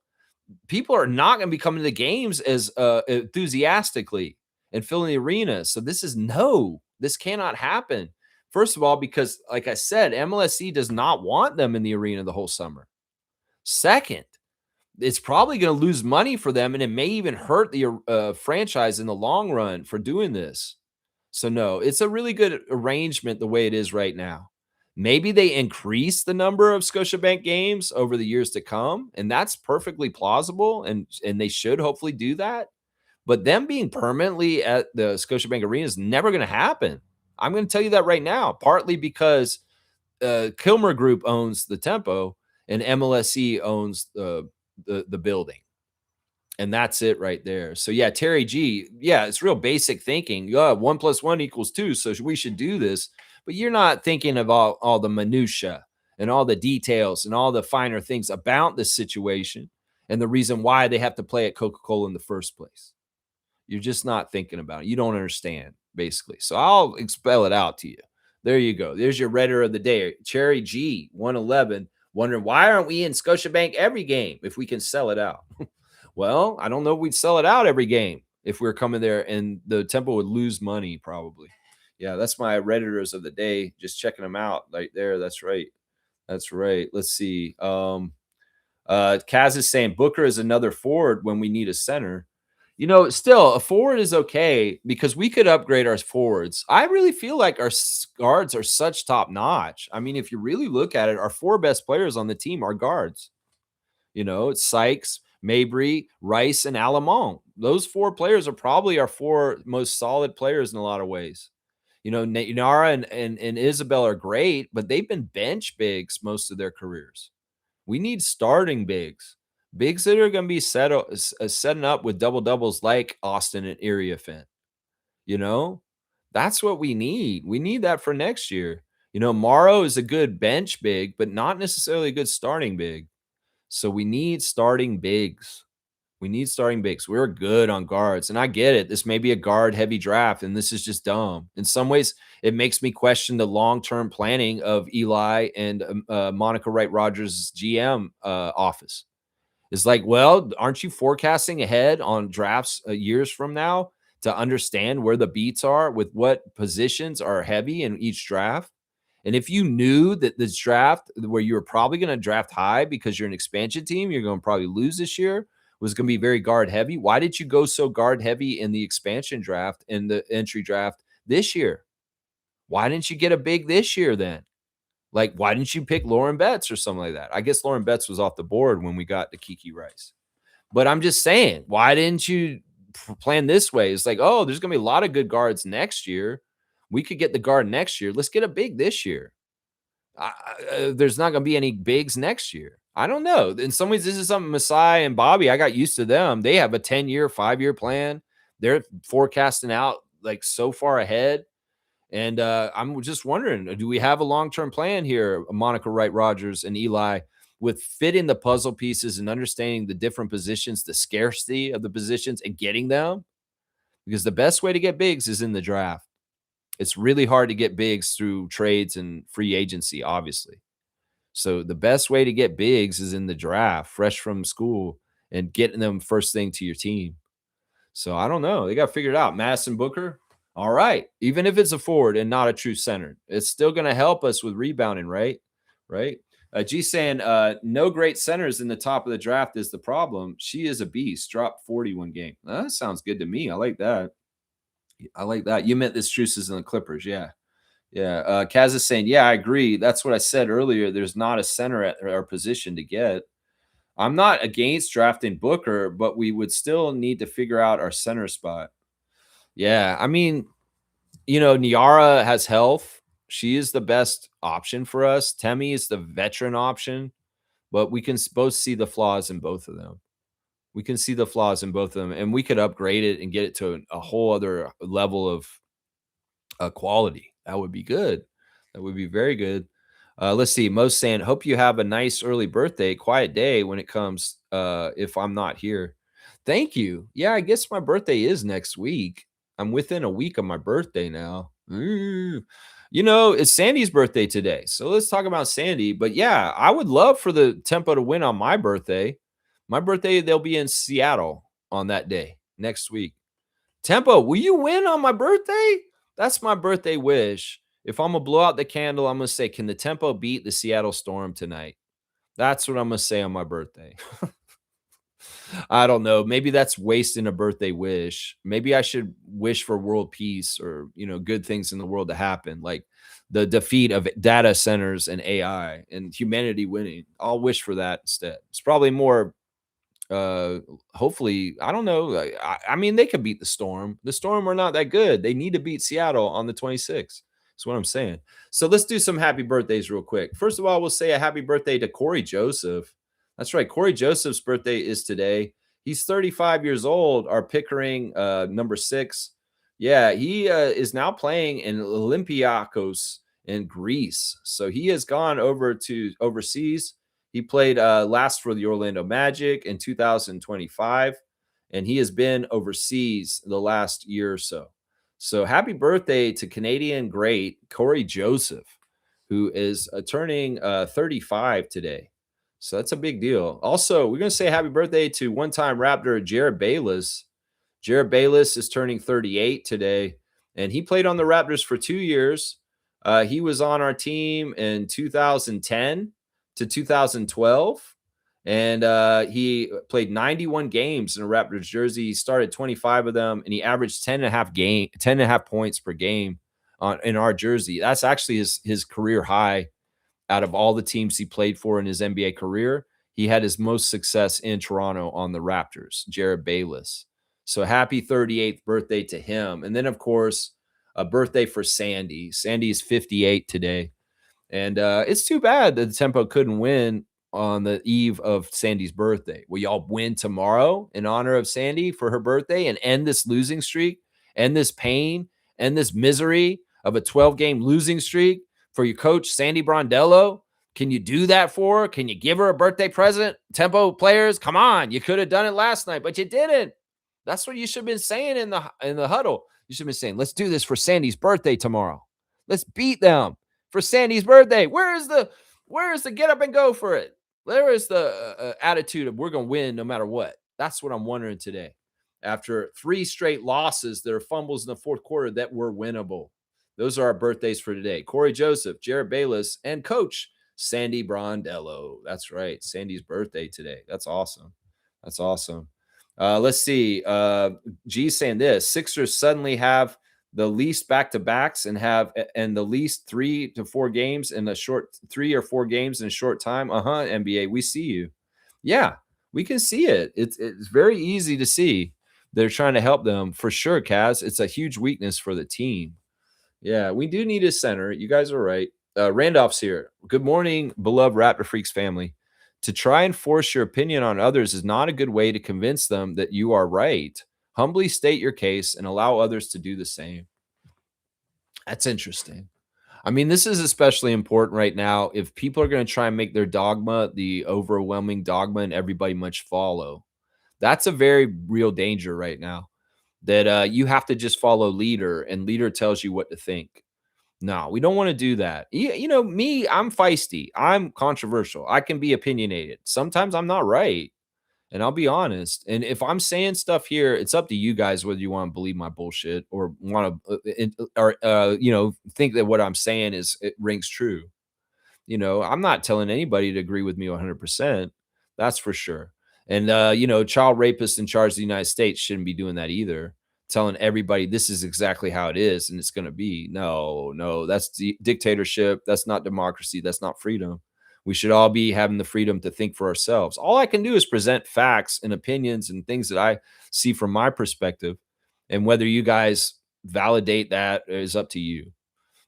people are not going to be coming to the games as enthusiastically and filling the arena. So this cannot happen. First of all, because like I said, MLSE does not want them in the arena the whole summer. Second, it's probably going to lose money for them, and it may even hurt the franchise in the long run for doing this. So no, it's a really good arrangement the way it is right now. Maybe they increase the number of Scotiabank games over the years to come, and that's perfectly plausible, and they should hopefully do that. But them being permanently at the Scotiabank Arena is never going to happen. I'm going to tell you that right now, partly because Kilmer Group owns the Tempo and MLSE owns the building. And that's it right there. So yeah, Terry G, yeah, it's real basic thinking. Yeah, 1+1 = 2. So we should do this. But you're not thinking of all the minutia and all the details and all the finer things about this situation and the reason why they have to play at Coca-Cola in the first place. You're just not thinking about it. You don't understand, basically. So I'll expel it out to you. There you go. There's your Redder of the day. Cherry G 111, wondering why aren't we in Scotiabank every game if we can sell it out? Well, I don't know if we'd sell it out every game if we were coming there, and the Temple would lose money probably. Yeah, that's my Redditors of the day. Just checking them out right there. That's right. That's right. Let's see. Kaz is saying Booker is another forward when we need a center. Still a forward is okay because we could upgrade our forwards. I really feel like our guards are such top notch. I mean, if you really look at it, our four best players on the team are guards. It's Sykes, Mabry, Rice, and Alamont. Those four players are probably our four most solid players in a lot of ways. Nara and Isabel are great, but they've been bench bigs most of their careers. We need starting bigs. Bigs that are going to be setting up with double doubles like Austin and Iriafen. That's what we need. We need that for next year. Morrow is a good bench big, but not necessarily a good starting big. So we need starting bigs. We need starting bigs. We're good on guards. And I get it. This may be a guard heavy draft, and this is just dumb. In some ways, it makes me question the long term planning of Eli and Monica Wright Rogers' GM office. It's like, well, aren't you forecasting ahead on drafts years from now to understand where the beats are with what positions are heavy in each draft? And if you knew that this draft, where you were probably going to draft high because you're an expansion team, you're going to probably lose this year, was going to be very guard heavy. Why did you go so guard heavy in the expansion draft and the entry draft this year? Why didn't you get a big this year then? Like, why didn't you pick Lauren Betts or something like that? I guess Lauren Betts was off the board when we got to Kiki Rice. But I'm just saying, why didn't you plan this way? It's like, oh, there's going to be a lot of good guards next year. We could get the guard next year. Let's get a big this year. There's not going to be any bigs next year. I don't know. In some ways, this is something Masai and Bobby, I got used to them. They have a 10-year, 5-year plan. They're forecasting out like so far ahead. And I'm just wondering, do we have a long-term plan here, Monica Wright Rogers and Eli, with fitting the puzzle pieces and understanding the different positions, the scarcity of the positions, and getting them? Because the best way to get bigs is in the draft. It's really hard to get bigs through trades and free agency, obviously. So the best way to get bigs is in the draft, fresh from school, and getting them first thing to your team. So I don't know. They got figured out. Madison Booker, all right. Even if it's a forward and not a true center, it's still going to help us with rebounding, right? Right. G saying, no great centers in the top of the draft is the problem. She is a beast. Dropped 41 game. That sounds good to me. I like that. I like that. You meant the Struces and the Clippers. Yeah. Yeah. Kaz is saying, yeah, I agree. That's what I said earlier. There's not a center at our position to get. I'm not against drafting Booker, but we would still need to figure out our center spot. Yeah. I mean, Niara has health. She is the best option for us. Temi is the veteran option, but we can both see the flaws in both of them. We can see the flaws in both of them, and we could upgrade it and get it to a whole other level of quality. That would be good. That would be very good. Let's see. Most saying, hope you have a nice early birthday, quiet day when it comes, if I'm not here. Thank you. Yeah, I guess my birthday is next week. I'm within a week of my birthday now. It's Sandy's birthday today. So let's talk about Sandy. But yeah, I would love for the Tempo to win on my birthday. My birthday, they'll be in Seattle on that day next week. Tempo, will you win on my birthday? That's my birthday wish. If I'm going to blow out the candle, I'm going to say, can the Tempo beat the Seattle Storm tonight? That's what I'm going to say on my birthday. I don't know. Maybe that's wasting a birthday wish. Maybe I should wish for world peace or, good things in the world to happen, like the defeat of data centers and AI and humanity winning. I'll wish for that instead. It's probably more uh hopefully, I don't know. Like, I mean, they could beat the Storm. The Storm are not that good. They need to beat Seattle on the 26th. That's what I'm saying. So let's do some happy birthdays real quick. First of all, we'll say a happy birthday to Corey Joseph. That's right. Corey Joseph's birthday is today. He's 35 years old. Our Pickering number 6. Yeah, he is now playing in Olympiakos in Greece. So he has gone over to overseas. He played last for the Orlando Magic in 2025, and he has been overseas the last year or so. So happy birthday to Canadian great Corey Joseph, who is turning 35 today. So that's a big deal. Also, we're going to say happy birthday to one-time Raptor Jared Bayless. Jared Bayless is turning 38 today, and he played on the Raptors for 2 years. He was on our team in 2010 to 2012, and he played 91 games in a Raptors jersey. He started 25 of them, and he averaged 10 and a half points per game in our jersey. That's actually his career high out of all the teams he played for in his NBA career. He had his most success in Toronto on the Raptors, Jared Bayless. So happy 38th birthday to him. And then, of course, a birthday for Sandy. Sandy is 58 today. And it's too bad that the Tempo couldn't win on the eve of Sandy's birthday. Will y'all win tomorrow in honor of Sandy for her birthday and end this losing streak, end this pain, end this misery of a 12-game losing streak for your coach, Sandy Brondello? Can you do that for her? Can you give her a birthday present? Tempo players, come on. You could have done it last night, but you didn't. That's what you should have been saying in the huddle. You should have been saying, let's do this for Sandy's birthday tomorrow. Let's beat them for Sandy's birthday. Where is the get up and go for it? Where is the attitude of we're going to win no matter what? That's what I'm wondering today. After 3 straight losses, there are fumbles in the fourth quarter that were winnable. Those are our birthdays for today. Corey Joseph, Jared Bayless, and Coach Sandy Brondello. That's right. Sandy's birthday today. That's awesome. That's awesome. Let's see. G's saying this. Sixers suddenly have the least back-to-backs and the least 3 to 4 games in a short 3 or 4 games in a short time. NBA, we see you. Yeah, we can see it. It's very easy to see. They're trying to help them for sure, Kaz. It's a huge weakness for the team. Yeah, we do need a center. You guys are right. Randolph's here. Good morning, beloved Raptor Freaks family. To try and force your opinion on others is not a good way to convince them that you are right. Humbly state your case and allow others to do the same. That's interesting. I mean, this is especially important right now if people are going to try and make their dogma the overwhelming dogma and everybody must follow. That's a very real danger right now, that you have to just follow leader and leader tells you what to think. No, we don't want to do that. Me, I'm feisty. I'm controversial. I can be opinionated. Sometimes I'm not right. And I'll be honest. And if I'm saying stuff here, it's up to you guys whether you want to believe my bullshit or want to, think that what I'm saying it rings true. I'm not telling anybody to agree with me 100%. That's for sure. And, child rapists in charge of the United States shouldn't be doing that either. Telling everybody this is exactly how it is and it's going to be. No, that's dictatorship. That's not democracy. That's not freedom. We should all be having the freedom to think for ourselves. All I can do is present facts and opinions and things that I see from my perspective. And whether you guys validate that is up to you.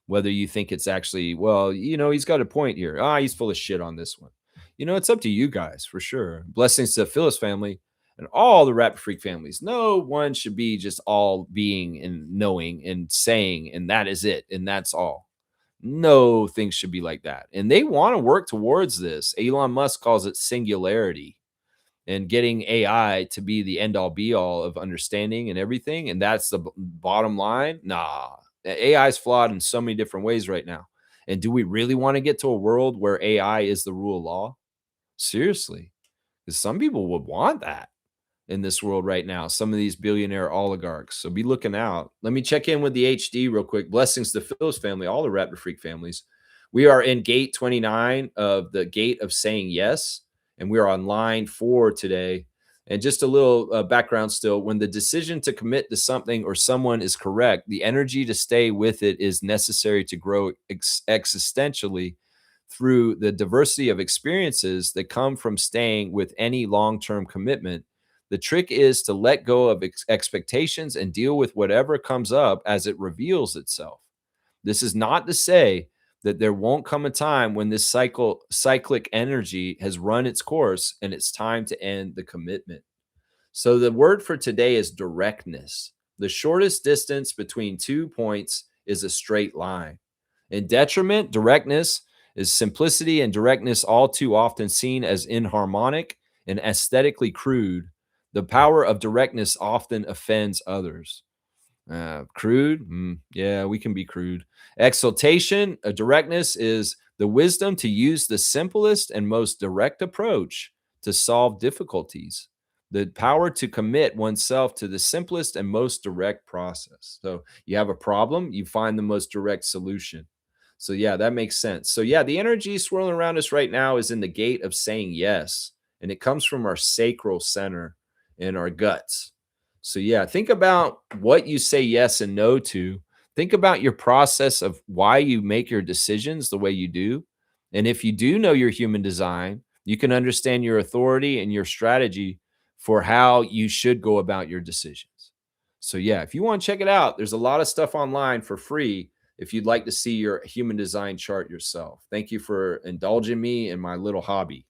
Whether you think it's actually, well, he's got a point here. He's full of shit on this one. It's up to you guys for sure. Blessings to the Phyllis family and all the Raptor Freak families. No one should be just all being and knowing and saying, and that is it. And that's all. No, things should be like that. And they want to work towards this. Elon Musk calls it singularity and getting AI to be the end all be all of understanding and everything. And that's the bottom line. Nah, AI is flawed in so many different ways right now. And do we really want to get to a world where AI is the rule of law? Seriously, because some people would want that in this world right now, some of these billionaire oligarchs. So be looking out. Let me check in with the HD real quick. Blessings to Phil's family, all the Raptor Freak families. We are in gate 29 of the gate of saying yes, and we are on line 4 today. And just a little background still, when the decision to commit to something or someone is correct, the energy to stay with it is necessary to grow existentially through the diversity of experiences that come from staying with any long term commitment. The trick is to let go of expectations and deal with whatever comes up as it reveals itself. This is not to say that there won't come a time when this cyclic energy has run its course and it's time to end the commitment. So the word for today is directness. The shortest distance between 2 points is a straight line. In detriment, directness is simplicity, and directness all too often seen as inharmonic and aesthetically crude. The power of directness often offends others. Crude? Yeah, we can be crude. Exaltation, directness is the wisdom to use the simplest and most direct approach to solve difficulties. The power to commit oneself to the simplest and most direct process. So you have a problem, you find the most direct solution. So yeah, that makes sense. So yeah, the energy swirling around us right now is in the gate of saying yes, and it comes from our sacral center in our guts. So yeah, think about what you say yes and no to. Think about your process of why you make your decisions the way you do. And if you do know your human design, you can understand your authority and your strategy for how you should go about your decisions. So yeah, if you want to check it out, there's a lot of stuff online for free if you'd like to see your human design chart yourself. Thank you for indulging me in my little hobby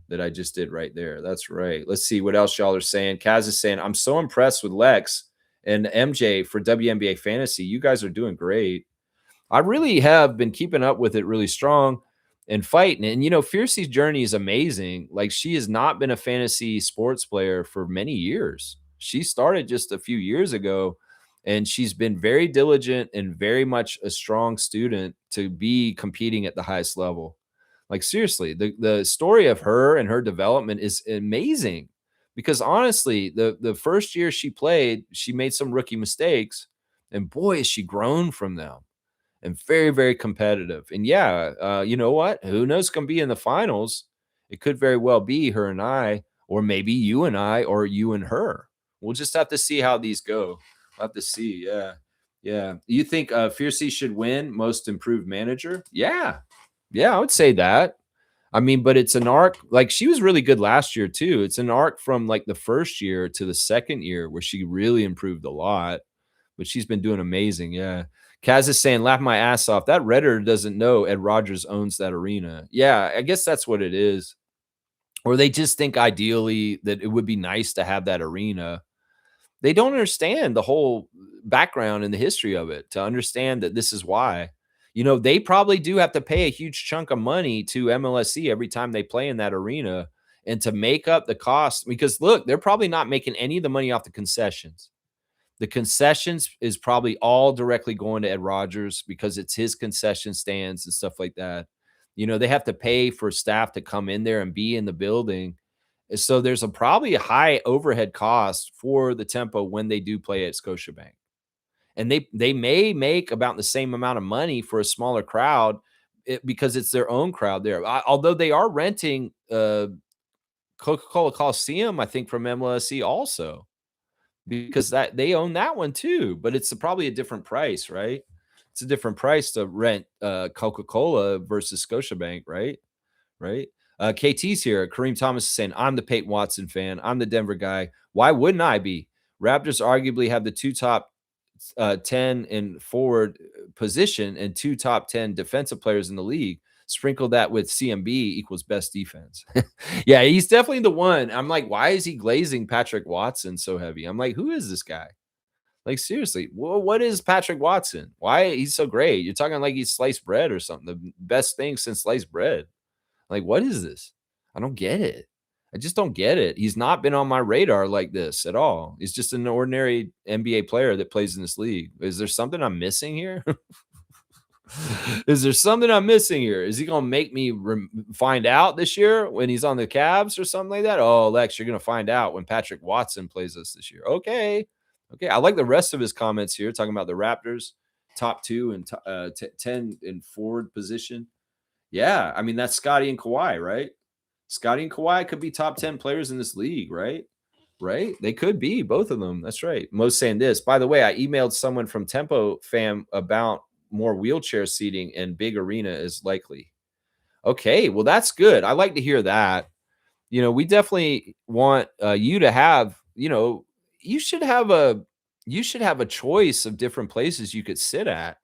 that I just did right there. That's right. Let's see what else y'all are saying. Kaz is saying, I'm so impressed with Lex and MJ for WNBA Fantasy. You guys are doing great. I really have been keeping up with it really strong and fighting. And, Fiercey's journey is amazing. Like, she has not been a fantasy sports player for many years. She started just a few years ago, and she's been very diligent and very much a strong student to be competing at the highest level. Like, seriously, the story of her and her development is amazing because honestly, the first year she played, she made some rookie mistakes, and boy, has she grown from them and very, very competitive. And yeah, you know what? Who knows? Can be in the finals. It could very well be her and I, or maybe you and I, or you and her. We'll just have to see how these go. We'll have to see. Yeah. Yeah. You think Fiercey should win most improved manager? Yeah. Yeah, I would say that. I mean, but it's an arc. Like, she was really good last year too. It's an arc from like the first year to the second year where she really improved a lot, but she's been doing amazing. Yeah. Kaz is saying, laugh my ass off. That Redditor doesn't know Ed Rogers owns that arena. Yeah, I guess that's what it is. Or they just think ideally that it would be nice to have that arena. They don't understand the whole background and the history of it to understand that this is why. They probably do have to pay a huge chunk of money to MLSC every time they play in that arena and to make up the cost because look, they're probably not making any of the money off the concessions. The concessions is probably all directly going to Ed Rogers because it's his concession stands and stuff like that. They have to pay for staff to come in there and be in the building. So there's probably a high overhead cost for the Tempo when they do play at Scotiabank. And they may make about the same amount of money for a smaller crowd because it's their own crowd there. Although they are renting Coca-Cola Coliseum, I think, from MLSC also because that they own that one too, but it's probably a different price, right? It's a different price to rent Coca-Cola versus Scotiabank, right? Right. KT's here. Kareem Thomas is saying, I'm the Peyton Watson fan. I'm the Denver guy. Why wouldn't I be? Raptors arguably have the two top 10 in forward position and two top 10 defensive players in the league. Sprinkle that with CMB equals best defense. Yeah, he's definitely the one. I'm like, why is he glazing Patrick Watson so heavy? I'm like, who is this guy? Like, seriously, what is Patrick Watson? Why he's so great? You're talking like he's sliced bread or something. The best thing since sliced bread. Like, what is this? I don't get it. I just don't get it. He's not been on my radar like this at all. He's just an ordinary NBA player that plays in this league. Is there something I'm missing here? Is there something I'm missing here? Is he going to make me find out this year when he's on the Cavs or something like that? Oh, Lex, you're going to find out when Patrick Watson plays us this year. Okay. Okay. I like the rest of his comments here talking about the Raptors, top 2 and 10 in forward position. Yeah, I mean, that's Scotty and Kawhi, right? Scotty and Kawhi could be top 10 players in this league, right? Right? They could be both of them. That's right. Mo's saying this. By the way, I emailed someone from Tempo Fam about more wheelchair seating and big arena is likely. Okay, well that's good. I like to hear that. We definitely want you to have, you should have a choice of different places you could sit at.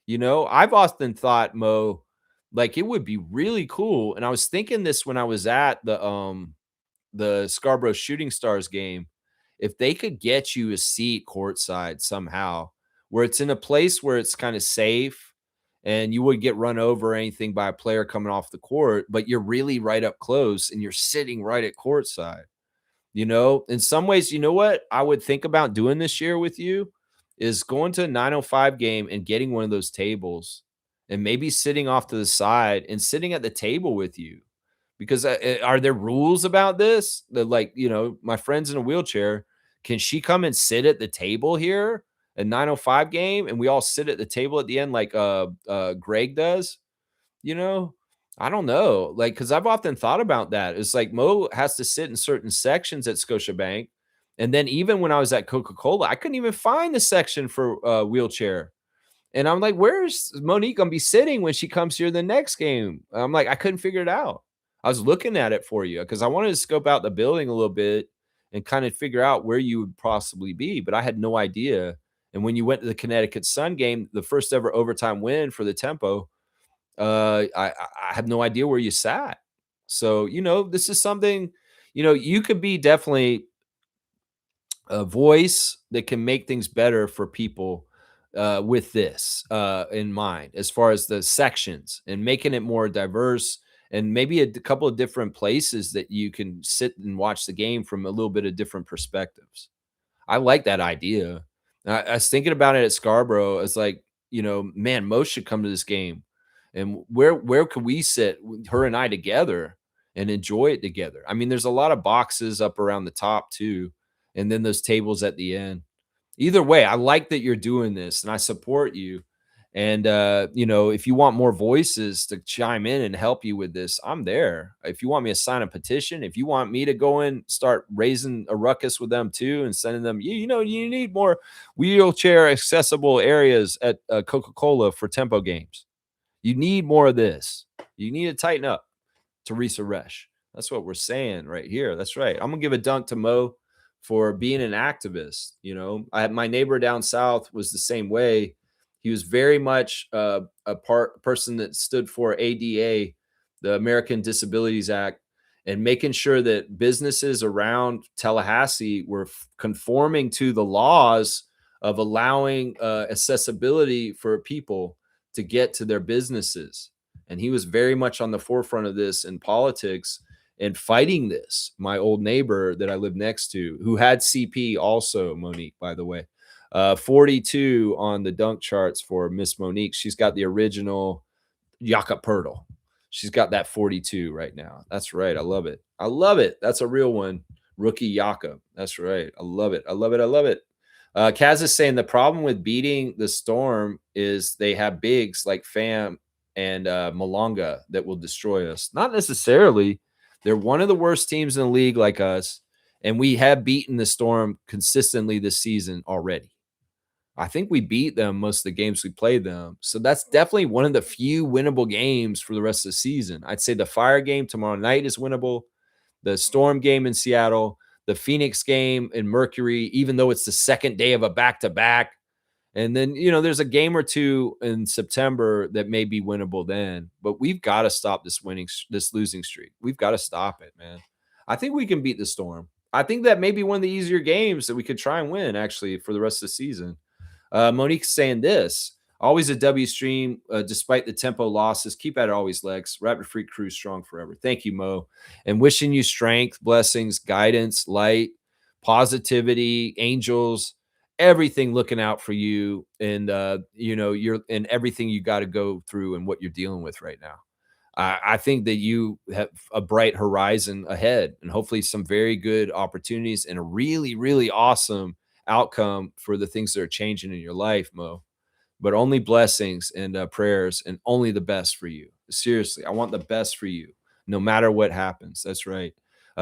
I've often thought, Mo, like it would be really cool. And I was thinking this when I was at the Scarborough Shooting Stars game, if they could get you a seat courtside somehow, where it's in a place where it's kind of safe and you wouldn't get run over or anything by a player coming off the court, but you're really right up close and you're sitting right at courtside. In some ways, you know what I would think about doing this year with you is going to a 905 game and getting one of those tables and maybe sitting off to the side and sitting at the table with you. Because are there rules about this? That like, my friend's in a wheelchair. Can she come and sit at the table here at 905 game and we all sit at the table at the end like Greg does? You know, I don't know. Like, because I've often thought about that. It's like Mo has to sit in certain sections at Scotiabank. And then even when I was at Coca-Cola, I couldn't even find a section for wheelchair. And I'm like, where's Monique gonna be sitting when she comes here the next game? I'm like, I couldn't figure it out. I was looking at it for you because I wanted to scope out the building a little bit and kind of figure out where you would possibly be, but I had no idea. And when you went to the Connecticut Sun game, the first ever overtime win for the Tempo, I have no idea where you sat. So, this is something, you could be definitely a voice that can make things better for people with this in mind, as far as the sections and making it more diverse and maybe a couple of different places that you can sit and watch the game from a little bit of different perspectives. I like that idea. I was thinking about it at Scarborough. It's like, man, Mo should come to this game. And where could we sit, her and I together, and enjoy it together? I mean, there's a lot of boxes up around the top too, and then those tables at the end. Either way, I like that you're doing this, and I support you. And if you want more voices to chime in and help you with this, I'm there. If you want me to sign a petition, if you want me to go and start raising a ruckus with them too, and sending them, you need more wheelchair accessible areas at Coca-Cola for Tempo games. You need more of this. You need to tighten up. Teresa Resch. That's what we're saying right here. That's right. I'm gonna give a dunk to Mo for being an activist. I had my neighbor down south was the same way. He was very much a person that stood for ADA, the American Disabilities Act, and making sure that businesses around Tallahassee were conforming to the laws of allowing accessibility for people to get to their businesses. And he was very much on the forefront of this in politics and fighting this. My old neighbor that I live next to, who had CP also, Monique, by the way, 42 on the dunk charts for Miss Monique. She's got the original Jakob Pertl. She's got that 42 right now. That's right. I love it. I love it. That's a real one. Rookie Jakob. That's right. I love it. I love it. I love it. Kaz is saying the problem with beating the Storm is they have bigs like Fam and Malonga that will destroy us. Not necessarily. They're one of the worst teams in the league like us, and we have beaten the Storm consistently this season already. I think we beat them most of the games we played them. So that's definitely one of the few winnable games for the rest of the season. I'd say the Fire game tomorrow night is winnable. The Storm game in Seattle, the Phoenix game in Mercury, even though it's the second day of a back-to-back. And then, there's a game or two in September that may be winnable then. But we've got to stop this losing streak. We've got to stop it, man. I think we can beat the Storm. I think that may be one of the easier games that we could try and win, actually, for the rest of the season. Monique's saying this. Always a W stream, despite the Tempo losses. Keep at it always, Lex. Rapid Freak Crew strong forever. Thank you, Mo. And wishing you strength, blessings, guidance, light, positivity, angels, everything looking out for you. And, you're in everything you got to go through and what you're dealing with right now. I think that you have a bright horizon ahead and hopefully some very good opportunities and a really, really awesome outcome for the things that are changing in your life, Mo. But only blessings and prayers and only the best for you. Seriously, I want the best for you no matter what happens. That's right.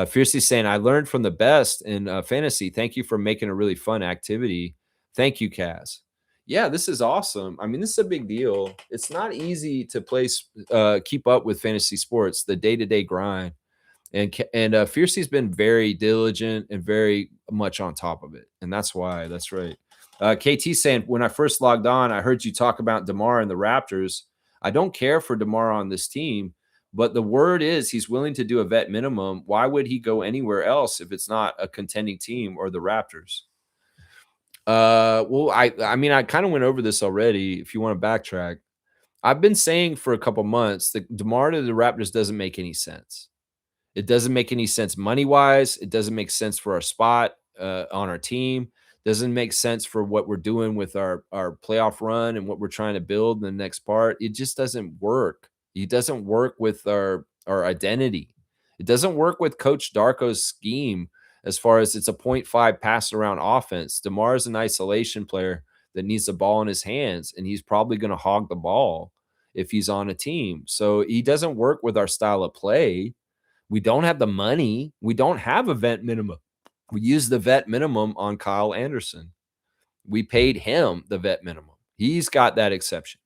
Fiercely saying, I learned from the best in fantasy. Thank you for making a really fun activity. Thank you, Kaz. Yeah, this is awesome. I mean, this is a big deal. It's not easy to keep up with fantasy sports, the day to day grind. And Fiercey's been very diligent and very much on top of it, and that's why. That's right. KT saying, when I first logged on, I heard you talk about DeMar and the Raptors. I don't care for DeMar on this team, but the word is he's willing to do a vet minimum. Why would he go anywhere else if it's not a contending team or the Raptors? Well, I mean, I kind of went over this already. If you want to backtrack, I've been saying for a couple months that DeMar to the Raptors doesn't make any sense. It doesn't make any sense money wise. It doesn't make sense for our spot on our team. Doesn't make sense for what we're doing with our playoff run and what we're trying to build in the next part. It just doesn't work. It doesn't work with our identity. It doesn't work with Coach Darko's scheme as far as it's a .5 pass around offense. DeMar is an isolation player that needs the ball in his hands, and he's probably going to hog the ball if he's on a team. So he doesn't work with our style of play. We don't have the money. We don't have a vet minimum. We use the vet minimum on Kyle Anderson. We paid him the vet minimum. He's got that exception.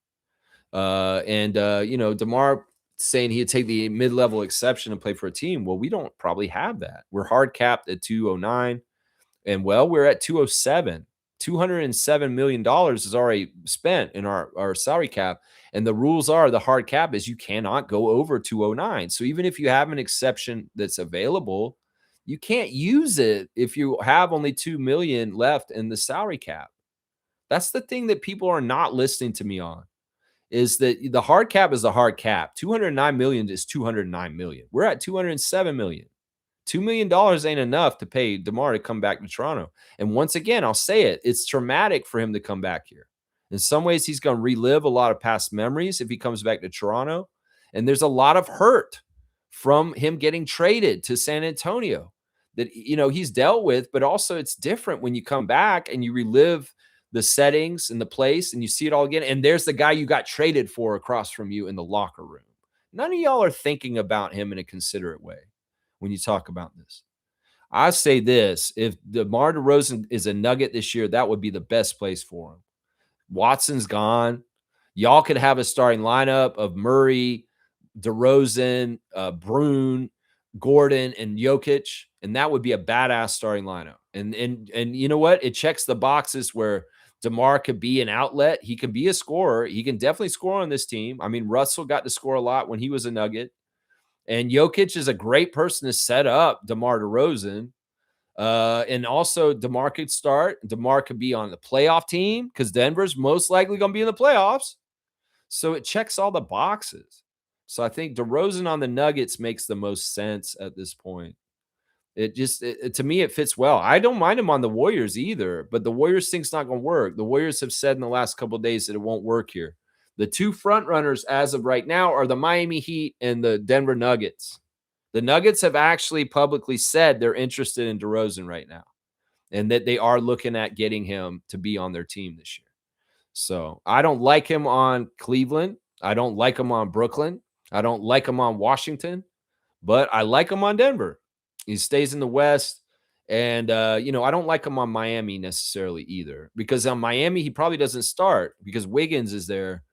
DeMar saying he'd take the mid-level exception and play for a team. Well, we don't probably have that. We're hard capped at 209. And well, we're at 207. $207 million is already spent in our salary cap. And the rules are the hard cap is you cannot go over 209. So even if you have an exception that's available, you can't use it if you have only 2 million left in the salary cap. That's the thing that people are not listening to me on, is that the hard cap is the hard cap. 209 million is 209 million. We're at 207 million. $2 million ain't enough to pay DeMar to come back to Toronto. And once again, I'll say it, it's traumatic for him to come back here. In some ways, he's going to relive a lot of past memories if he comes back to Toronto. And there's a lot of hurt from him getting traded to San Antonio that, he's dealt with, but also it's different when you come back and you relive the settings and the place and you see it all again. And there's the guy you got traded for across from you in the locker room. None of y'all are thinking about him in a considerate way when you talk about this. I say this, if DeMar DeRozan is a Nugget this year, that would be the best place for him. Watson's gone. Y'all could have a starting lineup of Murray, DeRozan, Brune, Gordon, and Jokic, and that would be a badass starting lineup. And you know what? It checks the boxes where DeMar could be an outlet. He can be a scorer. He can definitely score on this team. I mean, Russell got to score a lot when he was a Nugget. And Jokic is a great person to set up DeMar DeRozan. And also, DeMar could start. DeMar could be on the playoff team because Denver's most likely going to be in the playoffs. So it checks all the boxes. So I think DeRozan on the Nuggets makes the most sense at this point. To me, it fits well. I don't mind him on the Warriors either, but the Warriors thing's not going to work. The Warriors have said in the last couple of days that it won't work here. The two front runners as of right now are the Miami Heat and the Denver Nuggets. The Nuggets have actually publicly said they're interested in DeRozan right now and that they are looking at getting him to be on their team this year. So I don't like him on Cleveland. I don't like him on Brooklyn. I don't like him on Washington, but I like him on Denver. He stays in the West. And, I don't like him on Miami necessarily either, because on Miami, he probably doesn't start because Wiggins is there.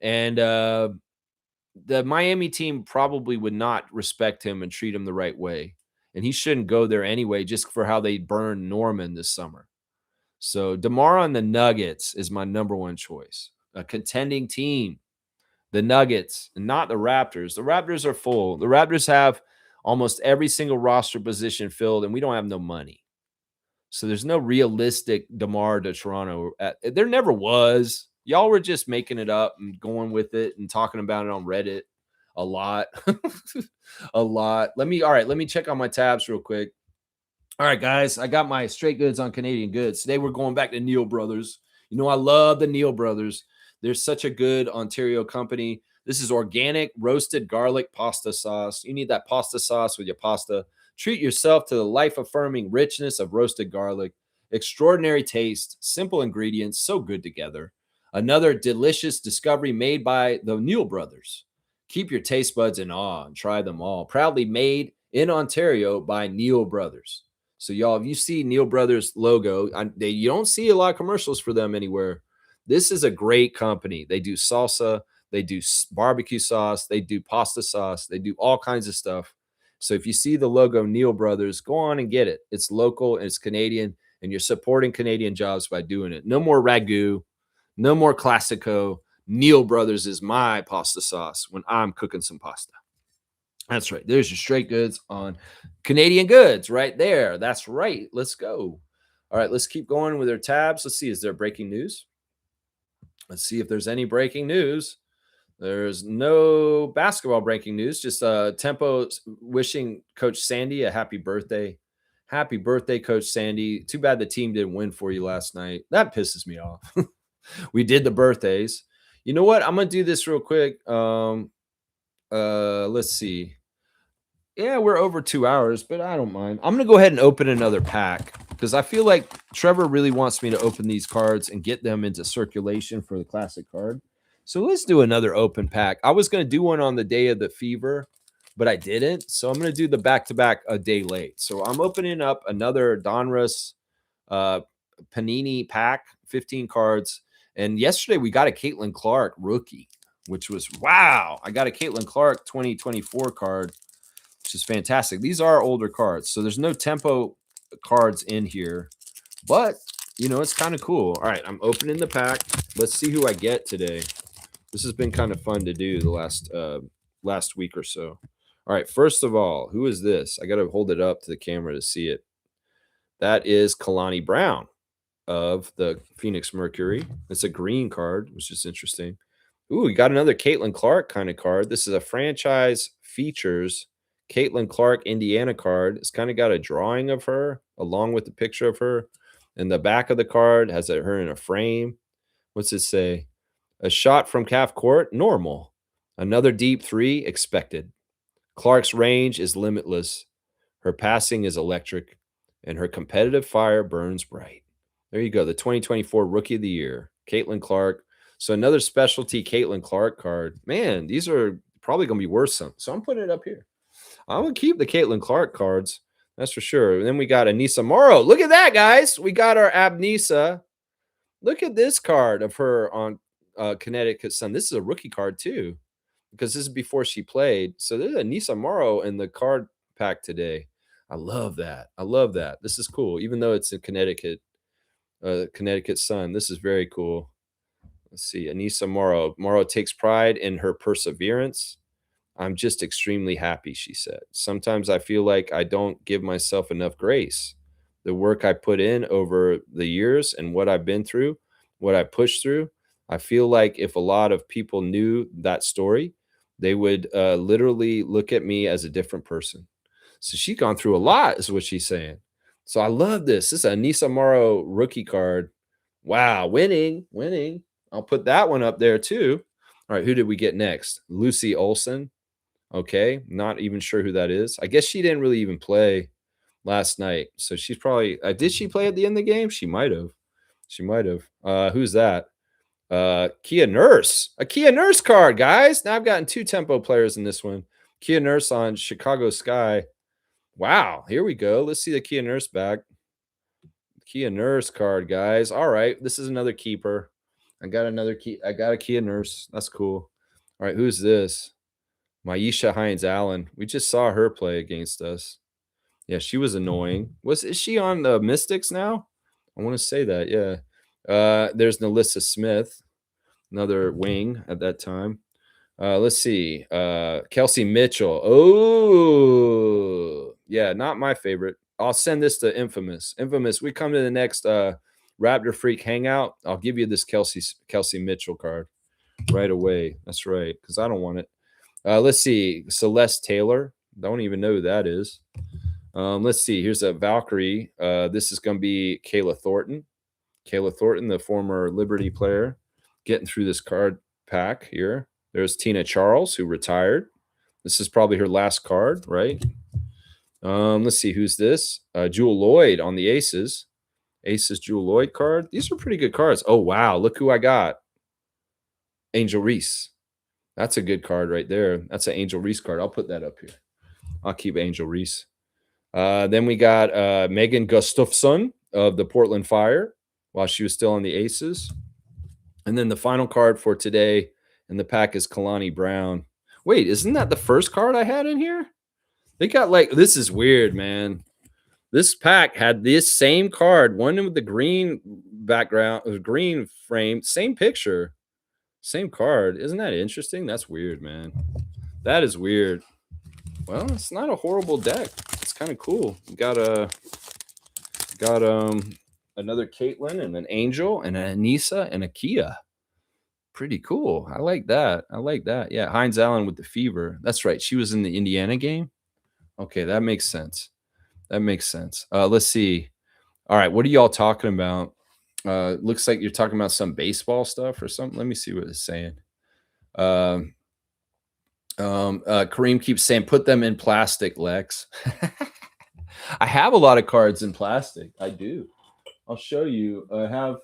And the Miami team probably would not respect him and treat him the right way. And he shouldn't go there anyway, just for how they burned Norman this summer. So DeMar on the Nuggets is my number one choice. A contending team, the Nuggets, and not the Raptors. The Raptors are full. The Raptors have almost every single roster position filled, and we don't have no money. So there's no realistic DeMar to Toronto. There never was. Y'all were just making it up and going with it and talking about it on Reddit a lot. A lot. Let me check on my tabs real quick. All right, guys, I got my straight goods on Canadian goods. Today we're going back to Neal Brothers. I love the Neal Brothers. They're such a good Ontario company. This is organic roasted garlic pasta sauce. You need that pasta sauce with your pasta. Treat yourself to the life-affirming richness of roasted garlic. Extraordinary taste, simple ingredients, so good together. Another delicious discovery made by the Neal Brothers. Keep your taste buds in awe and try them all. Proudly made in Ontario by Neil Brothers. So y'all, if you see Neil Brothers logo, you don't see a lot of commercials for them anywhere. This is a great company. They do salsa, they do barbecue sauce, they do pasta sauce, they do all kinds of stuff. So if you see the logo Neil Brothers, go on and get it. It's local and it's Canadian, and you're supporting Canadian jobs by doing it. No more ragu, no more classico. Neil Brothers is my pasta sauce when I'm cooking some pasta. That's right. There's your straight goods on Canadian goods right there. That's right. Let's go. All right, let's keep going with our tabs. Let's see. Is there breaking news? Let's see if there's any breaking news. There's no basketball breaking news. Just Tempo wishing Coach Sandy a happy birthday. Happy birthday, Coach Sandy. Too bad the team didn't win for you last night. That pisses me off. We did the birthdays. You know what? I'm gonna do this real quick. Let's see. Yeah, we're over 2 hours, but I don't mind. I'm going to go ahead and open another pack because I feel like Trevor really wants me to open these cards and get them into circulation for the classic card. So let's do another open pack. I was going to do one on the day of the fever, but I didn't. So I'm going to do the back-to-back a day late. So I'm opening up another Donruss Panini pack, 15 cards. And yesterday we got a Caitlin Clark rookie, which was, wow. I got a Caitlin Clark 2024 card, which is fantastic. These are older cards, so there's no Tempo cards in here, but, you know, it's kind of cool. All right, I'm opening the pack. Let's see who I get today. This has been kind of fun to do the last week or so. All right, first of all, who is this? I got to hold it up to the camera to see it. That is Kalani Brown of the Phoenix Mercury. It's a green card, which is interesting. Ooh, we got another Caitlin Clark kind of card. This is a franchise features Caitlin Clark Indiana card. It's kind of got a drawing of her along with the picture of her. And the back of the card has her in a frame. What's it say? A shot from half court, normal. Another deep three, expected. Clark's range is limitless. Her passing is electric. And her competitive fire burns bright. There you go. The 2024 Rookie of the Year, Caitlin Clark. So another specialty Caitlin Clark card. Man, these are probably going to be worth some. So I'm putting it up here. I'm going to keep the Caitlin Clark cards. That's for sure. And then we got Anissa Morrow. Look at that, guys. We got our Abnisa. Look at this card of her on Connecticut Sun. This is a rookie card, too, because this is before she played. So there's Anissa Morrow in the card pack today. I love that. I love that. This is cool, even though it's in Connecticut Sun. This is very cool. Let's see. Anissa Morrow. Morrow takes pride in her perseverance. I'm just extremely happy, she said. Sometimes I feel like I don't give myself enough grace. The work I put in over the years and what I've been through, what I pushed through, I feel like if a lot of people knew that story, they would literally look at me as a different person. So she's gone through a lot, is what she's saying. So I love this. This is a Anissa Morrow rookie card. Wow, winning. I'll put that one up there too. All right, who did we get next? Lucy Olson. Okay, not even sure who that is. I guess she didn't really even play last night. So she's probably did she play at the end of the game? She might have. Who's that? Kia Nurse. A Kia Nurse card, guys. Now I've gotten 2 Tempo players in this one. Kia Nurse on Chicago Sky. Wow, here we go. Let's see the Kia Nurse back. Kia Nurse card, guys. All right, this is another keeper. I got a Kia Nurse. That's cool. All right, who's this? Maisha Hines Allen. We just saw her play against us. Yeah, she was annoying. Is she on the Mystics now? I want to say that, yeah. There's Nalissa Smith, another wing at that time. Let's see. Kelsey Mitchell. Oh, yeah, not my favorite. I'll send this to Infamous. Infamous, we come to the next Raptor Freak Hangout. I'll give you this Kelsey Mitchell card right away. That's right, because I don't want it. Let's see. Celeste Taylor. Don't even know who that is. Let's see. Here's a Valkyrie. This is going to be Kayla Thornton. Kayla Thornton, the former Liberty player, getting through this card pack here. There's Tina Charles, who retired. This is probably her last card, right? Let's see. Who's this? Jewel Lloyd on the Aces. Aces Jewel Lloyd card. These are pretty good cards. Oh, wow. Look who I got. Angel Reese. That's a good card right there. That's an Angel Reese card. I'll put that up here. I'll keep Angel Reese. Then we got Megan Gustafson of the Portland Fire while she was still on the Aces. And then the final card for today in the pack is Kalani Brown. Wait, isn't that the first card I had in here? They got like, this is weird, man. This pack had this same card, one with the green background, green frame, same picture, same card. Isn't that interesting? That's weird, man. That is weird. Well, it's not a horrible deck. It's kind of cool. You got another Caitlin and an Angel and a Anissa and a Kia. Pretty cool. I like that. I like that. Yeah, Hines Allen with the fever. That's right. She was in the Indiana game. Okay, that makes sense. That makes sense. Let's see. All right, what are y'all talking about? Looks like you're talking about some baseball stuff or something. Let me see what it's saying. Kareem keeps saying, put them in plastic, Lex. I have a lot of cards in plastic. I do. I'll show you. I have,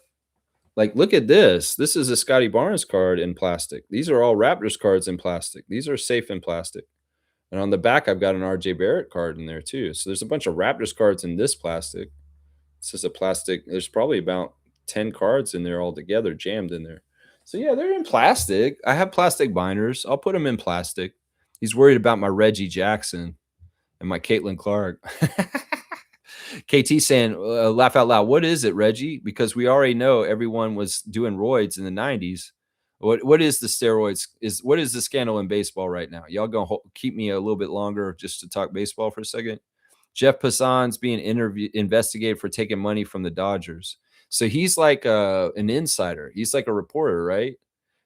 like, look at this. This is a Scotty Barnes card in plastic. These are all Raptors cards in plastic. These are safe in plastic. And on the back, I've got an RJ Barrett card in there too. So there's a bunch of Raptors cards in this plastic. This is a plastic. There's probably about 10 cards in there all together, jammed in there. So yeah, they're in plastic. I have plastic binders. I'll put them in plastic. He's worried about my Reggie Jackson and my Caitlin Clark. KT saying, laugh out loud. What is it, Reggie? Because we already know everyone was doing roids in the 90s. What is the steroids? What is the scandal in baseball right now? Y'all gonna keep me a little bit longer just to talk baseball for a second? Jeff Passan's being investigated for taking money from the Dodgers. So he's like an insider. He's like a reporter, right?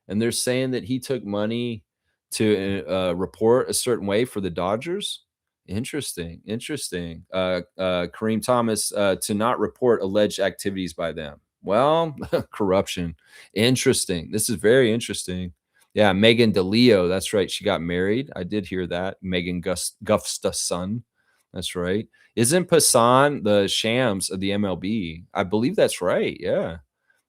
And they're saying that he took money to report a certain way for the Dodgers. Interesting. Kareem Thomas to not report alleged activities by them. Well, corruption. Interesting. This is very interesting. Yeah, Megan DeLeo. That's right. She got married. I did hear that. Megan Gustafson. That's right. Isn't Passan the Shams of the MLB? I believe that's right. Yeah.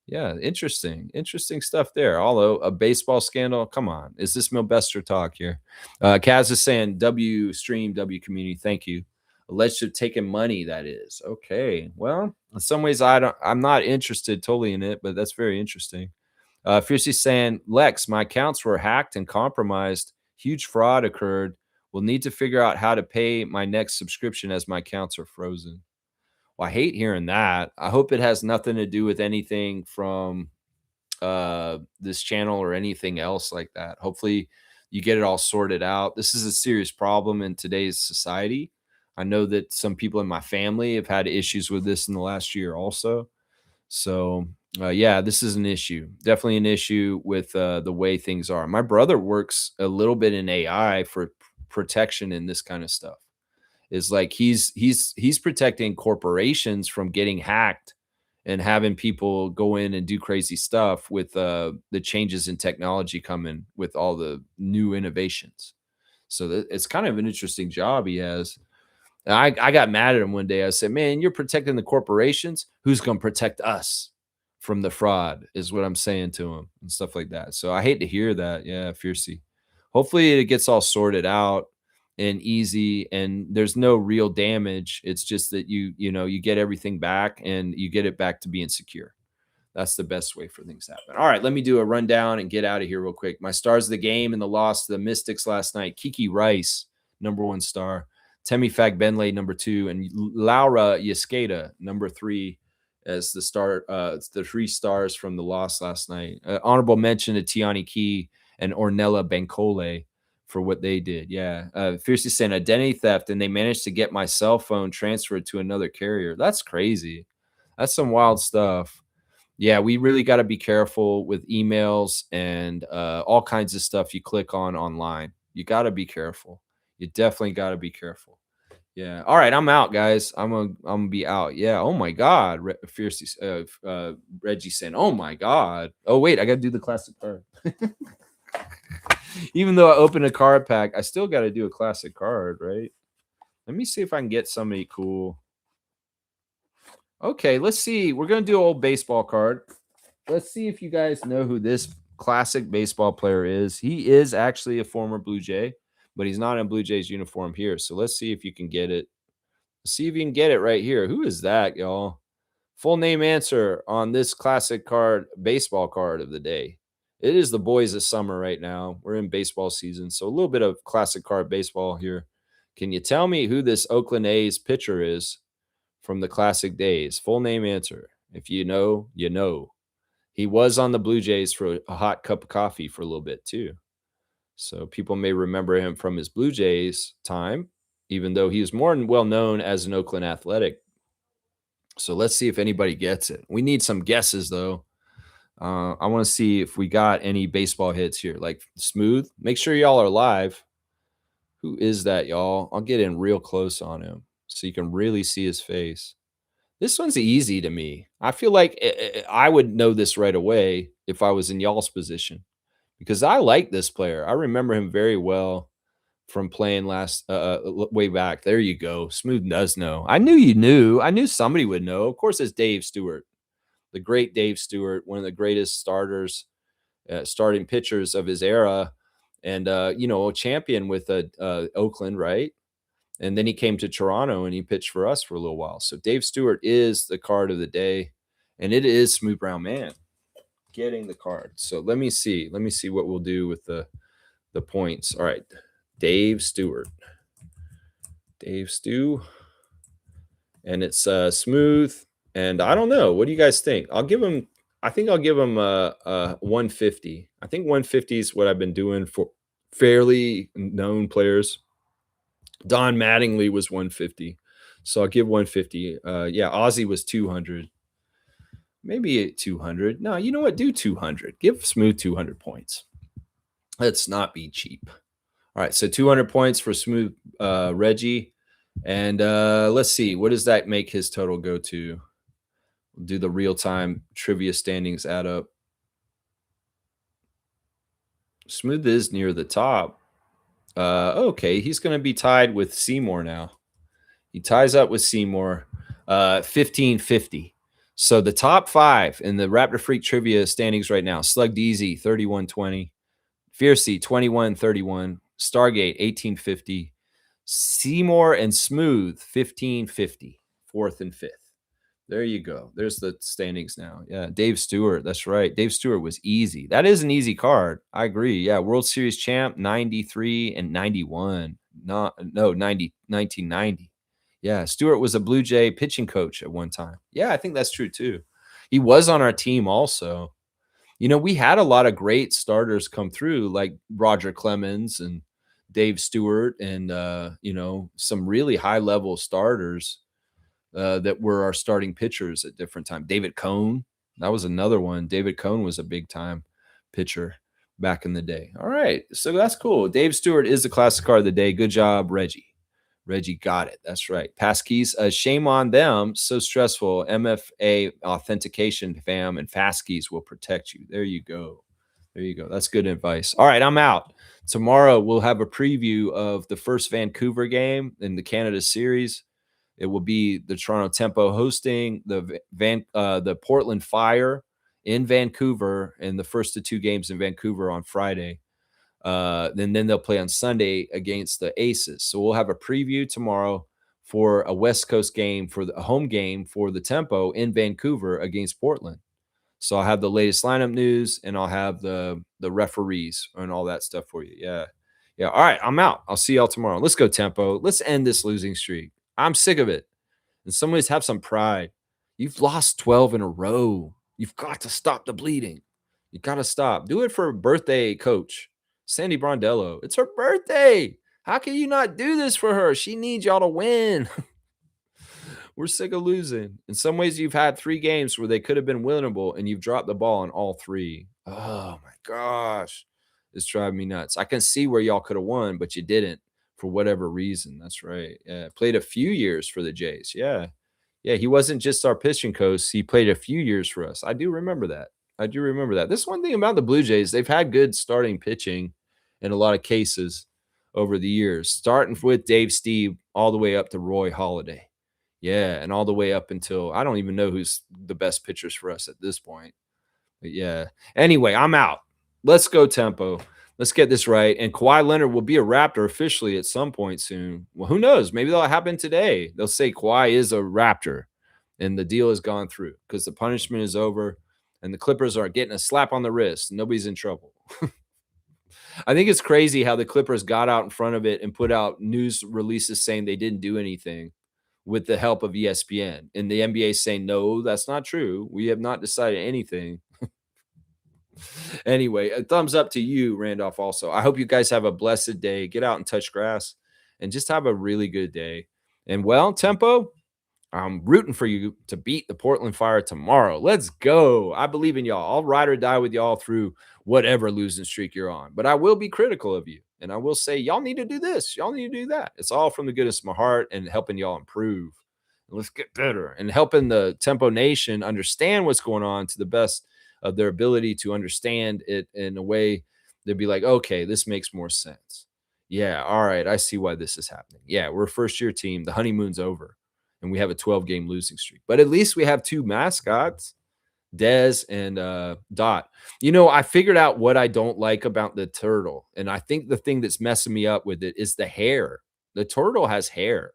Yeah. Interesting. Interesting stuff there. Although a baseball scandal. Come on. Is this Milbester talk here? Kaz is saying W stream, W community. Thank you. Alleged to have taken money, that is. Okay. Well, in some ways, I'm not interested totally in it, but that's very interesting. Fiercey saying, Lex, my accounts were hacked and compromised. Huge fraud occurred. We'll need to figure out how to pay my next subscription as my accounts are frozen. Well, I hate hearing that. I hope it has nothing to do with anything from this channel or anything else like that. Hopefully you get it all sorted out. This is a serious problem in today's society. I know that some people in my family have had issues with this in the last year also. So yeah, this is an issue. Definitely an issue with the way things are. My brother works a little bit in AI for protection in this kind of stuff. Is like he's protecting corporations from getting hacked and having people go in and do crazy stuff with the changes in technology coming with all the new innovations. So it's kind of an interesting job he has. And I got mad at him one day. I said, man, you're protecting the corporations. Who's going to protect us from the fraud is what I'm saying to him and stuff like that. So I hate to hear that. Yeah, fiercey. Hopefully it gets all sorted out and easy and there's no real damage. It's just that you get everything back and you get it back to being secure. That's the best way for things to happen. All right, let me do a rundown and get out of here real quick. My stars of the game in the loss to the Mystics last night. Kiki Rice, #1 star. Temi Fagbenle, #2, and Laura Yescada, #3, as the star. The 3 stars from the loss last night. Honorable mention to Tiani Key and Ornella Bancole for what they did. Yeah, fiercely saying identity theft, and they managed to get my cell phone transferred to another carrier. That's crazy. That's some wild stuff. Yeah, we really got to be careful with emails and all kinds of stuff you click on online. You got to be careful. You definitely got to be careful. Yeah. All right, I'm out, guys. I'm gonna be out. Yeah. Oh my God. Fiercely, Reggie saying, "Oh my God." Oh wait, I got to do the classic card. Even though I opened a card pack, I still got to do a classic card, right? Let me see if I can get somebody cool. Okay, let's see. We're gonna do an old baseball card. Let's see if you guys know who this classic baseball player is. He is actually a former Blue Jay. but he's not in Blue Jays uniform here. So let's see if you can get it. See if you can get it right here. Who is that, y'all? Full name answer on this classic card, baseball card of the day. It is the boys of summer right now. We're in baseball season, so a little bit of classic card baseball here. Can you tell me who this Oakland A's pitcher is from the classic days? Full name answer. If you know, you know. He was on the Blue Jays for a hot cup of coffee for a little bit too. So people may remember him from his Blue Jays time, even though he was more well known as an Oakland Athletic. So let's see if anybody gets it. We need some guesses though. I want to see if we got any baseball hits here. Like Smooth. Make sure y'all are live. Who is that, y'all? I'll get in real close on him so you can really see his face. This one's easy to me. I feel like I would know this right away if I was in y'all's position because I like this player. I remember him very well from playing last way back. There you go. Smooth does know. I knew you knew. I knew somebody would know. Of course, it's Dave Stewart, the great Dave Stewart, one of the greatest starters, starting pitchers of his era, and a champion with Oakland, right? And then he came to Toronto and he pitched for us for a little while. So Dave Stewart is the card of the day, and it is Smooth Brown Man getting the card. So let me see. Let me see what we'll do with the points. All right. Dave Stewart. Dave Stew. And it's Smooth. And I don't know. What do you guys think? I think I'll give him 150. I think 150 is what I've been doing for fairly known players. Don Mattingly was 150. So I'll give 150. Ozzy was 200. Maybe 200. No, you know what? Do 200. Give Smooth 200 points. Let's not be cheap. All right, so 200 points for Smooth Reggie. And let's see. What does that make his total go to? We'll do the real-time trivia standings add up. Smooth is near the top. Okay, he's going to be tied with Seymour now. He ties up with Seymour, 1550. So the top five in the Raptor Freak trivia standings right now: Slug DZ 3120, Fiercey 2131, Stargate 1850, Seymour and Smooth 1550, fourth and fifth. There you go. There's the standings now. Yeah, Dave Stewart. That's right. Dave Stewart was easy. That is an easy card. I agree. Yeah, World Series champ 93 and 91. 1990. Yeah, Stewart was a Blue Jay pitching coach at one time. Yeah, I think that's true too. He was on our team also. We had a lot of great starters come through, like Roger Clemens and Dave Stewart and, some really high-level starters that were our starting pitchers at different times. David Cohn, that was another one. David Cohn was a big-time pitcher back in the day. All right, so that's cool. Dave Stewart is the classic card of the day. Good job, Reggie. Reggie got it. That's right. Passkeys, shame on them. So stressful. MFA authentication, fam, and fastkeys will protect you. There you go. There you go. That's good advice. All right, I'm out. Tomorrow we'll have a preview of the first Vancouver game in the Canada Series. It will be the Toronto Tempo hosting the Portland Fire in Vancouver, and the first of two games in Vancouver on Friday. Then they'll play on Sunday against the Aces. So we'll have a preview tomorrow for a West Coast game, for the home game for the Tempo in Vancouver against Portland. So I'll have the latest lineup news, and I'll have the referees and all that stuff for you. Yeah. All right, I'm out. I'll see y'all tomorrow. Let's go Tempo. Let's end this losing streak. I'm sick of it. And some ways have some pride. You've lost 12 in a row. You've got to stop the bleeding. You got to stop. Do it for birthday coach Sandy Brondello. It's her birthday. How can you not do this for her? She needs y'all to win. We're sick of losing. In some ways, you've had 3 games where they could have been winnable, and you've dropped the ball on all 3. Oh, my gosh. It's driving me nuts. I can see where y'all could have won, but you didn't for whatever reason. That's right. Yeah, played a few years for the Jays. Yeah, he wasn't just our pitching coach. He played a few years for us. I do remember that. This one thing about the Blue Jays, they've had good starting pitching in a lot of cases over the years, starting with Dave Steve all the way up to Roy Halladay. Yeah, and all the way up until I don't even know who's the best pitchers for us at this point. But yeah. Anyway, I'm out. Let's go Tempo. Let's get this right. And Kawhi Leonard will be a Raptor officially at some point soon. Well, who knows? Maybe that'll happen today. They'll say Kawhi is a Raptor and the deal has gone through because the punishment is over and the Clippers are getting a slap on the wrist. Nobody's in trouble. I think it's crazy how the Clippers got out in front of it and put out news releases saying they didn't do anything with the help of ESPN. And the NBA saying, no, that's not true. We have not decided anything. Anyway, a thumbs up to you, Randolph, also. I hope you guys have a blessed day. Get out and touch grass and just have a really good day. And well, Tempo, I'm rooting for you to beat the Portland Fire tomorrow. Let's go. I believe in y'all. I'll ride or die with y'all through whatever losing streak you're on. But I will be critical of you. And I will say, y'all need to do this. Y'all need to do that. It's all from the goodness of my heart and helping y'all improve. And let's get better and helping the Tempo Nation understand what's going on to the best of their ability to understand it in a way they'd be like, okay, this makes more sense. Yeah, all right. I see why this is happening. Yeah, we're a first year team. The honeymoon's over and we have a 12-game losing streak. But at least we have two mascots, Dez and Dot. You know, I figured out what I don't like about the turtle. And I think the thing that's messing me up with it is the hair. The turtle has hair.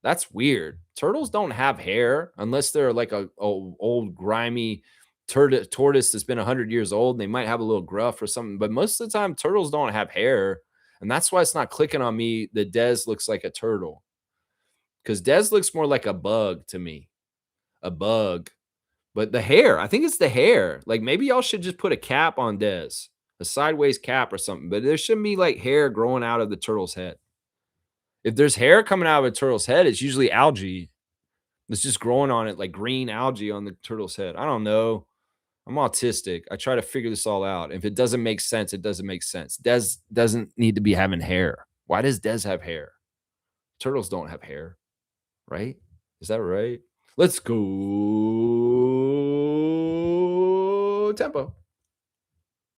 That's weird. Turtles don't have hair unless they're like a old grimy tortoise that's been 100 years old. And they might have a little gruff or something, but most of the time turtles don't have hair. And that's why it's not clicking on me that Dez looks like a turtle. Because Dez looks more like a bug to me. A bug. But the hair, I think it's the hair. Like maybe y'all should just put a cap on Dez, a sideways cap or something. But there shouldn't be like hair growing out of the turtle's head. If there's hair coming out of a turtle's head, it's usually algae. It's just growing on it like green algae on the turtle's head. I don't know. I'm autistic. I try to figure this all out. If it doesn't make sense, it doesn't make sense. Dez doesn't need to be having hair. Why does Dez have hair? Turtles don't have hair, right? Is that right? Let's go Tempo.